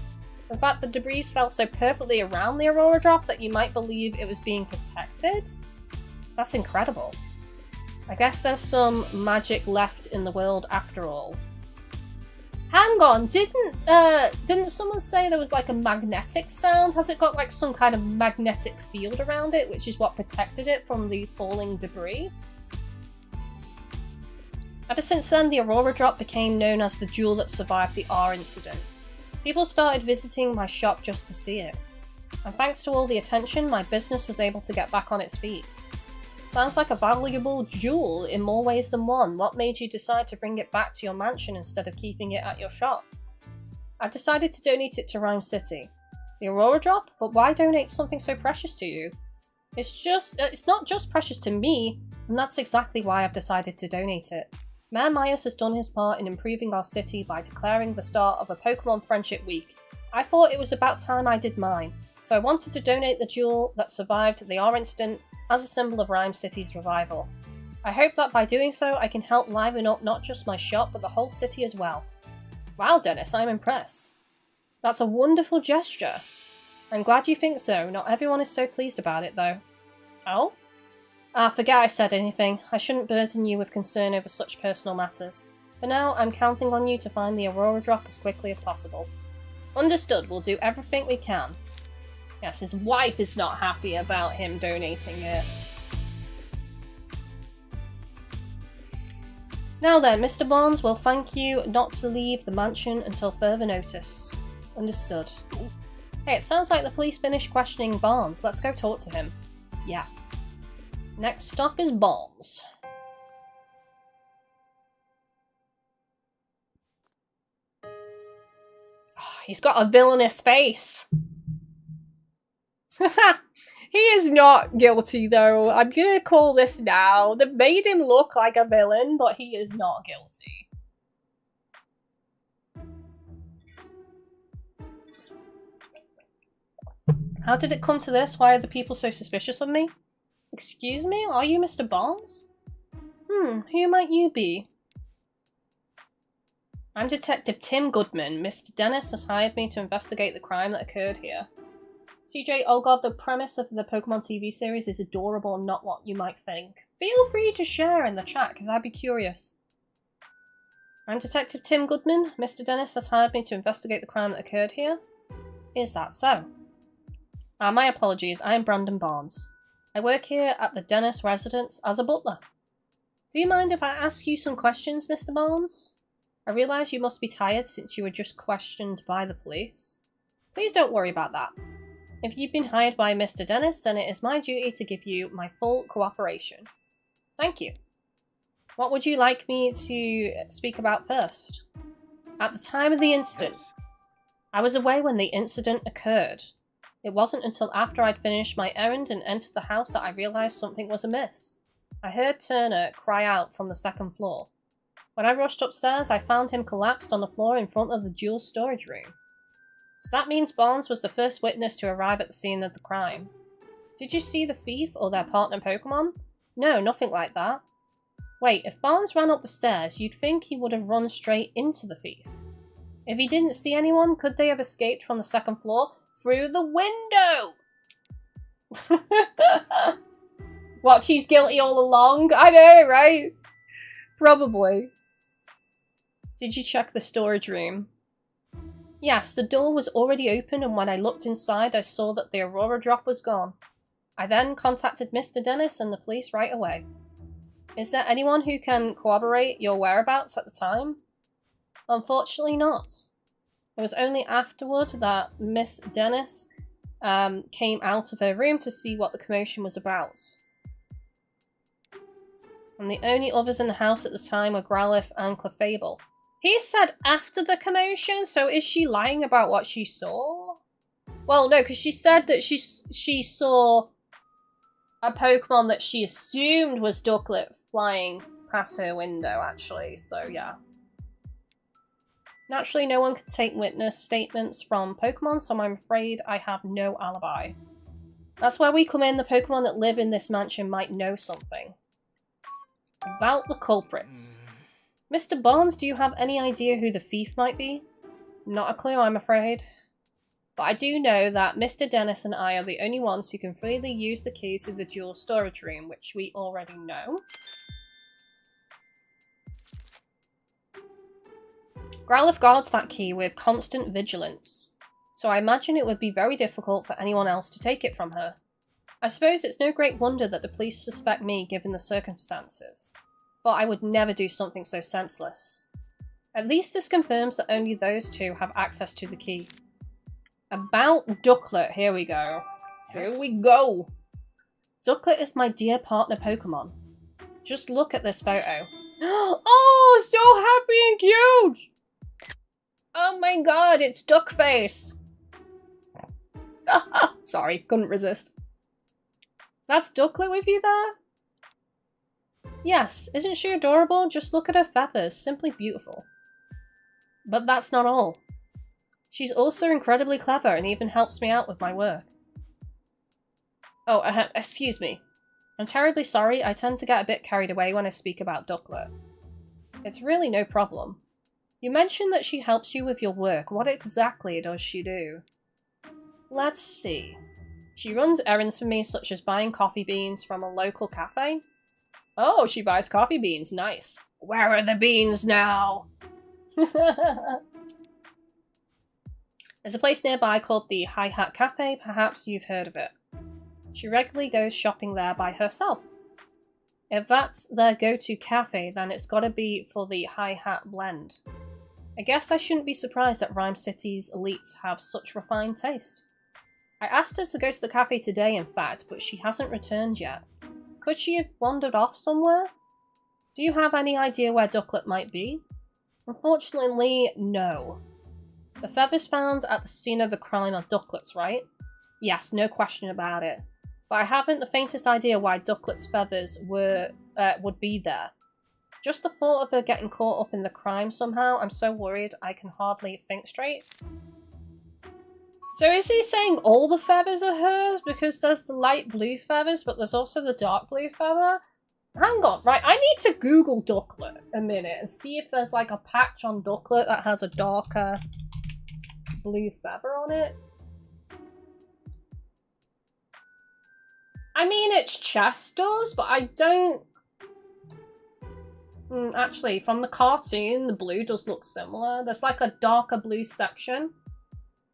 In fact, the debris fell so perfectly around the Aurora Drop that you might believe it was being protected? That's incredible. I guess there's some magic left in the world after all. Hang on, didn't someone say there was like a magnetic sound? Has it got like some kind of magnetic field around it, which is what protected it from the falling debris? Ever since then, the Aurora Drop became known as the jewel that survived the R incident. People started visiting my shop just to see it. And thanks to all the attention, my business was able to get back on its feet. Sounds like a valuable jewel in more ways than one. What made you decide to bring it back to your mansion instead of keeping it at your shop? I've decided to donate it to Rhyme City. The Aurora Drop? But why donate something so precious to you? It's not just precious to me, and that's exactly why I've decided to donate it. Mayor Myers has done his part in improving our city by declaring the start of a Pokemon Friendship Week. I thought it was about time I did mine, so I wanted to donate the jewel that survived the R incident as a symbol of Rhyme City's revival. I hope that by doing so, I can help liven up not just my shop, but the whole city as well. Wow, Dennis, I'm impressed. That's a wonderful gesture. I'm glad you think so. Not everyone is so pleased about it, though. Oh? Forget I said anything. I shouldn't burden you with concern over such personal matters. For now, I'm counting on you to find the Aurora Drop as quickly as possible. Understood, we'll do everything we can. Yes, his wife is not happy about him donating this. Now then, Mr. Barnes will thank you not to leave the mansion until further notice. Understood. Hey, it sounds like the police finished questioning Barnes. Let's go talk to him. Yeah. Next stop is Barnes. Oh, he's got a villainous face. He is not guilty though. I'm gonna call this now. They've made him look like a villain, but he is not guilty. How did it come to this? Why are the people so suspicious of me? Excuse me? Are you Mr. Barnes? Who might you be? I'm Detective Tim Goodman. Mr. Dennis has hired me to investigate the crime that occurred here. CJ, oh god, the premise of the Pokemon TV series is adorable and not what you might think. Feel free to share in the chat, because I'd be curious. I'm Detective Tim Goodman. Mr. Dennis has hired me to investigate the crime that occurred here. Is that so? My apologies, I am Brandon Barnes. I work here at the Dennis residence as a butler. Do you mind if I ask you some questions, Mr. Barnes? I realise you must be tired since you were just questioned by the police. Please don't worry about that. If you've been hired by Mr. Dennis, then it is my duty to give you my full cooperation. Thank you. What would you like me to speak about first? At the time of the incident, I was away when the incident occurred. It wasn't until after I'd finished my errand and entered the house that I realised something was amiss. I heard Turner cry out from the second floor. When I rushed upstairs, I found him collapsed on the floor in front of the jewel storage room. So that means Barnes was the first witness to arrive at the scene of the crime. Did you see the thief or their partner Pokemon? No, nothing like that. Wait, if Barnes ran up the stairs, you'd think he would have run straight into the thief. If he didn't see anyone, could they have escaped from the second floor through the window? What, she's guilty all along? I know, right? Probably. Did you check the storage room? Yes, the door was already open, and when I looked inside, I saw that the Aurora Drop was gone. I then contacted Mr. Dennis and the police right away. Is there anyone who can corroborate your whereabouts at the time? Unfortunately not. It was only afterward that Miss Dennis came out of her room to see what the commotion was about. And the only others in the house at the time were Growlithe and Clefable. He said after the commotion, so is she lying about what she saw? Well, no, because she said that she saw a Pokemon that she assumed was Ducklet flying past her window, actually, so yeah. Naturally, no one can take witness statements from Pokemon, so I'm afraid I have no alibi. That's where we come in. The Pokemon that live in this mansion might know something. About the culprits. Mr. Barnes, do you have any idea who the thief might be? Not a clue, I'm afraid. But I do know that Mr. Dennis and I are the only ones who can freely use the keys to the jewel storage room, which we already know. Growlithe guards that key with constant vigilance, so I imagine it would be very difficult for anyone else to take it from her. I suppose it's no great wonder that the police suspect me given the circumstances, but I would never do something so senseless. At least this confirms that only those two have access to the key. About Ducklet, here we go. Here we go! Ducklet is my dear partner Pokemon. Just look at this photo. Oh, so happy and cute! Oh my god, it's Duckface! Sorry, couldn't resist. That's Ducklet with you there? Yes, isn't she adorable? Just look at her feathers, simply beautiful. But that's not all. She's also incredibly clever and even helps me out with my work. Oh, excuse me. I'm terribly sorry, I tend to get a bit carried away when I speak about Ducklet. It's really no problem. You mentioned that she helps you with your work. What exactly does she do? Let's see. She runs errands for me, such as buying coffee beans from a local cafe. Oh, she buys coffee beans. Nice. Where are the beans now? There's a place nearby called the High Hat Cafe, perhaps you've heard of it. She regularly goes shopping there by herself. If that's their go-to cafe, then it's gotta be for the High Hat blend. I guess I shouldn't be surprised that Rhyme City's elites have such refined taste. I asked her to go to the cafe today, in fact, but she hasn't returned yet. Could she have wandered off somewhere? Do you have any idea where Ducklet might be? Unfortunately, no. The feathers found at the scene of the crime are Ducklet's, right? Yes, no question about it. But I haven't the faintest idea why Ducklet's feathers would be there. Just the thought of her getting caught up in the crime somehow, I'm so worried I can hardly think straight. So is he saying all the feathers are hers? Because there's the light blue feathers, but there's also the dark blue feather? Hang on, right, I need to Google Ducklet a minute and see if there's like a patch on Ducklet that has a darker blue feather on it. I mean, its chest does, but I don't... actually, from the cartoon, the blue does look similar. There's like a darker blue section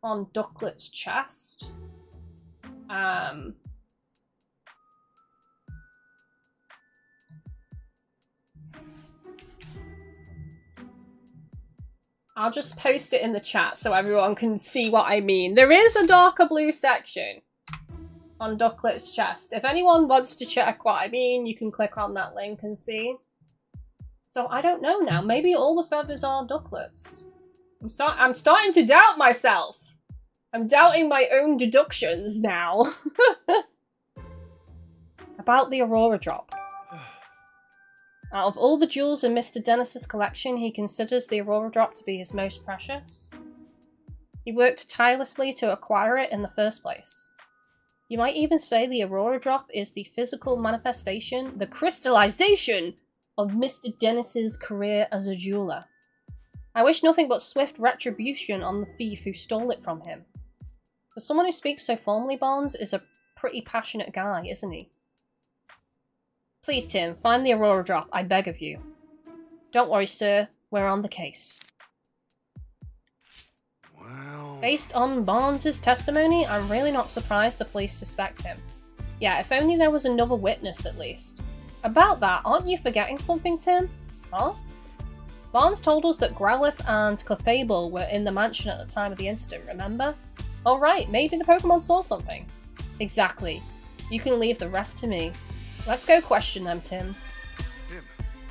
on Ducklet's chest. I'll just post it in the chat so everyone can see what I mean. There is a darker blue section on Ducklet's chest. If anyone wants to check what I mean, you can click on that link and see. So I don't know now. Maybe all the feathers are Ducklet's. I'm starting to doubt myself. I'm doubting my own deductions now. About the Aurora Drop. Out of all the jewels in Mr. Dennis's collection, he considers the Aurora Drop to be his most precious. He worked tirelessly to acquire it in the first place. You might even say the Aurora Drop is the physical manifestation, the crystallization of Mr. Dennis's career as a jeweler. I wish nothing but swift retribution on the thief who stole it from him. For someone who speaks so formally, Barnes is a pretty passionate guy, isn't he? Please, Tim, find the Aurora Drop, I beg of you. Don't worry, sir, we're on the case. Well... Based on Barnes' testimony, I'm really not surprised the police suspect him. Yeah, if only there was another witness at least. About that, aren't you forgetting something, Tim? Huh? Barnes told us that Growlithe and Clefable were in the mansion at the time of the incident, remember? Oh right, maybe the Pokemon saw something. Exactly. You can leave the rest to me. Let's go question them, Tim.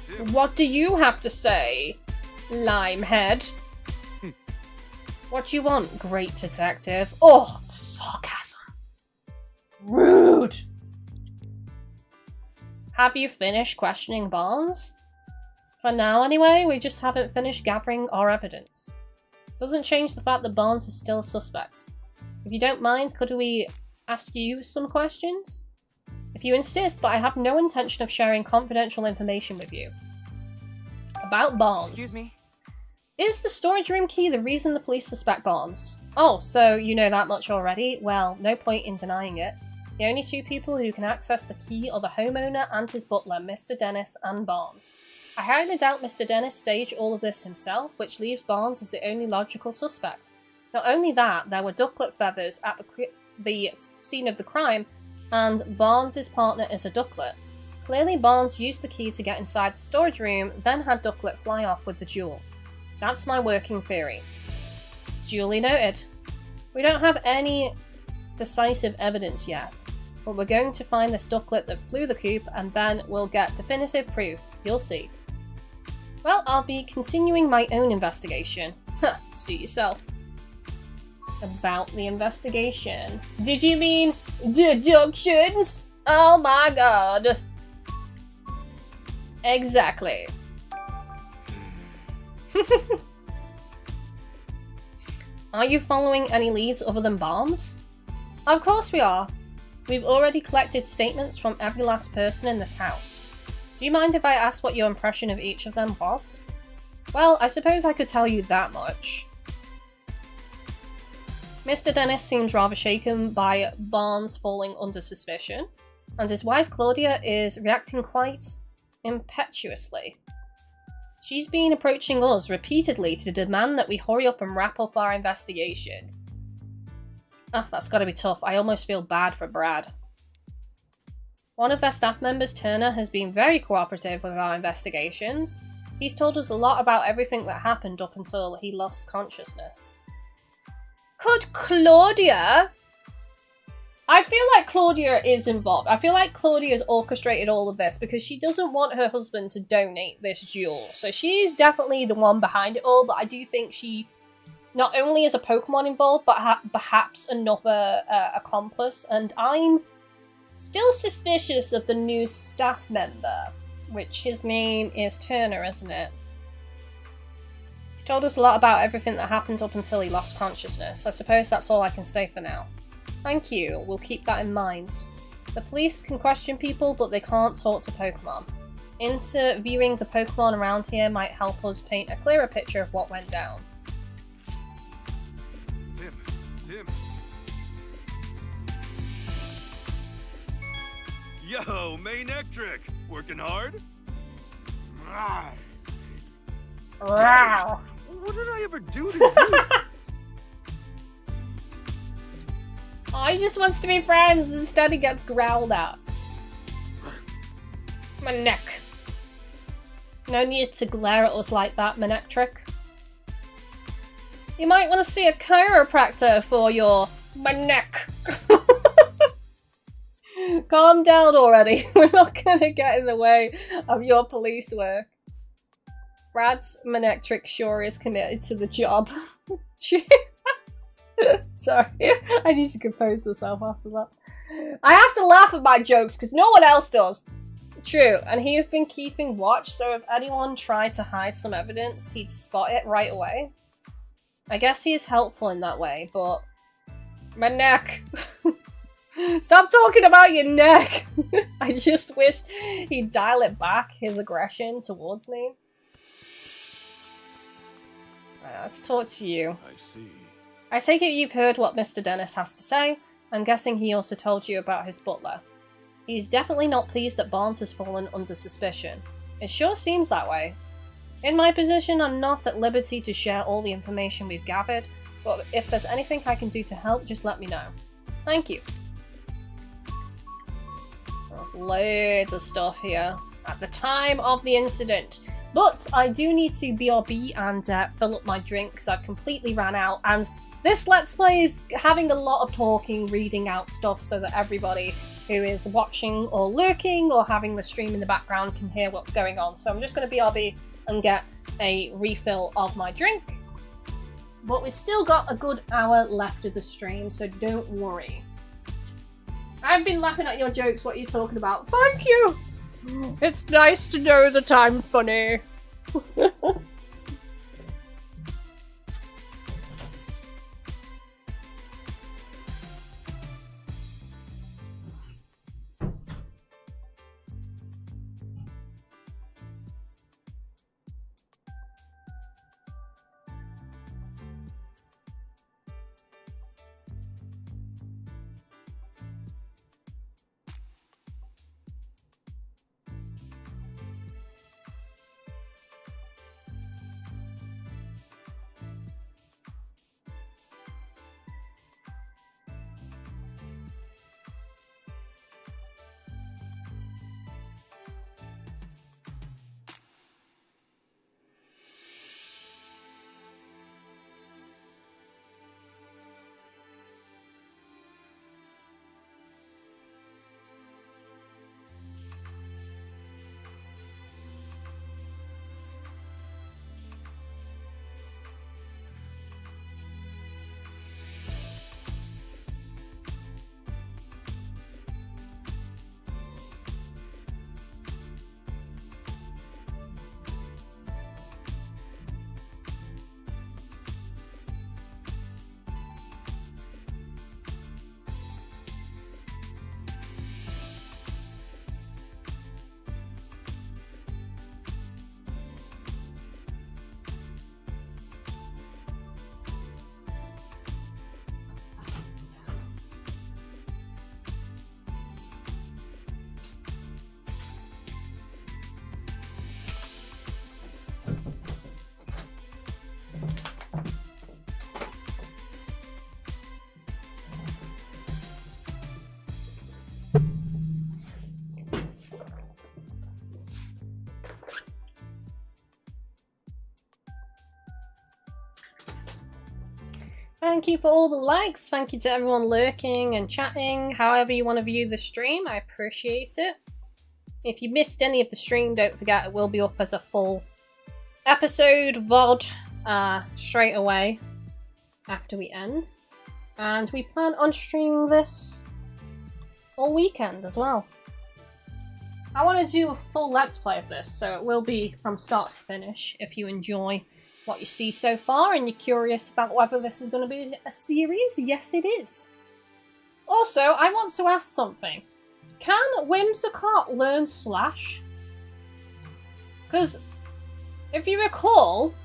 Tim. What do you have to say, Limehead? What do you want, great detective? Oh, sarcasm. Rude. Have you finished questioning Barnes? For now, anyway, we just haven't finished gathering our evidence. Doesn't change the fact that Barnes is still a suspect. If you don't mind, could we ask you some questions? If you insist, but I have no intention of sharing confidential information with you. About Barnes. Excuse me? Is the storage room key the reason the police suspect Barnes? Oh, so you know that much already? Well, no point in denying it. The only two people who can access the key are the homeowner and his butler, Mr. Dennis and Barnes. I highly doubt Mr. Dennis staged all of this himself, which leaves Barnes as the only logical suspect. Not only that, there were ducklet feathers at the scene of the crime, and Barnes' partner is a ducklet. Clearly Barnes used the key to get inside the storage room, then had Ducklet fly off with the jewel. That's my working theory. Duly noted. We don't have any decisive evidence yet, but we're going to find this ducklet that flew the coop, and then we'll get definitive proof. You'll see. Well, I'll be continuing my own investigation. Huh, suit yourself. About the investigation. Did you mean deductions? Oh my god. Exactly. Are you following any leads other than Barnes? Of course we are. We've already collected statements from every last person in this house. Do you mind if I ask what your impression of each of them was? Well, I suppose I could tell you that much. Mr. Dennis seems rather shaken by Barnes falling under suspicion, and his wife Claudia is reacting quite impetuously. She's been approaching us repeatedly to demand that we hurry up and wrap up our investigation. Ah, that's gotta be tough. I almost feel bad for Brad. One of their staff members, Turner, has been very cooperative with our investigations. He's told us a lot about everything that happened up until he lost consciousness. Could Claudia... I feel like Claudia is involved. I feel like Claudia's orchestrated all of this because she doesn't want her husband to donate this jewel. So she's definitely the one behind it all, but I do think she not only is a Pokemon involved, but perhaps another accomplice. And I'm still suspicious of the new staff member, which his name is Turner, isn't it? He's told us a lot about everything that happened up until he lost consciousness. I suppose that's all I can say for now. Thank you, we'll keep that in mind. The police can question people, but they can't talk to Pokemon. Interviewing the Pokemon around here might help us paint a clearer picture of what went down. Tim. Yo, Manectric! Working hard? Wow. What did I ever do to you? Oh, he just wants to be friends. Instead, he gets growled at. My neck. No need to glare at us like that, Manectric. You might want to see a chiropractor for your... my neck. Calm down already. We're not gonna get in the way of your police work. Brad's Manectric sure is committed to the job. Sorry, I need to compose myself after that. I have to laugh at my jokes because no one else does. True, and he has been keeping watch, so if anyone tried to hide some evidence, he'd spot it right away. I guess he is helpful in that way, but... my neck! Stop talking about your neck! I just wish he'd dial it back, his aggression towards me. Right, let's talk to you. I see. I take it you've heard what Mr. Dennis has to say. I'm guessing he also told you about his butler. He's definitely not pleased that Barnes has fallen under suspicion. It sure seems that way. In my position, I'm not at liberty to share all the information we've gathered, but if there's anything I can do to help, just let me know. Thank you. There's loads of stuff here at the time of the incident. But I do need to BRB and fill up my drink because I've completely ran out, and this Let's Play is having a lot of talking, reading out stuff so that everybody who is watching or lurking or having the stream in the background can hear what's going on. So I'm just going to BRB and get a refill of my drink. But we've still got a good hour left of the stream, so don't worry. I've been laughing at your jokes. What are you talking about? Thank you! It's nice to know that I'm funny. Thank you for all the likes. Thank you to everyone lurking and chatting. However you want to view the stream, I appreciate it. If you missed any of the stream, don't forget it will be up as a full episode VOD straight away after we end. And we plan on streaming this all weekend as well. I want to do a full Let's Play of this, so it will be from start to finish. If you enjoy what you see so far and you're curious about whether this is going to be a series, yes it is. Also, I want to ask something. Can Whimsicott learn Slash? Because, if you recall,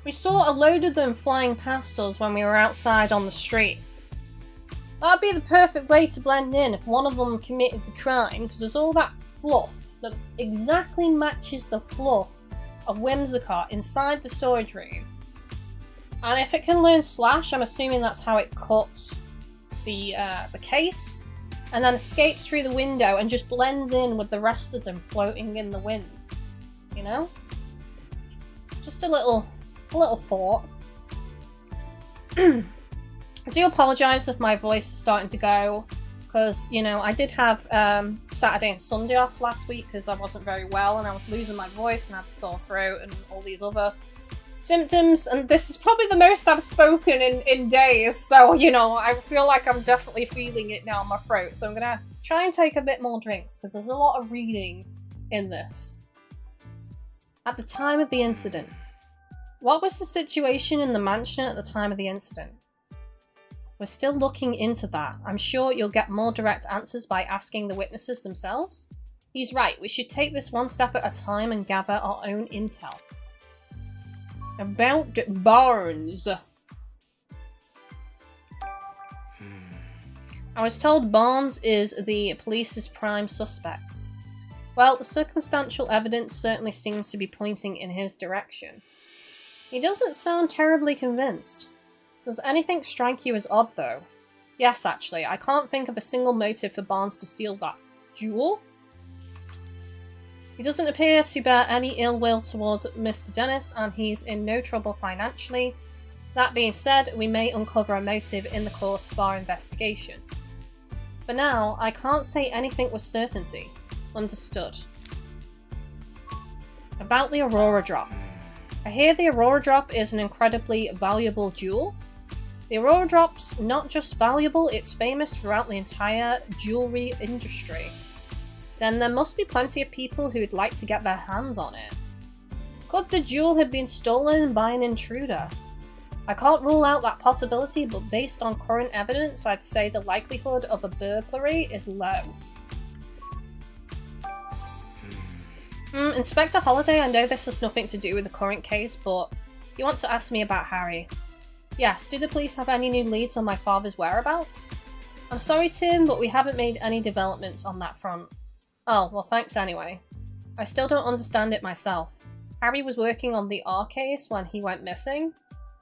we saw a load of them flying past us when we were outside on the street. That'd be the perfect way to blend in if one of them committed the crime, because there's all that fluff that exactly matches the fluff of Whimsicott inside the storage room. And if it can learn Slash, I'm assuming that's how it cuts the case, and then escapes through the window and just blends in with the rest of them floating in the wind. You know? Just a little thought. I do apologise if my voice is starting to go, because, you know, I did have Saturday and Sunday off last week because I wasn't very well and I was losing my voice and I had a sore throat and all these other symptoms, and this is probably the most I've spoken in days, so, you know, I feel like I'm definitely feeling it now in my throat, so I'm gonna try and take a bit more drinks because there's a lot of reading in this. At the time of the incident, what was the situation in the mansion at the time of the incident? We're still looking into that. I'm sure you'll get more direct answers by asking the witnesses themselves. He's right, we should take this one step at a time and gather our own intel. About Barnes. I was told Barnes is the police's prime suspect. Well, the circumstantial evidence certainly seems to be pointing in his direction. He doesn't sound terribly convinced. Does anything strike you as odd, though? Yes, actually. I can't think of a single motive for Barnes to steal that jewel. He doesn't appear to bear any ill will towards Mr. Dennis, and he's in no trouble financially. That being said, we may uncover a motive in the course of our investigation. For now, I can't say anything with certainty. Understood. About the Aurora Drop. I hear the Aurora Drop is an incredibly valuable jewel. The Aurora Drop's not just valuable, it's famous throughout the entire jewellery industry. Then there must be plenty of people who'd like to get their hands on it. Could the jewel have been stolen by an intruder? I can't rule out that possibility, but based on current evidence, I'd say the likelihood of a burglary is low. Inspector Holliday, I know this has nothing to do with the current case, but you want to ask me about Harry. Yes, do the police have any new leads on my father's whereabouts? I'm sorry, Tim, but we haven't made any developments on that front. Oh, well thanks anyway. I still don't understand it myself. Harry was working on the R case when he went missing,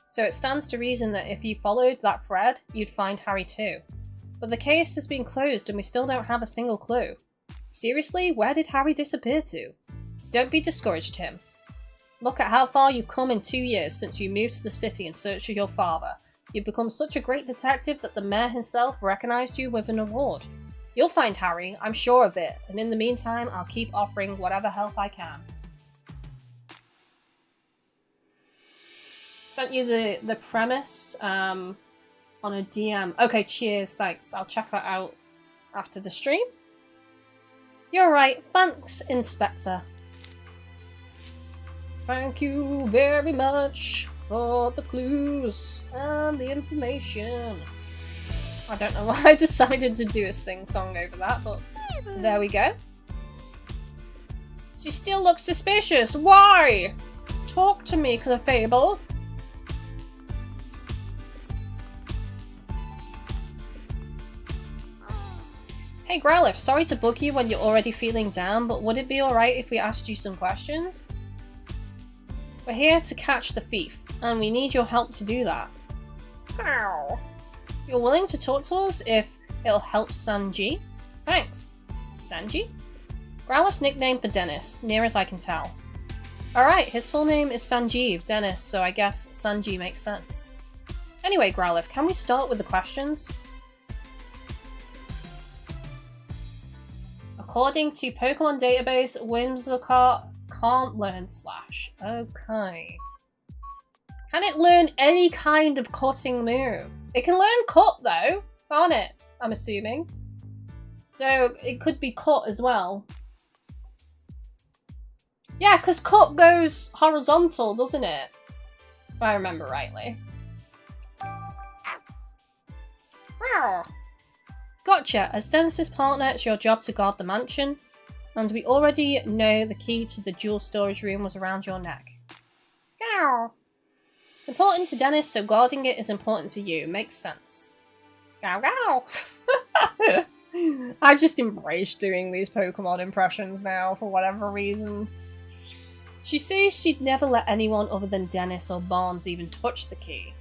so it stands to reason that if you followed that thread, you'd find Harry too. But the case has been closed and we still don't have a single clue. Seriously, where did Harry disappear to? Don't be discouraged, Tim. Look at how far you've come in 2 years since you moved to the city in search of your father. You've become such a great detective that the mayor himself recognised you with an award. You'll find Harry, I'm sure of it, and in the meantime, I'll keep offering whatever help I can. Sent you the premise on a DM. Okay, cheers, thanks. I'll check that out after the stream. You're right, thanks, Inspector. Thank you very much for the clues and the information. I don't know why I decided to do a sing-song over that, but there we go. She still looks suspicious. Why? Talk to me, Clefable. Hey Growlithe, sorry to bug you when you're already feeling down, but would it be alright if we asked you some questions? We're here to catch the thief, and we need your help to do that. Ow. You're willing to talk to us if it'll help Sanji? Thanks. Sanji? Growlithe's nickname for Dennis, near as I can tell. Alright, his full name is Sanjeev Dennis, so I guess Sanji makes sense. Anyway, Growlithe, can we start with the questions? According to Pokemon database, Whimsicott can't learn Slash. Okay. Can it learn any kind of cutting move? It can learn Cut though, can't it? I'm assuming. So it could be Cut as well. Yeah, because Cut goes horizontal, doesn't it? If I remember rightly. Gotcha. As Dennis's partner, it's your job to guard the mansion. And we already know the key to the jewel storage room was around your neck. It's important to Dennis, so guarding it is important to you. Makes sense. I've just embraced doing these Pokemon impressions now, for whatever reason. She says she'd never let anyone other than Dennis or Barnes even touch the key.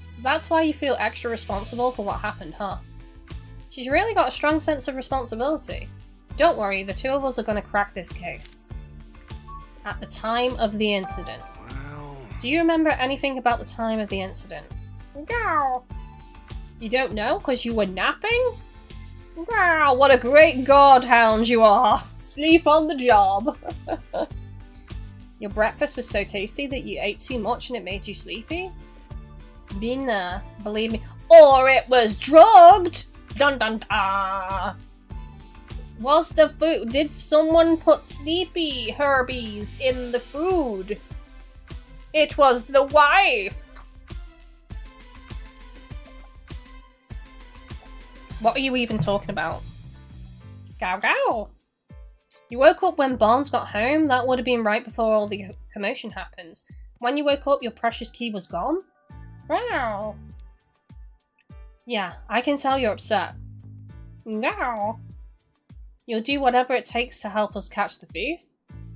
So that's why you feel extra responsible for what happened, huh? She's really got a strong sense of responsibility. Don't worry, the two of us are going to crack this case. At the time of the incident. Do you remember anything about the time of the incident? You don't know because you were napping? Wow, what a great godhound you are! Sleep on the job! Your breakfast was so tasty that you ate too much and it made you sleepy? Been there, believe me. Or it was drugged! Dun dun dun! Was the food? Did someone put sleepy herbies in the food? It was the wife! What are you even talking about? Gow gow! You woke up when Barnes got home? That would have been right before all the commotion happened. When you woke up, your precious key was gone? Wow. Yeah, I can tell you're upset. No. You'll do whatever it takes to help us catch the thief?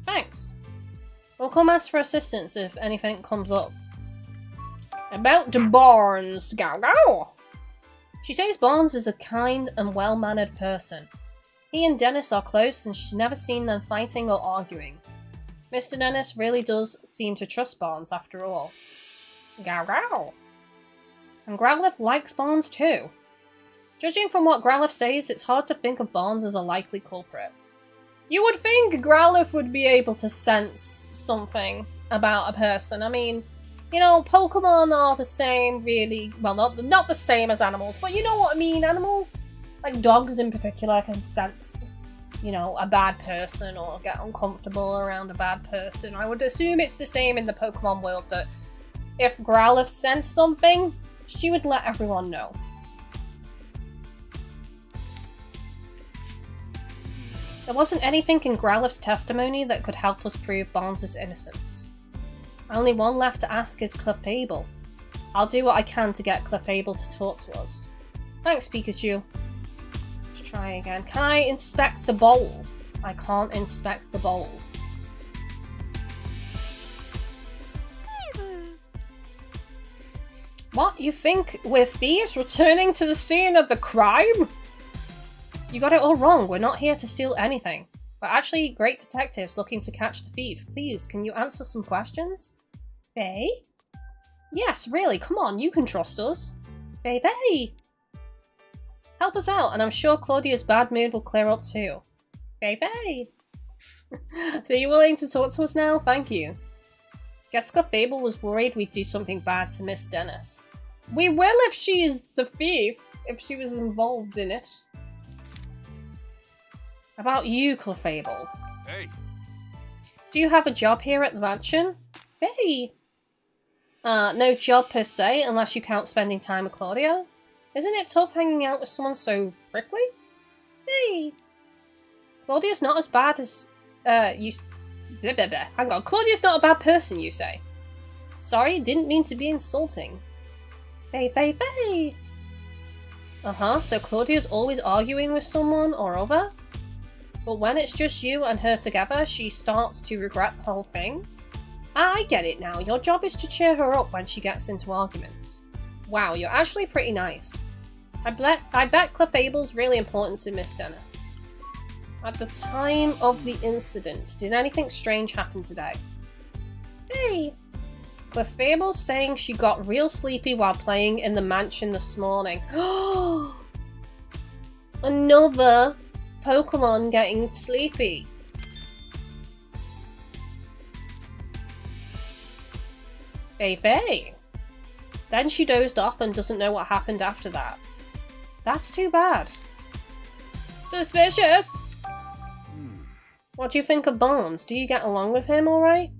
Thanks. We'll come ask for assistance if anything comes up. About the Barnes. Gow gow. She says Barnes is a kind and well-mannered person. He and Dennis are close and she's never seen them fighting or arguing. Mr. Dennis really does seem to trust Barnes after all. Gow gow. And Growlithe likes Barnes too. Judging from what Growlithe says, it's hard to think of Barnes as a likely culprit. You would think Growlithe would be able to sense something about a person. I mean, you know, Pokemon are the same, really. Well, not the same as animals, but you know what I mean. Animals, like dogs in particular, can sense, you know, a bad person or get uncomfortable around a bad person. I would assume it's the same in the Pokemon world, that if Growlithe sensed something, she would let everyone know. There wasn't anything in Growlithe's testimony that could help us prove Barnes' innocence. Only one left to ask is Clefable. I'll do what I can to get Clefable to talk to us. Thanks, Pikachu. Let's try again. Can I inspect the bowl? I can't inspect the bowl. What? You think we're thieves returning to the scene of the crime? You got it all wrong. We're not here to steal anything. We're actually great detectives looking to catch the thief. Please, can you answer some questions? Faye? Yes, really. Come on, you can trust us. Faye! Help us out, and I'm sure Claudia's bad mood will clear up too. Faye! So you're willing to talk to us now? Thank you. Guess Clefable was worried we'd do something bad to Miss Dennis. We will if she's the thief, if she was involved in it. About you, Clefable. Hey. Do you have a job here at the mansion? Hey. No job per se, unless you count spending time with Claudia. Isn't it tough hanging out with someone so prickly? Hey. Claudia's not as bad as, you... Blah, blah, blah. Hang on, Claudia's not a bad person, you say? Sorry, didn't mean to be insulting. Faye. Uh-huh, so Claudia's always arguing with someone or other? But when it's just you and her together, she starts to regret the whole thing? I get it now. Your job is to cheer her up when she gets into arguments. Wow, you're actually pretty nice. I bet Clefable's really important to Miss Dennis. At the time of the incident, did anything strange happen today? Hey! Clefable's saying she got real sleepy while playing in the mansion this morning. Another Pokemon getting sleepy. Fei. Then she dozed off and doesn't know what happened after that. That's too bad. Suspicious! What do you think of Barnes? Do you get along with him alright?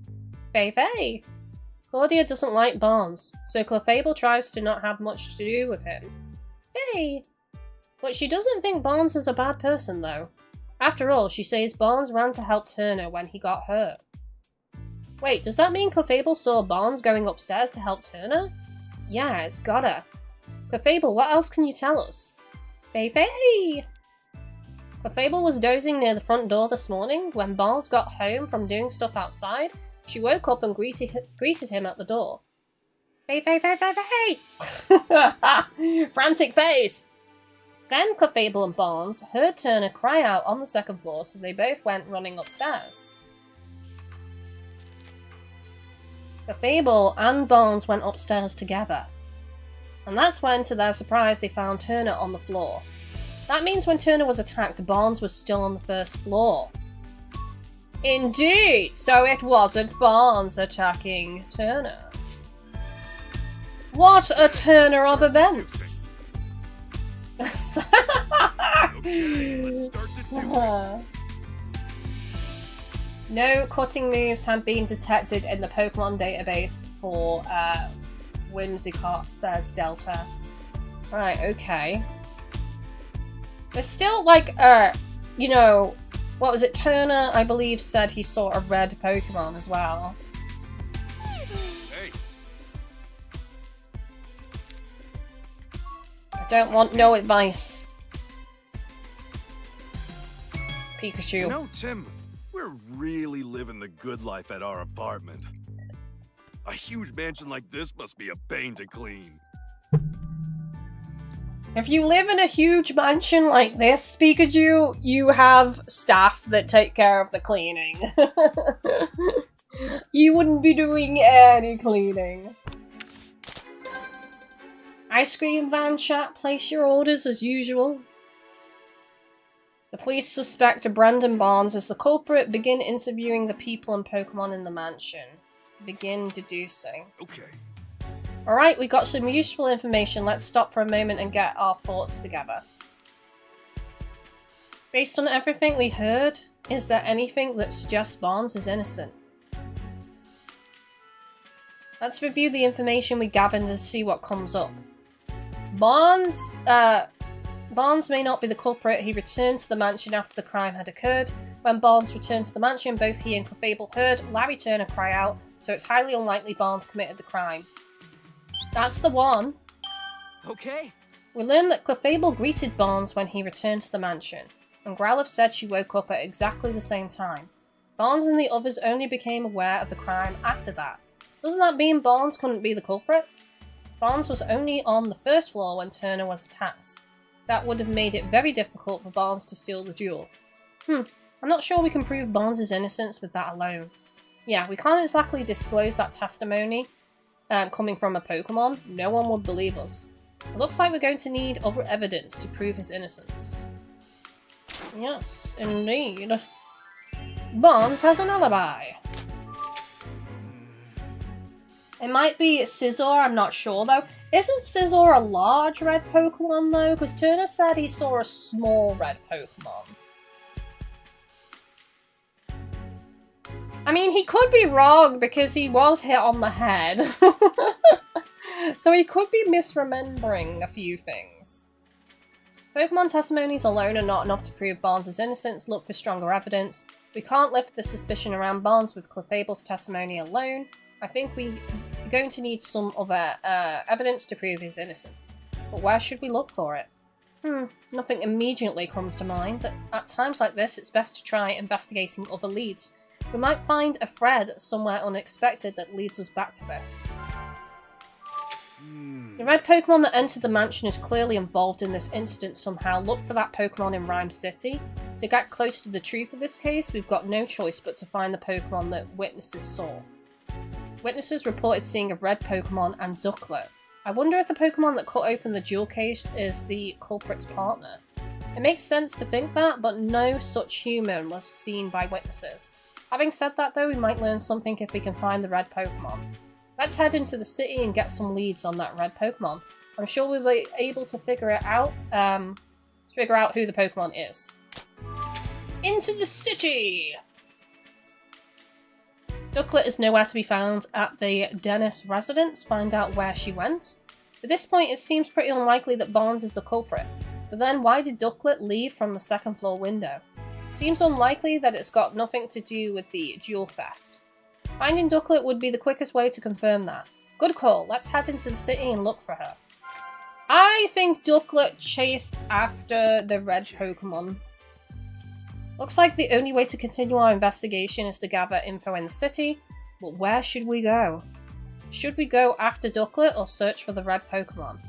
Fei. Claudia doesn't like Barnes, so Clefable tries to not have much to do with him. Hey! But she doesn't think Barnes is a bad person, though. After all, she says Barnes ran to help Turner when he got hurt. Wait, does that mean Clefable saw Barnes going upstairs to help Turner? Yeah, it's gotta. Clefable, what else can you tell us? Fei! Clefable was dozing near the front door this morning. When Barnes got home from doing stuff outside, she woke up and greeted him at the door. Fei! Frantic face! Then Clefable and Barnes heard Turner cry out on the second floor, so they both went running upstairs. Clefable and Barnes went upstairs together. And that's when, to their surprise, they found Turner on the floor. That means when Turner was attacked, Barnes was still on the first floor. Indeed! So it wasn't Barnes attacking Turner. What a turner of events! Okay, let's start the deucing. No cutting moves have been detected in the Pokemon database for Whimsicott, says Delta. Right, okay. There's still, like, you know, what was it? Turner, I believe, said he saw a red Pokemon as well. Hey. I don't want no advice. Pikachu. You know, Tim, we're really living the good life at our apartment. A huge mansion like this must be a pain to clean. If you live in a huge mansion like this, Pikachu, you have staff that take care of the cleaning. You wouldn't be doing any cleaning. Ice cream van chat, place your orders as usual. The police suspect Brandon Barnes is the culprit. Begin interviewing the people and Pokemon in the mansion. Begin deducing. Okay. Alright, we got some useful information. Let's stop for a moment and get our thoughts together. Based on everything we heard, is there anything that suggests Barnes is innocent? Let's review the information we gathered and see what comes up. Barnes may not be the culprit. He returned to the mansion after the crime had occurred. When Barnes returned to the mansion, both he and Clefable heard Larry Turner cry out, so it's highly unlikely Barnes committed the crime. That's the one. Okay. We learned that Clefable greeted Barnes when he returned to the mansion, and Growlithe said she woke up at exactly the same time. Barnes and the others only became aware of the crime after that. Doesn't that mean Barnes couldn't be the culprit? Barnes was only on the first floor when Turner was attacked. That would have made it very difficult for Barnes to steal the jewel. I'm not sure we can prove Barnes' innocence with that alone. Yeah, we can't exactly disclose that testimony coming from a Pokemon. No one would believe us. It looks like we're going to need other evidence to prove his innocence. Yes, indeed. Barnes has an alibi. It might be Scizor, I'm not sure though. Isn't Scizor a large red Pokemon though? Because Turner said he saw a small red Pokemon. I mean, he could be wrong because he was hit on the head. So he could be misremembering a few things. Pokemon testimonies alone are not enough to prove Barnes' innocence. Look for stronger evidence. We can't lift the suspicion around Barnes with Clefable's testimony alone. I think we're going to need some other evidence to prove his innocence. But where should we look for it? Nothing immediately comes to mind. At times like this, it's best to try investigating other leads. We might find a thread somewhere unexpected that leads us back to this. The red Pokemon that entered the mansion is clearly involved in this incident somehow. Look for that Pokemon in Rhyme City. To get close to the truth of this case, we've got no choice but to find the Pokemon that witnesses saw. Witnesses reported seeing a red Pokemon and Ducklet. I wonder if the Pokemon that cut open the jewel case is the culprit's partner. It makes sense to think that, but no such human was seen by witnesses. Having said that though, we might learn something if we can find the red Pokemon. Let's head into the city and get some leads on that red Pokemon. I'm sure we'll be able to figure it out, who the Pokemon is. Into the city! Ducklet is nowhere to be found at the Dennis residence. Find out where she went. At this point, it seems pretty unlikely that Barnes is the culprit. But then, why did Ducklet leave from the second floor window? Seems unlikely that it's got nothing to do with the jewel theft. Finding Ducklet would be the quickest way to confirm that. Good call. Let's head into the city and look for her. I think Ducklet chased after the red Pokemon. Looks like the only way to continue our investigation is to gather info in the city, but where should we go? Should we go after Ducklet or search for the red Pokemon?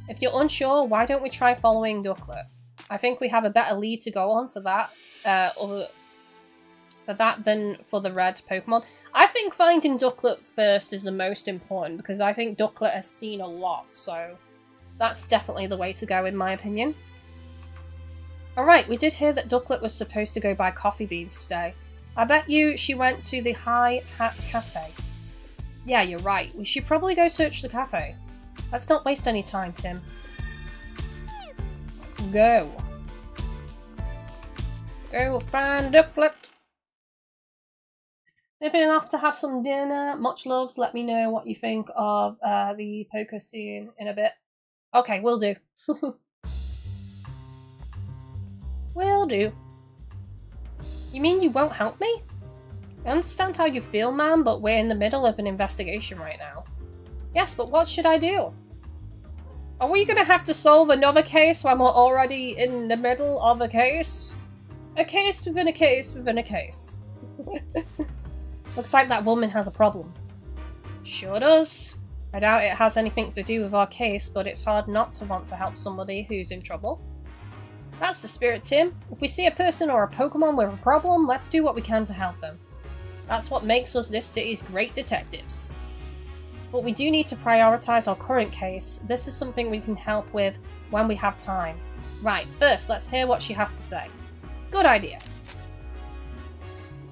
If you're unsure, why don't we try following Ducklet? I think we have a better lead to go on for that, than for the red Pokemon. I think finding Ducklet first is the most important because I think Ducklet has seen a lot, so that's definitely the way to go in my opinion. Alright, we did hear that Ducklet was supposed to go buy coffee beans today. I bet you she went to the High Hat Cafe. Yeah, you're right. We should probably go search the cafe. Let's not waste any time, Tim. Let's go. Let's go find Ducklet. Nipping off to have some dinner. Much loves. Let me know what you think of the poker scene in a bit. Okay, will do. Will do. You mean you won't help me? I understand how you feel, ma'am, but we're in the middle of an investigation right now. Yes, but what should I do? Are we gonna have to solve another case when we're already in the middle of a case? A case within a case within a case. Looks like that woman has a problem. Sure does. I doubt it has anything to do with our case, but it's hard not to want to help somebody who's in trouble. That's the spirit, Tim. If we see a person or a Pokemon with a problem, let's do what we can to help them. That's what makes us this city's great detectives. But we do need to prioritize our current case. This is something we can help with when we have time. Right, first let's hear what she has to say. Good idea.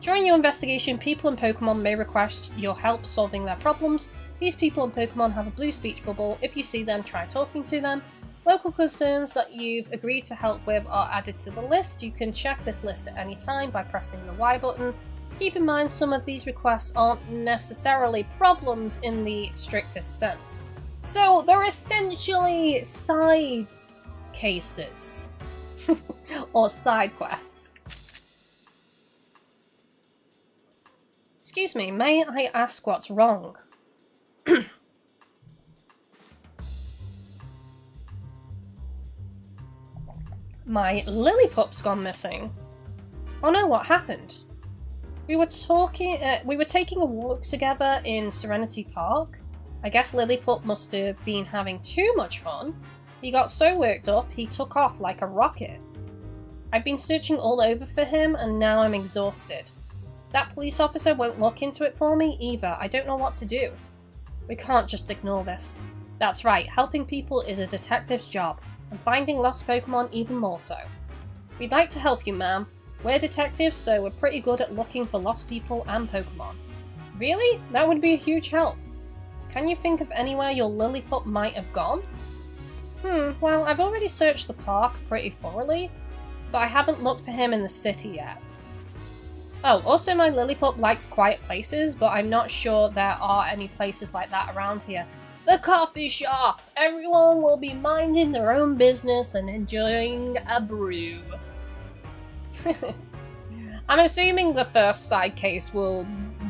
During your investigation, people and Pokemon may request your help solving their problems. These people and Pokemon have a blue speech bubble. If you see them, try talking to them. Local concerns that you've agreed to help with are added to the list. You can check this list at any time by pressing the Y button. Keep in mind some of these requests aren't necessarily problems in the strictest sense. So they're essentially side cases. Or side quests. Excuse me, may I ask what's wrong? My Lillipup's gone missing. Oh no, what happened? We were taking a walk together in Serenity Park. I guess Lillipup must have been having too much fun. He got so worked up, he took off like a rocket. I've been searching all over for him and now I'm exhausted. That police officer won't look into it for me either. I don't know what to do. We can't just ignore this. That's right, helping people is a detective's job. And finding lost Pokemon even more so. We'd like to help you, ma'am. We're detectives, so we're pretty good at looking for lost people and Pokemon. Really? That would be a huge help. Can you think of anywhere your Lillipup might have gone? Well, I've already searched the park pretty thoroughly, but I haven't looked for him in the city yet. Oh, also my Lillipup likes quiet places, but I'm not sure there are any places like that around here. The coffee shop! Everyone will be minding their own business and enjoying a brew. I'm assuming the first side case will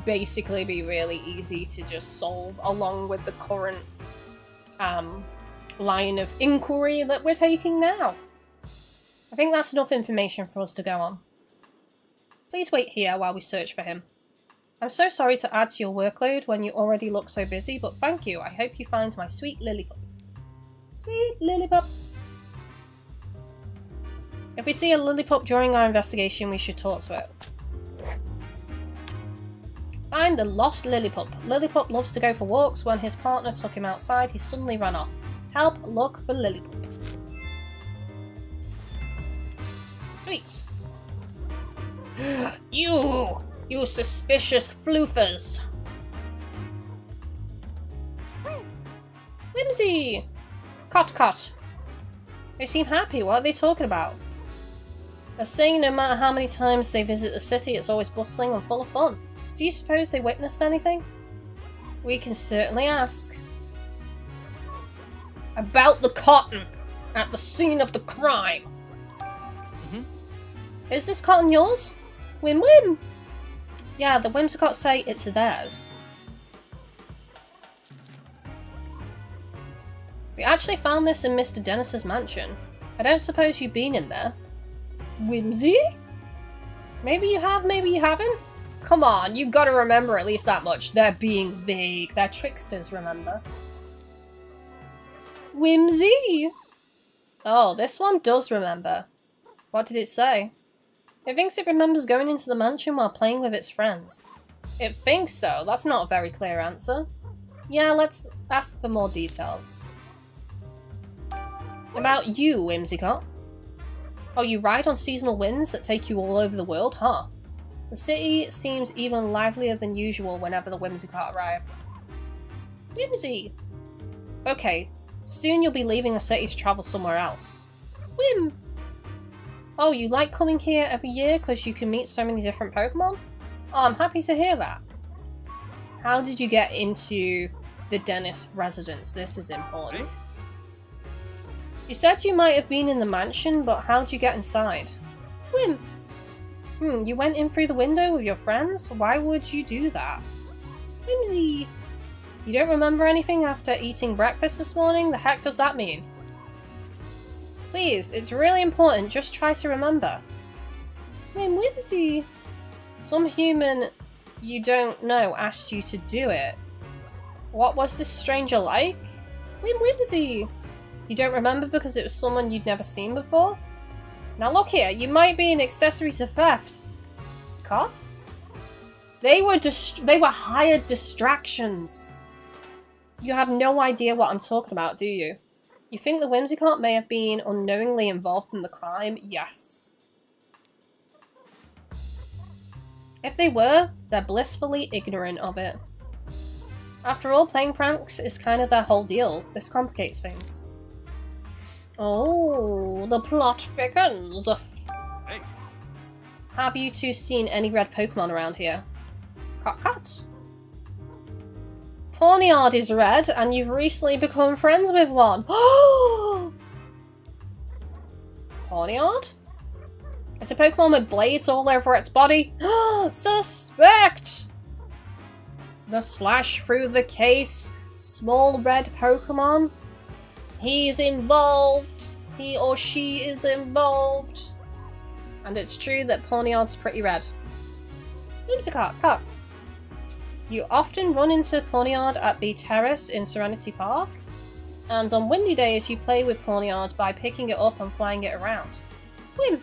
basically be really easy to just solve along with the current line of inquiry that we're taking now. I think that's enough information for us to go on. Please wait here while we search for him. I'm so sorry to add to your workload when you already look so busy, but thank you. I hope you find my sweet Lillipup. Sweet Lillipup. If we see a Lillipup during our investigation, we should talk to it. Find the lost Lillipup. Lillipup loves to go for walks. When his partner took him outside, he suddenly ran off. Help look for Lillipup. Sweet. You suspicious floofers. Whimsy! Cot. They seem happy. What are they talking about? They're saying no matter how many times they visit the city, it's always bustling and full of fun. Do you suppose they witnessed anything? We can certainly ask. About the cotton at the scene of the crime. Is this cotton yours? Whim. Yeah, the Whimsicots say it's theirs. We actually found this in Mr. Dennis's mansion. I don't suppose you've been in there. Whimsy? Maybe you have, maybe you haven't? Come on, you gotta remember at least that much. They're being vague. They're tricksters, remember? Whimsy! Oh, this one does remember. What did it say? It thinks it remembers going into the mansion while playing with its friends. It thinks so? That's not a very clear answer. Yeah, let's ask for more details. About you, Whimsicott. Oh, you ride on seasonal winds that take you all over the world, huh? The city seems even livelier than usual whenever the Whimsicott arrive. Whimsy! Okay, soon you'll be leaving the city to travel somewhere else. Whim! Oh, you like coming here every year because you can meet so many different Pokemon? Oh, I'm happy to hear that. How did you get into the Dennis residence? This is important. You said you might have been in the mansion, but how'd you get inside? Whim! You went in through the window with your friends? Why would you do that? Whimsy! You don't remember anything after eating breakfast this morning? The heck does that mean? Please, it's really important, just try to remember. Whimsy! Some human you don't know asked you to do it. What was this stranger like? Whimsy! You don't remember because it was someone you'd never seen before? Now look here, you might be an accessory to theft. Cots? They were hired distractions. You have no idea what I'm talking about, do you? You think the Whimsicott may have been unknowingly involved in the crime? Yes. If they were, they're blissfully ignorant of it. After all, playing pranks is kind of their whole deal. This complicates things. Oh, the plot thickens. Hey. Have you two seen any red Pokemon around here? Cut. Pawniard is red, and you've recently become friends with one. Pawniard? It's a Pokemon with blades all over its body. Suspect! The slash through the case. Small red Pokemon. He's involved. He or she is involved. And it's true that Pawniard's pretty red. Whimsicott, cut. You often run into Pawniard at the terrace in Serenity Park, and on windy days you play with Pawniard by picking it up and flying it around. Whim!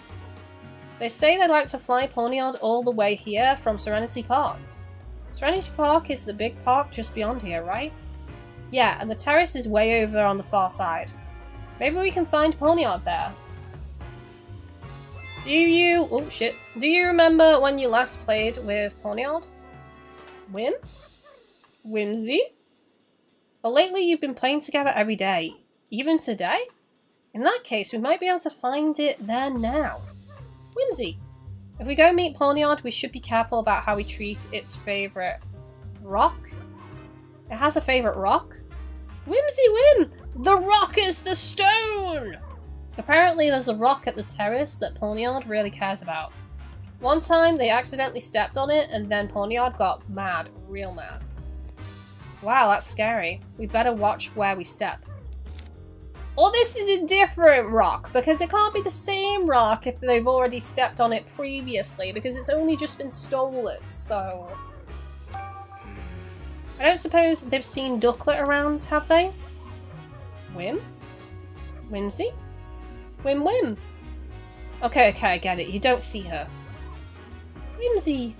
They say they like to fly Pawniard all the way here from Serenity Park. Serenity Park is the big park just beyond here, right? Yeah, and the terrace is way over on the far side. Maybe we can find Pawniard there. Do you remember when you last played with Pawniard? Whim? Whimsy? Well, lately you've been playing together every day. Even today? In that case, we might be able to find it there now. Whimsy! If we go meet Pawniard, we should be careful about how we treat its favourite rock. It has a favourite rock? Whimsy Whim! The rock is the stone! Apparently there's a rock at the terrace that Pawniard really cares about. One time they accidentally stepped on it and then Pawniard got mad, real mad. Wow, that's scary. We better watch where we step. Or this is a different rock, because it can't be the same rock if they've already stepped on it previously, because it's only just been stolen, so... I don't suppose they've seen Ducklet around, have they? Whim? Whimsy? Whim Whim? Okay, I get it. You don't see her. Whimsy!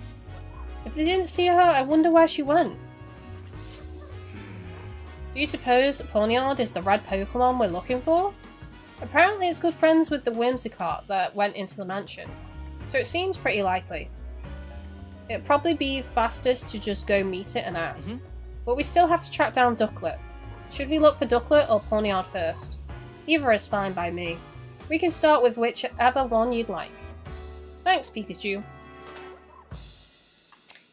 If they didn't see her, I wonder where she went. Do you suppose Pawniard is the red Pokemon we're looking for? Apparently it's good friends with the Whimsicott that went into the mansion, so it seems pretty likely. It'd probably be fastest to just go meet it and ask. But we still have to track down Ducklet. Should we look for Ducklet or Pawniard first? Either is fine by me. We can start with whichever one you'd like. Thanks, Pikachu.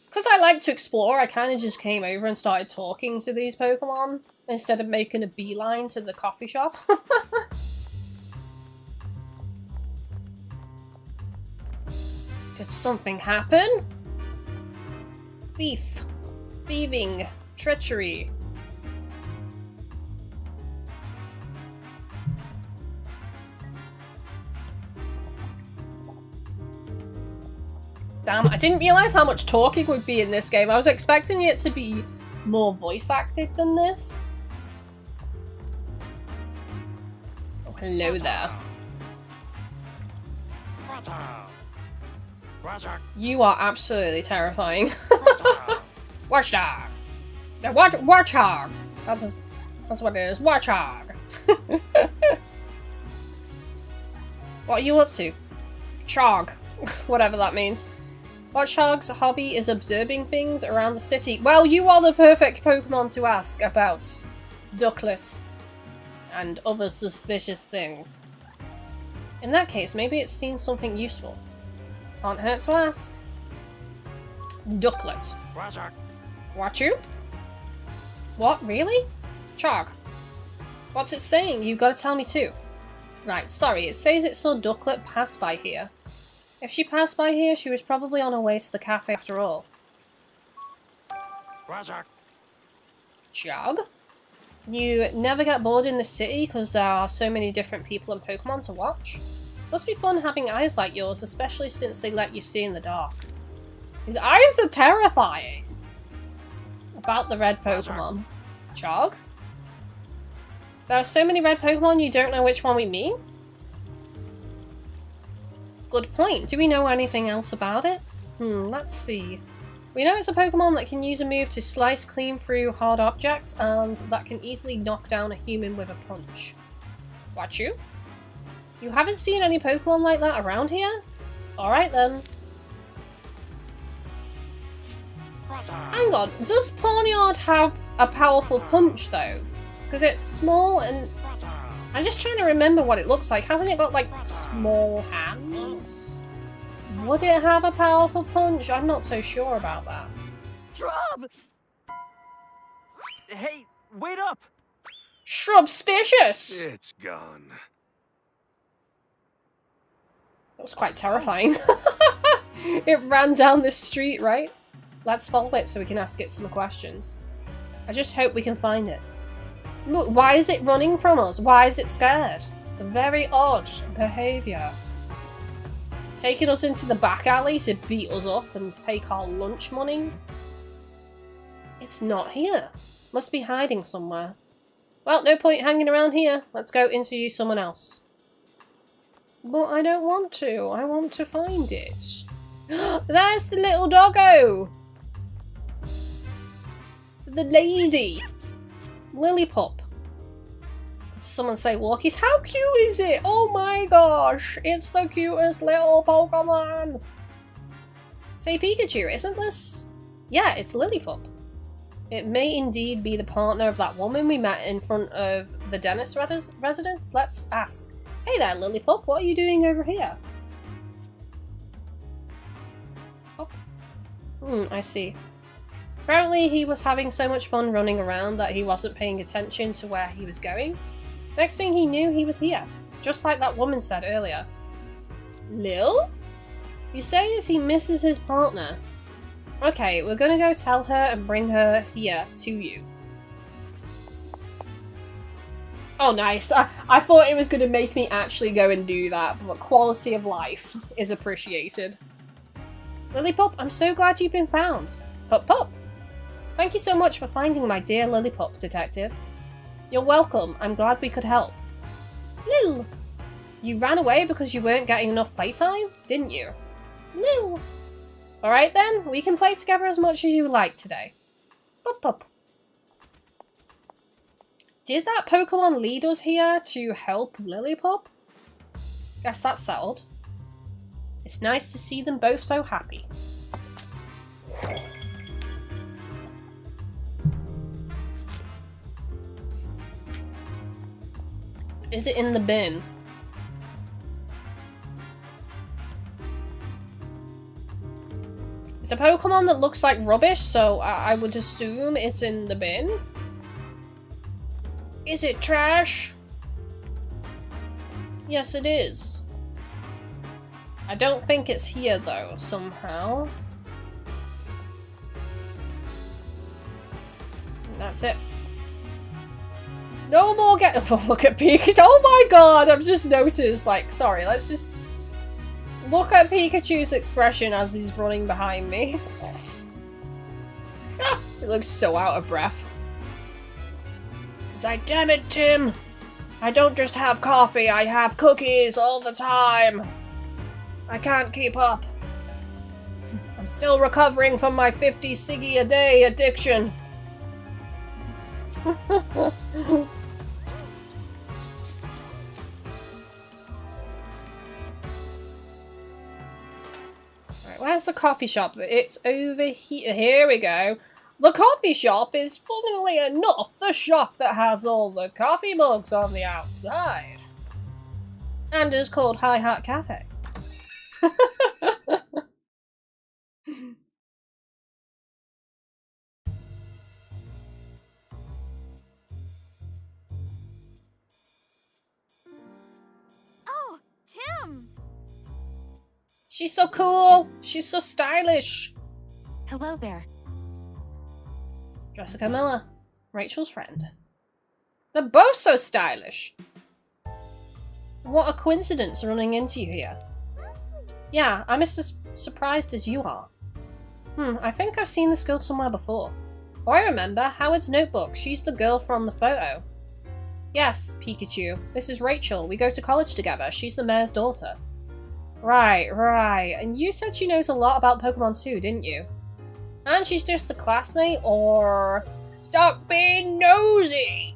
Because I like to explore, I kind of just came over and started talking to these Pokemon instead of making a beeline to the coffee shop. Did something happen? Thief. Thieving. Treachery. Damn, I didn't realise how much talking would be in this game. I was expecting it to be more voice acted than this. Oh, hello there. You are absolutely terrifying. Watchdog! The Warthog! That's what it is. Warthog! What are you up to? Chog. Whatever that means. Watchog's hobby is observing things around the city. Well, you are the perfect Pokemon to ask about Ducklet and other suspicious things. In that case, maybe it's seen something useful. Can't hurt to ask. Ducklet. What you? What, really? Chog. What's it saying? You gotta tell me too. Right, sorry, it says it saw Ducklet pass by here. If she passed by here, she was probably on her way to the cafe after all. Chog? You never get bored in the city because there are so many different people and Pokemon to watch? Must be fun having eyes like yours, especially since they let you see in the dark. His eyes are terrifying! About the red Pokemon. Chog? There are so many red Pokemon you don't know which one we mean? Good point. Do we know anything else about it? Let's see. We know it's a Pokemon that can use a move to slice clean through hard objects and that can easily knock down a human with a punch. What you? You haven't seen any Pokemon like that around here? Alright then. Hang on, does Pawniard have a powerful punch though? Because it's small and... I'm just trying to remember what it looks like. Hasn't it got like small hands? Would it have a powerful punch? I'm not so sure about that. Shrub! Hey, wait up! Shrubspicious! It's gone. That was quite terrifying. It ran down this street, right? Let's follow it so we can ask it some questions. I just hope we can find it. Look, why is it running from us? Why is it scared? A very odd behaviour. It's taking us into the back alley to beat us up and take our lunch money. It's not here. Must be hiding somewhere. Well, no point hanging around here. Let's go interview someone else. But I don't want to. I want to find it. There's the little doggo! The lady! Lillipup. Did someone say walkies? How cute is it? Oh my gosh! It's the cutest little Pokemon! Say Pikachu, isn't this? Yeah, it's Lillipup. It may indeed be the partner of that woman we met in front of the dentist residence. Let's ask. Hey there, Lillipup, what are you doing over here? Oh. I see. Apparently he was having so much fun running around that he wasn't paying attention to where he was going. Next thing he knew, he was here. Just like that woman said earlier. Lil? He says he misses his partner. Okay, we're gonna go tell her and bring her here to you. Oh, nice. I thought it was gonna make me actually go and do that, but quality of life is appreciated. Lillipup, I'm so glad you've been found. Pup pup. Thank you so much for finding my dear Lillipup, Detective. You're welcome. I'm glad we could help. Lil! You ran away because you weren't getting enough playtime, didn't you? Lil! Alright then, we can play together as much as you like today. Pup pup. Did that Pokemon lead us here to help Lillipup? Guess that's settled. It's nice to see them both so happy. Is it in the bin? It's a Pokemon that looks like rubbish, so I would assume it's in the bin. Is it trash? Yes, it is. I don't think it's here, though, somehow. And that's it. No more get- oh, look at Pikachu. Oh my god, I've just noticed, like, sorry, let's just look at Pikachu's expression as he's running behind me. He looks so out of breath. He's like, damn it, Tim! I don't just have coffee, I have cookies all the time! I can't keep up. I'm still recovering from my 50 ciggy a day addiction. Right, where's the coffee shop? It's over here. Here we go. The coffee shop is, funnily enough, the shop that has all the coffee mugs on the outside. And is called Hi Hat Cafe. Oh, Tim! She's so cool! She's so stylish! Hello there. Jessica Miller, Rachel's friend. They're both so stylish! What a coincidence running into you here. Yeah, I'm as surprised as you are. I think I've seen this girl somewhere before. Oh, I remember, Howard's notebook. She's the girl from the photo. Yes, Pikachu. This is Rachel. We go to college together. She's the mayor's daughter. Right. And you said she knows a lot about Pokemon too, didn't you? And she's just a classmate, or... Stop being nosy!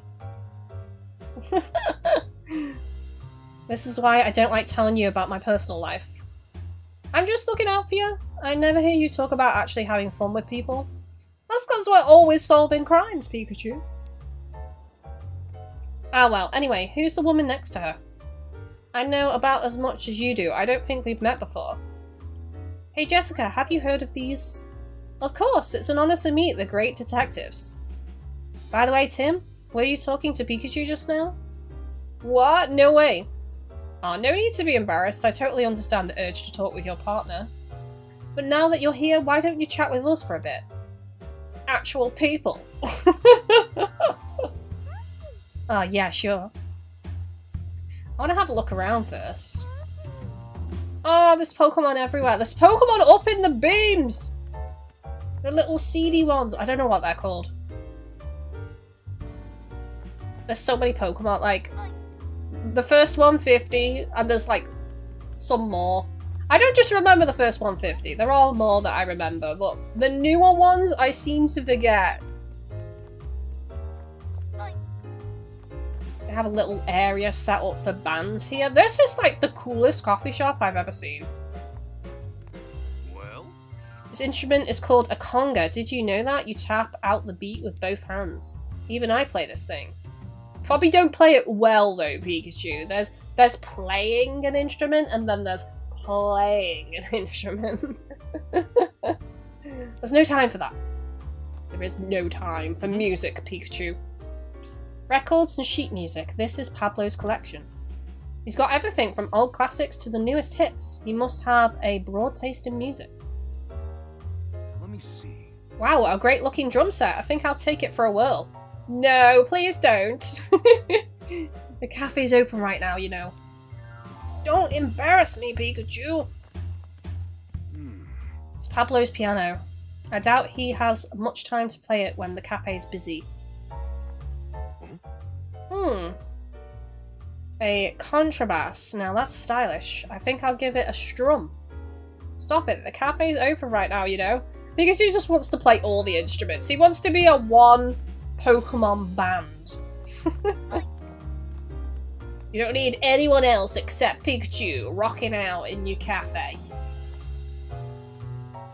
This is why I don't like telling you about my personal life. I'm just looking out for you. I never hear you talk about actually having fun with people. That's because we're always solving crimes, Pikachu. Ah well, anyway, who's the woman next to her? I know about as much as you do. I don't think we've met before. Hey Jessica, have you heard of these? Of course, it's an honor to meet the great detectives. By the way, Tim, were you talking to Pikachu just now? What? No way. Oh, no need to be embarrassed. I totally understand the urge to talk with your partner. But now that you're here, why don't you chat with us for a bit? Actual people. Yeah, sure. I want to have a look around first. Oh, there's Pokemon everywhere. There's Pokemon up in the beams! The little seedy ones. I don't know what they're called. There's so many Pokemon, like... The first 150, and there's like some more. I don't just remember the first 150, there are more that I remember, but the newer ones I seem to forget. They have a little area set up for bands here. This is like the coolest coffee shop I've ever seen. Well? This instrument is called a conga. Did you know that? You tap out the beat with both hands. Even I play this thing. Probably don't play it well though, Pikachu. There's playing an instrument and then there's playing an instrument. There's no time for that. There is no time for music, Pikachu. Records and sheet music. This is Pablo's collection. He's got everything from old classics to the newest hits. He must have a broad taste in music. Let me see. Wow, what a great looking drum set. I think I'll take it for a whirl. No, please don't. The cafe's open right now, you know. Don't embarrass me, Pikachu. It's Pablo's piano. I doubt he has much time to play it when the cafe's busy. A contrabass. Now that's stylish. I think I'll give it a strum. Stop it, the cafe's open right now, you know? Pikachu just wants to play all the instruments. He wants to be a one Pokemon band. You don't need anyone else except Pikachu rocking out in your cafe.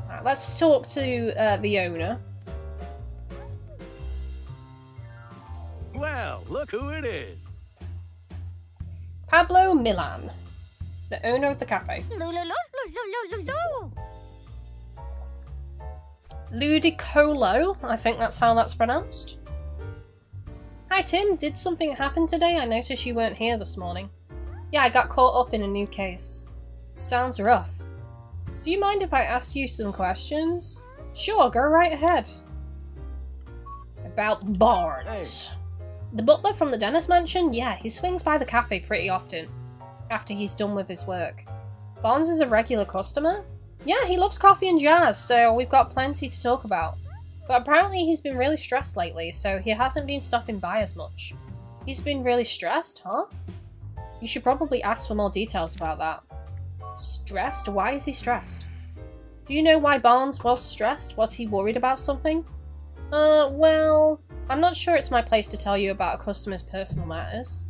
Right, let's talk to the owner. Well, look who it is. Pablo Milan, the owner of the cafe. Ludicolo, I think that's how that's pronounced. Hi Tim, did something happen today? I noticed you weren't here this morning. Yeah, I got caught up in a new case. Sounds rough. Do you mind if I ask you some questions? Sure, go right ahead. About Barnes. Hey. The butler from the Dennis mansion? Yeah, he swings by the cafe pretty often, after he's done with his work. Barnes is a regular customer? Yeah, he loves coffee and jazz, so we've got plenty to talk about. But apparently he's been really stressed lately, so he hasn't been stopping by as much. He's been really stressed, huh? You should probably ask for more details about that. Stressed? Why is he stressed? Do you know why Barnes was stressed? Was he worried about something? Well, I'm not sure it's my place to tell you about a customer's personal matters.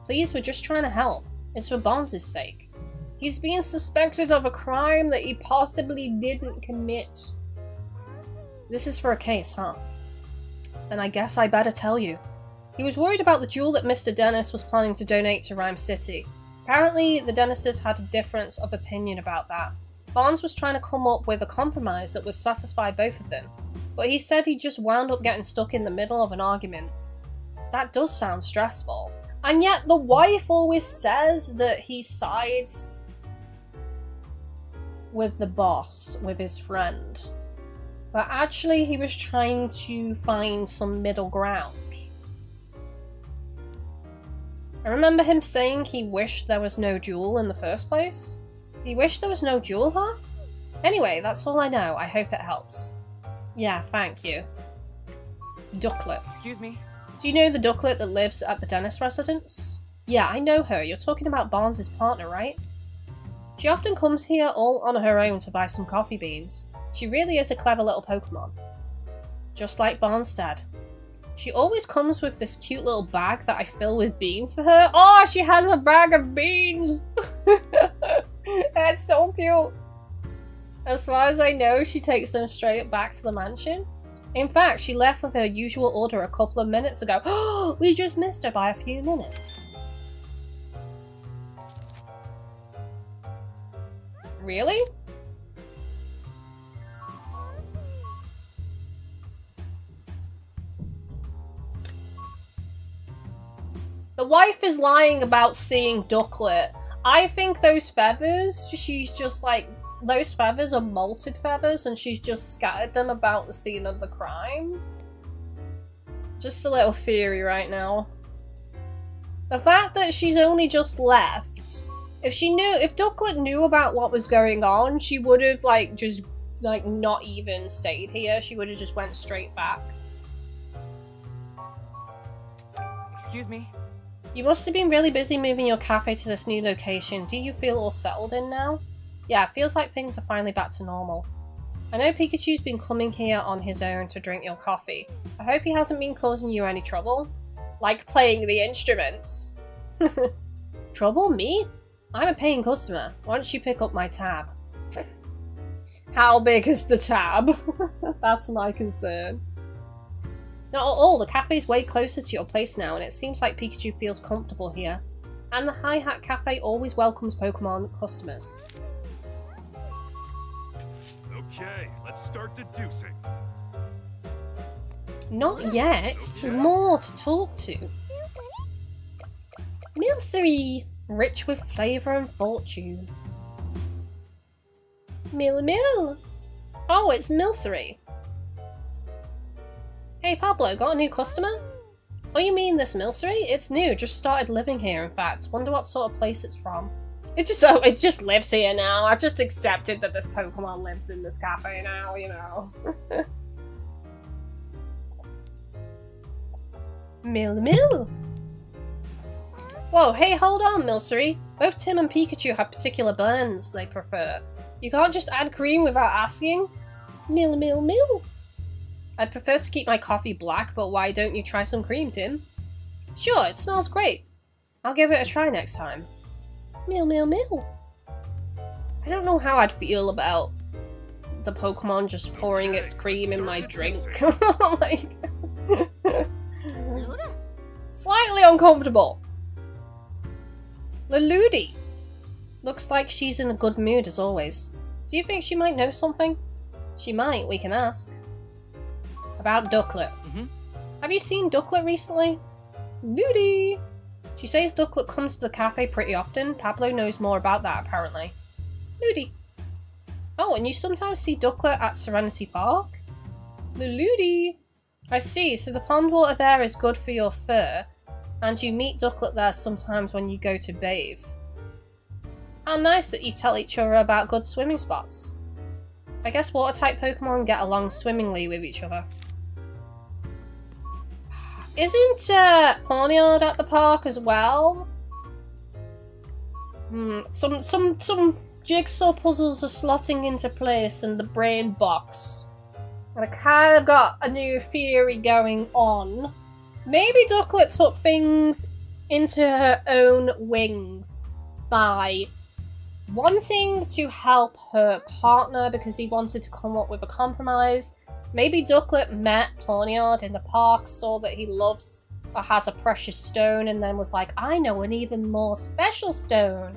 Please, we're just trying to help. It's for Barnes' sake. He's being suspected of a crime that he possibly didn't commit. This is for a case, huh? Then I guess I better tell you. He was worried about the jewel that Mr. Dennis was planning to donate to Rhyme City. Apparently, the Dennises had a difference of opinion about that. Barnes was trying to come up with a compromise that would satisfy both of them, but he said he just wound up getting stuck in the middle of an argument. That does sound stressful. And yet the wife always says that he sides with the boss, with his friend. But actually he was trying to find some middle ground. I remember him saying he wished there was no jewel in the first place. He wished there was no jewel, huh? Anyway, that's all I know. I hope it helps. Yeah, thank you. Ducklet. Excuse me? Do you know the ducklet that lives at the Dennis residence? Yeah, I know her. You're talking about Barnes' partner, right? She often comes here all on her own to buy some coffee beans. She really is a clever little Pokemon. Just like Barnes said. She always comes with this cute little bag that I fill with beans for her. Oh, she has a bag of beans! That's so cute! As far as I know, she takes them straight back to the mansion. In fact, she left with her usual order a couple of minutes ago. Oh, we just missed her by a few minutes. Really? The wife is lying about seeing Ducklet. I think those feathers, she's just like, those feathers are molted feathers and she's just scattered them about the scene of the crime. Just a little theory right now. The fact that she's only just left, if Ducklet knew about what was going on, she would have like just like not even stayed here. She would have just went straight back. Excuse me? You must have been really busy moving your cafe to this new location. Do you feel all settled in now? Yeah, it feels like things are finally back to normal. I know Pikachu's been coming here on his own to drink your coffee. I hope he hasn't been causing you any trouble. Like playing the instruments. Trouble? Me? I'm a paying customer. Why don't you pick up my tab? How big is the tab? That's my concern. Not at all, the cafe's way closer to your place now and it seems like Pikachu feels comfortable here. And the Hi-Hat Cafe always welcomes Pokemon customers. Okay, let's start deducing. Not yet, there's more to talk to. Milcery, rich with flavour and fortune. Mill. Oh, it's Milcery. Hey Pablo, got a new customer? Oh, you mean this Milcery? It's new, just started living here in fact. Wonder what sort of place it's from. It just lives here now. I've just accepted that this Pokemon lives in this cafe now, you know. Mill. Whoa, hey, hold on, Milcery. Both Tim and Pikachu have particular blends they prefer. You can't just add cream without asking? Mill. I'd prefer to keep my coffee black, but why don't you try some cream, Tim? Sure, it smells great. I'll give it a try next time. Mill. I don't know how I'd feel about the Pokemon just pouring its cream in my drink. Like, slightly uncomfortable. Leludi. Looks like she's in a good mood as always. Do you think she might know something? She might, we can ask. About Ducklet. Have you seen Ducklet recently? Ludi! She says Ducklet comes to the cafe pretty often. Pablo knows more about that apparently. Ludi. Oh, and you sometimes see Ducklet at Serenity Park? Ludi. I see, so the pond water there is good for your fur, and you meet Ducklet there sometimes when you go to bathe. How nice that you tell each other about good swimming spots. I guess water-type Pokemon get along swimmingly with each other. Isn't Pawniard at the park as well? Some jigsaw puzzles are slotting into place in the brain box. And I kind of got a new theory going on. Maybe Ducklet took things into her own wings by wanting to help her partner because he wanted to come up with a compromise. Maybe Ducklet met Pawniard in the park, saw that he loves or has a precious stone, and then was like, I know an even more special stone.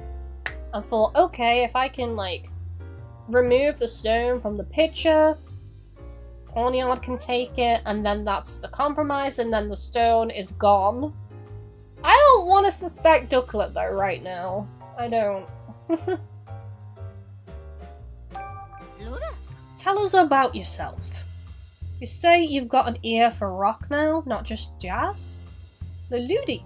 And thought, okay, if I can, like, remove the stone from the picture, Pawniard can take it, and then that's the compromise, and then the stone is gone. I don't want to suspect Ducklet, though, right now. I don't. Tell us about yourself. You say you've got an ear for rock now, not just jazz? The Ludi.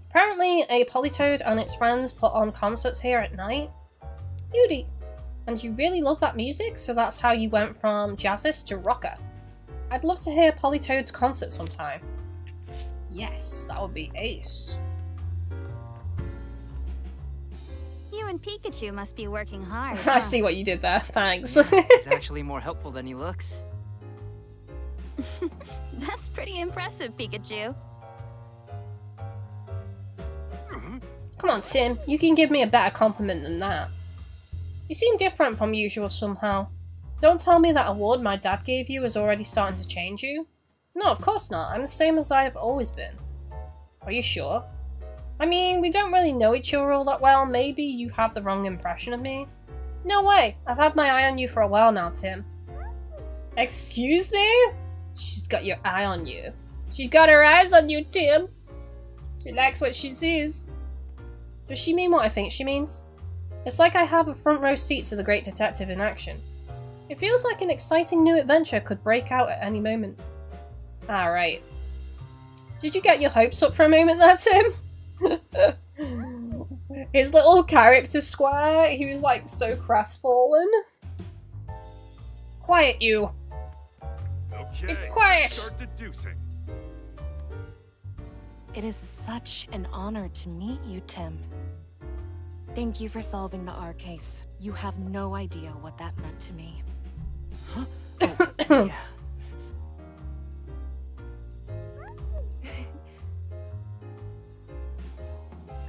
Apparently, a Politoed and its friends put on concerts here at night. Ludi. And you really love that music, so that's how you went from jazzist to rocker. I'd love to hear Politoed's concert sometime. Yes, that would be ace. You and Pikachu must be working hard. I see what you did there, thanks. He's actually more helpful than he looks. That's pretty impressive, Pikachu. Come on, Tim, you can give me a better compliment than that. You seem different from usual somehow. Don't tell me that award my dad gave you is already starting to change you. No, of course not. I'm the same as I have always been. Are you sure? I mean, we don't really know each other all that well. Maybe you have the wrong impression of me. No way. I've had my eye on you for a while now, Tim. Excuse me? She's got your eye on you. She's got her eyes on you, Tim. She likes what she sees. Does she mean what I think she means? It's like I have a front row seat to the great detective in action. It feels like an exciting new adventure could break out at any moment. Alright. Did you get your hopes up for a moment there, Tim? His little character square, he was like so crestfallen. Quiet, you. Okay, Be quiet. let's start deducing. It is such an honor to meet you, Tim. Thank you for solving the R case. You have no idea what that meant to me. Huh? Oh, yeah.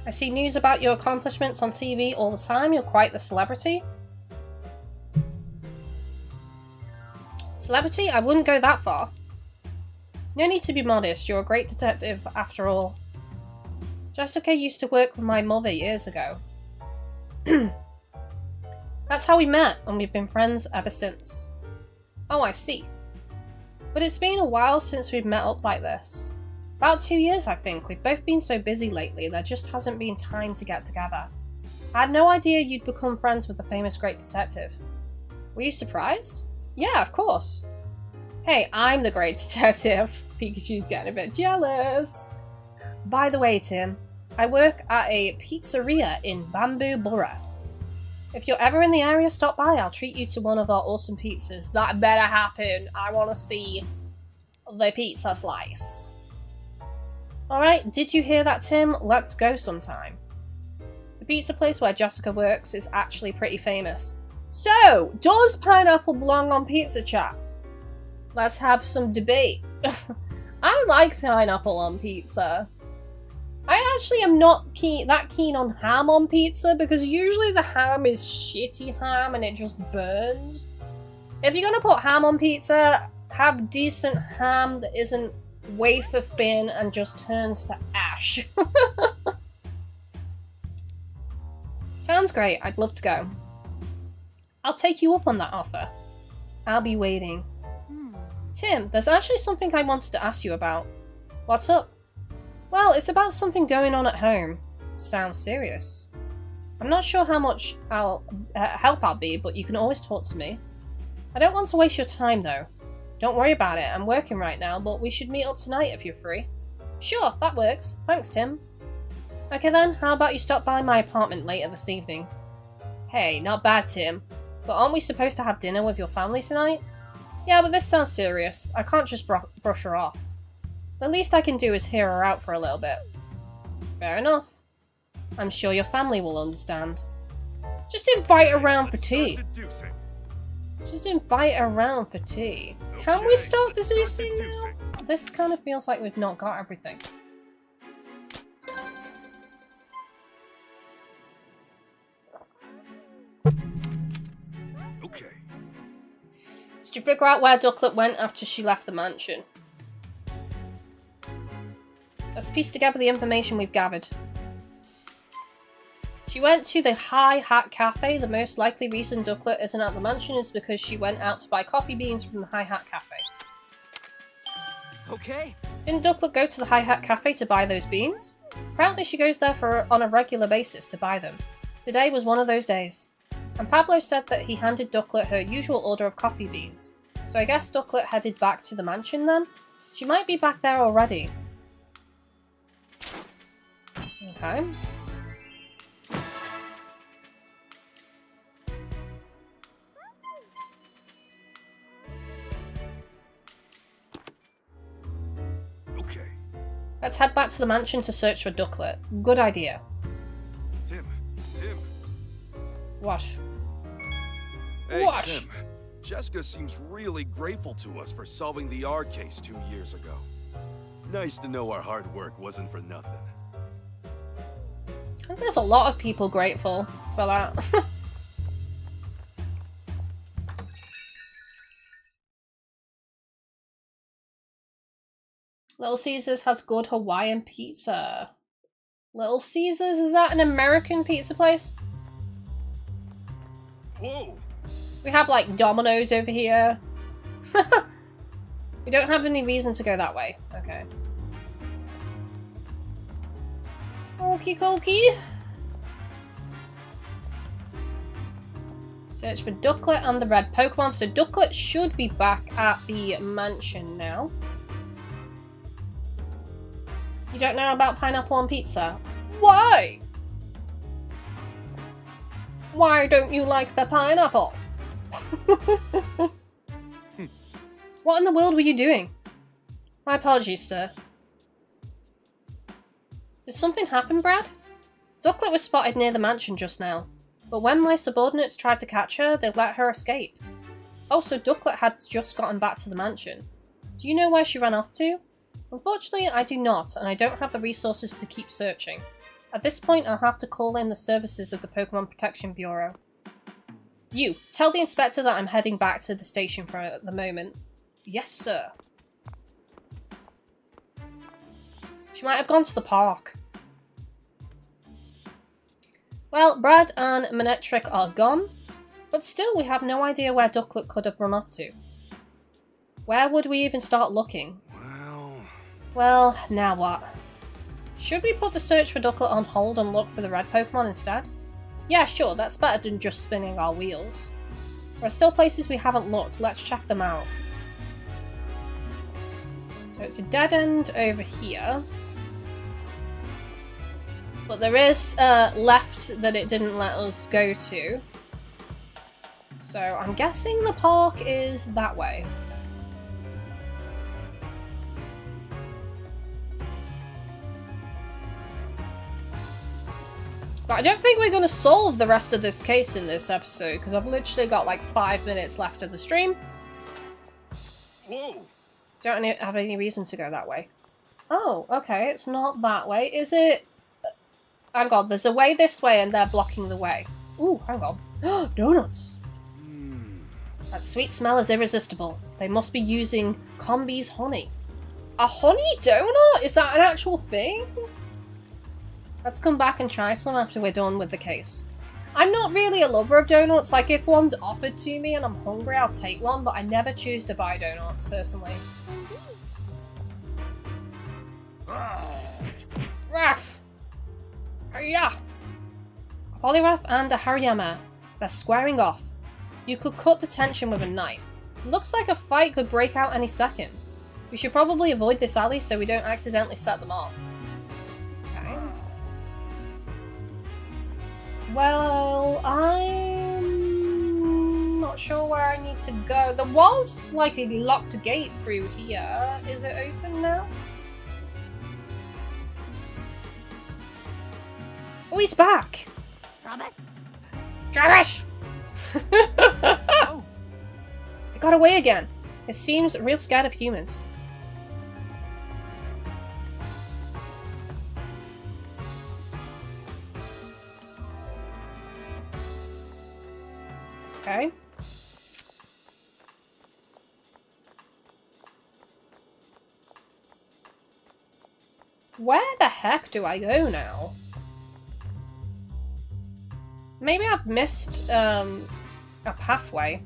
I see news about your accomplishments on TV all the time. You're quite the celebrity. Celebrity? I wouldn't go that far. No need to be modest. You're a great detective after all. Jessica used to work with my mother years ago. That's how we met, and we've been friends ever since. Oh, I see. But it's been a while since we've met up like this. About 2 years, I think. We've both been so busy lately, there just hasn't been time to get together. I had no idea you'd become friends with the famous great detective. Were you surprised? Yeah, of course. Hey, I'm the great detective. Pikachu's getting a bit jealous. By the way, Tim, I work at a pizzeria in Bamboo Borough. If you're ever in the area, stop by. I'll treat you to one of our awesome pizzas. That better happen. I want to see the pizza slice. Alright, did you hear that, Tim? Let's go sometime. The pizza place where Jessica works is actually pretty famous. So, does pineapple belong on pizza, chat? Let's have some debate. I like pineapple on pizza. I actually am not that keen on ham on pizza because usually the ham is shitty ham and it just burns. If you're gonna put ham on pizza, have decent ham that isn't wafer thin and just turns to ash. Sounds great, I'd love to go. I'll take you up on that offer. I'll be waiting. Tim, there's actually something I wanted to ask you about. What's up? Well, it's about something going on at home. Sounds serious. I'm not sure how much help I'll be, but you can always talk to me. I don't want to waste your time though. Don't worry about it, I'm working right now, but we should meet up tonight if you're free. Sure, that works. Thanks, Tim. Okay then, how about you stop by my apartment later this evening? Hey, not bad, Tim. But aren't we supposed to have dinner with your family tonight? Yeah, but this sounds serious. I can't just brush her off. The least I can do is hear her out for a little bit. Fair enough. I'm sure your family will understand. Just invite her around for tea. Just invite her around for tea. Can we start deducing now? This kind of feels like we've not got everything. Okay. Did you figure out where Ducklet went after she left the mansion? Let's piece together the information we've gathered. She went to the High Hat Cafe. The most likely reason Ducklet isn't at the mansion is because she went out to buy coffee beans from the High Hat Cafe. Okay. Didn't Ducklet go to the High Hat Cafe to buy those beans? Apparently she goes there on a regular basis to buy them. Today was one of those days. And Pablo said that he handed Ducklet her usual order of coffee beans. So I guess Ducklet headed back to the mansion then? She might be back there already. Okay. Okay. Let's head back to the mansion to search for Ducklet. Good idea. Tim. What? Hey, What? Tim. Jessica seems really grateful to us for solving the R case 2 years ago. Nice to know our hard work wasn't for nothing. I think there's a lot of people grateful for that. Little Caesars has good Hawaiian pizza. Little Caesars, is that an American pizza place? Whoa! We have like Domino's over here. We don't have any reason to go that way. Okay. Okie dokie. Search for Ducklet and the red Pokemon. So Ducklet should be back at the mansion now. You don't know about pineapple on pizza? Why? Why don't you like the pineapple? What in the world were you doing? My apologies, sir. Did something happen, Brad? Ducklet was spotted near the mansion just now, but when my subordinates tried to catch her, they let her escape. Oh, so Ducklet had just gotten back to the mansion. Do you know where she ran off to? Unfortunately, I do not, and I don't have the resources to keep searching. At this point, I'll have to call in the services of the Pokemon Protection Bureau. You, tell the inspector that I'm heading back to the station for the moment. Yes, sir. She might have gone to the park. Well, Brad and Manectric are gone, but still we have no idea where Ducklet could have run off to. Where would we even start looking? Well, now what? Should we put the search for Ducklet on hold and look for the red Pokemon instead? Yeah, sure, that's better than just spinning our wheels. There are still places we haven't looked, let's check them out. So it's a dead end over here. But there is left that it didn't let us go to. So I'm guessing the park is that way. But I don't think we're going to solve the rest of this case in this episode, because I've literally got like 5 minutes left of the stream. Whoa! Don't have any reason to go that way. Oh, okay, it's not that way, is it? Hang on, there's a way this way and they're blocking the way. Ooh, hang on. Donuts! That sweet smell is irresistible. They must be using Combi's honey. A honey donut? Is that an actual thing? Let's come back and try some after we're done with the case. I'm not really a lover of donuts. Like, if one's offered to me and I'm hungry, I'll take one, but I never choose to buy donuts, personally. Raph! Yeah. A Poliwrath and a Hariyama. They're squaring off. You could cut the tension with a knife. Looks like a fight could break out any second. We should probably avoid this alley so we don't accidentally set them off. Okay. Well, I'm not sure where I need to go. There was like a locked gate through here. Is it open now? Oh, he's back! Robert? Travis! Oh. It got away again. It seems real scared of humans. Okay. Where the heck do I go now? Maybe I've missed a pathway.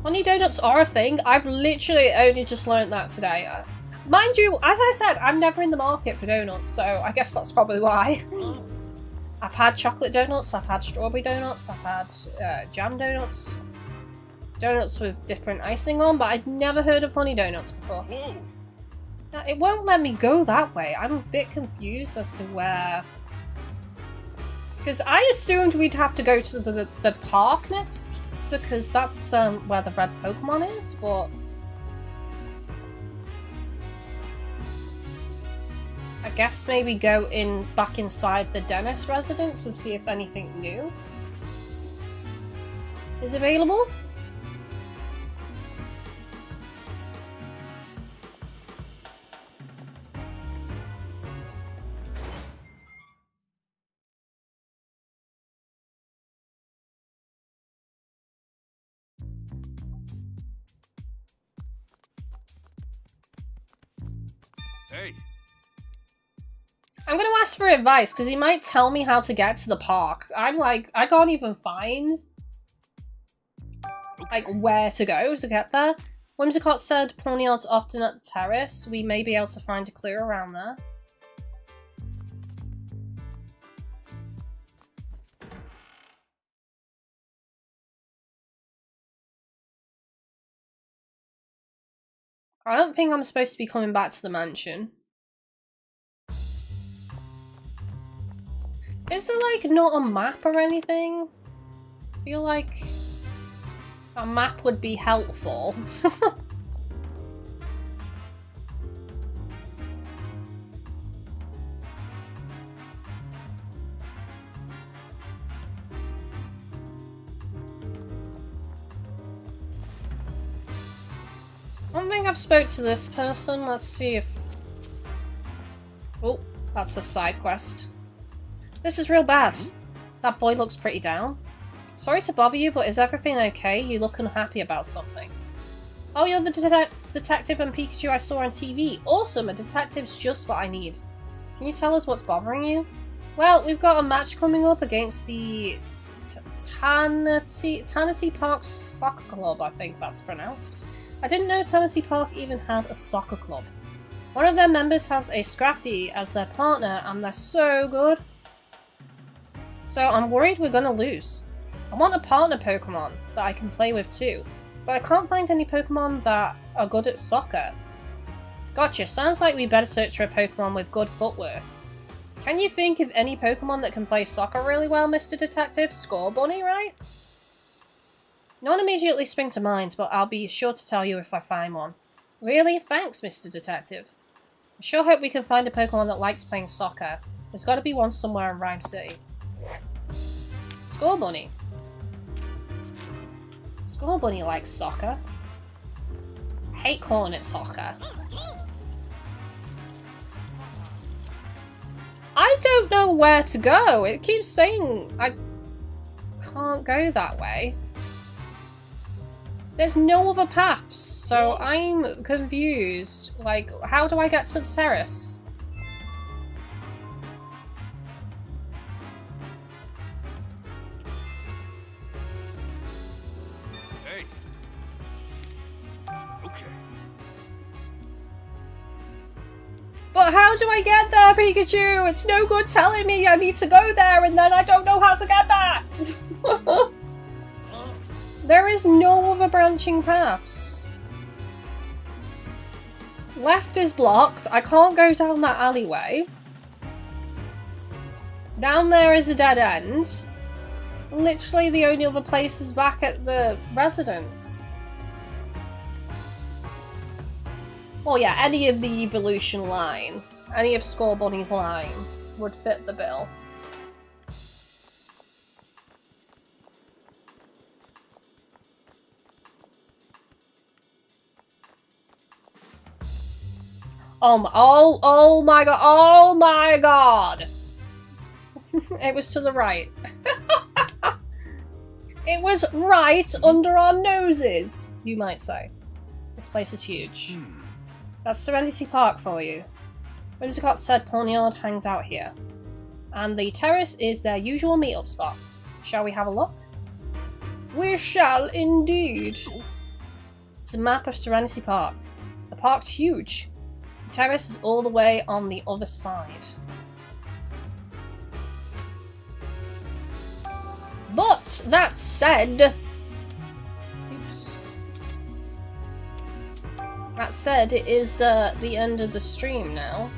Honey donuts are a thing. I've literally only just learned that today. Mind you, as I said, I'm never in the market for donuts, so I guess that's probably why. I've had chocolate donuts, I've had strawberry donuts, I've had jam donuts. Donuts with different icing on, but I've never heard of honey donuts before. Whoa! It won't let me go that way. I'm a bit confused as to where... Because I assumed we'd have to go to the park next, because that's where the red Pokemon is, but... I guess maybe go back inside the Dennis residence and see if anything new is available. Hey. I'm gonna ask for advice, because he might tell me how to get to the park. I'm like, I can't even find like where to go to get there. Whimsicott said Pawniard's often at the terrace. We may be able to find a clue around there. I don't think I'm supposed to be coming back to the mansion. Is there like not a map or anything? I feel like a map would be helpful. I don't think I've spoke to this person. Let's see if... Oh, that's a side quest. This is real bad. That boy looks pretty down. Sorry to bother you, but is everything okay? You look unhappy about something. Oh, you're the detective and Pikachu I saw on TV. Awesome, a detective's just what I need. Can you tell us what's bothering you? Well, we've got a match coming up against the Tanity Park Soccer Club, I think that's pronounced. I didn't know Tanity Park even had a soccer club. One of their members has a Scrafty as their partner, and they're so good. So I'm worried we're gonna lose. I want a partner Pokemon that I can play with too, but I can't find any Pokemon that are good at soccer. Gotcha, sounds like we better search for a Pokemon with good footwork. Can you think of any Pokemon that can play soccer really well, Mr. Detective? Scorbunny, right? No one immediately springs to mind, but I'll be sure to tell you if I find one. Really? Thanks, Mr. Detective. I sure hope we can find a Pokemon that likes playing soccer. There's got to be one somewhere in Rhyme City. Scorbunny. Scorbunny likes soccer. I hate calling it soccer. I don't know where to go. It keeps saying I can't go that way. There's no other paths, so I'm confused. Like, how do I get to the terrace? Hey. Okay. But how do I get there, Pikachu? It's no good telling me I need to go there and then I don't know how to get there! There is no other branching paths. Left is blocked. I can't go down that alleyway. Down there is a dead end. Literally the only other place is back at the residence. Well, yeah, any of the evolution line, any of Scorbunny's line would fit the bill. Oh my god, oh my god! It was to the right. It was right under our noses, you might say. This place is huge. That's Serenity Park for you. Whimsicott said Pawniard hangs out here. And the terrace is their usual meet-up spot. Shall we have a look? We shall indeed. It's a map of Serenity Park. The park's huge. The terrace is all the way on the other side. But that said... Oops. That said, it is the end of the stream now.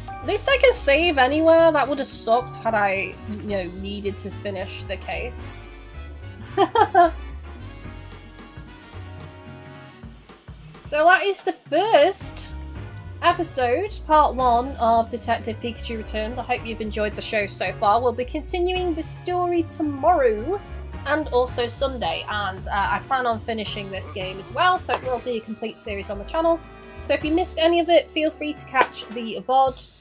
At least I can save anywhere. That would have sucked had I, you know, needed to finish the case. So that is the first episode, part 1 of Detective Pikachu Returns. I hope you've enjoyed the show so far. We'll be continuing the story tomorrow and also Sunday, and I plan on finishing this game as well, so it will be a complete series on the channel. So if you missed any of it, feel free to catch the VOD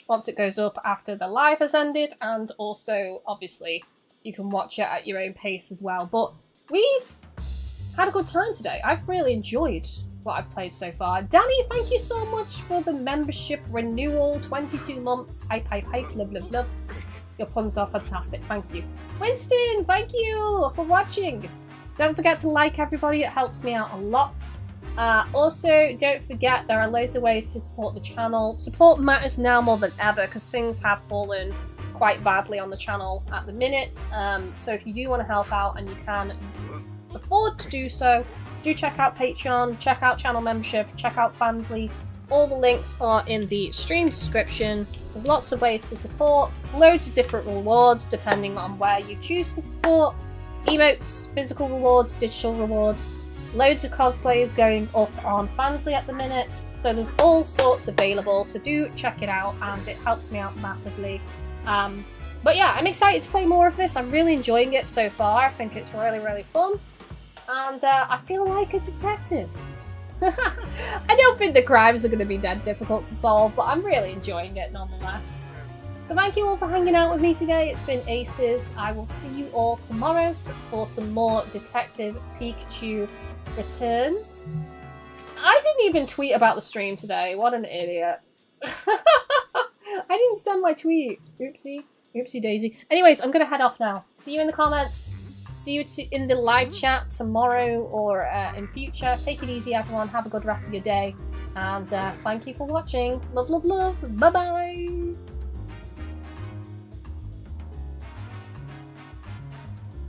once it goes up after the live has ended, and also, obviously, you can watch it at your own pace as well. But we've had a good time today. I've really enjoyed what I've played so far. Danny, thank you so much for the membership renewal. 22 months. Hype, hype, hype. Love, love, love. Your puns are fantastic. Thank you. Winston, thank you for watching. Don't forget to like everybody. It helps me out a lot. Also, don't forget there are loads of ways to support the channel. Support matters now more than ever because things have fallen quite badly on the channel at the minute. So if you do want to help out and you can afford to do so, do check out Patreon, check out channel membership, check out Fansly. All the links are in the stream description. There's lots of ways to support, loads of different rewards depending on where you choose to support. Emotes, physical rewards, digital rewards, loads of cosplays going up on Fansly at the minute. So there's all sorts available, so do check it out and it helps me out massively. But yeah, I'm excited to play more of this. I'm really enjoying it so far. I think it's really, really fun. And I feel like a detective. I don't think the crimes are going to be dead difficult to solve, but I'm really enjoying it nonetheless. So thank you all for hanging out with me today. It's been aces. I will see you all tomorrow for some more Detective Pikachu Returns. I didn't even tweet about the stream today. What an idiot. I didn't send my tweet. Oopsie. Oopsie daisy. Anyways, I'm going to head off now. See you in the comments. See you in the live chat tomorrow or in future. Take it easy, everyone. Have a good rest of your day. And thank you for watching. Love, love, love. Bye-bye.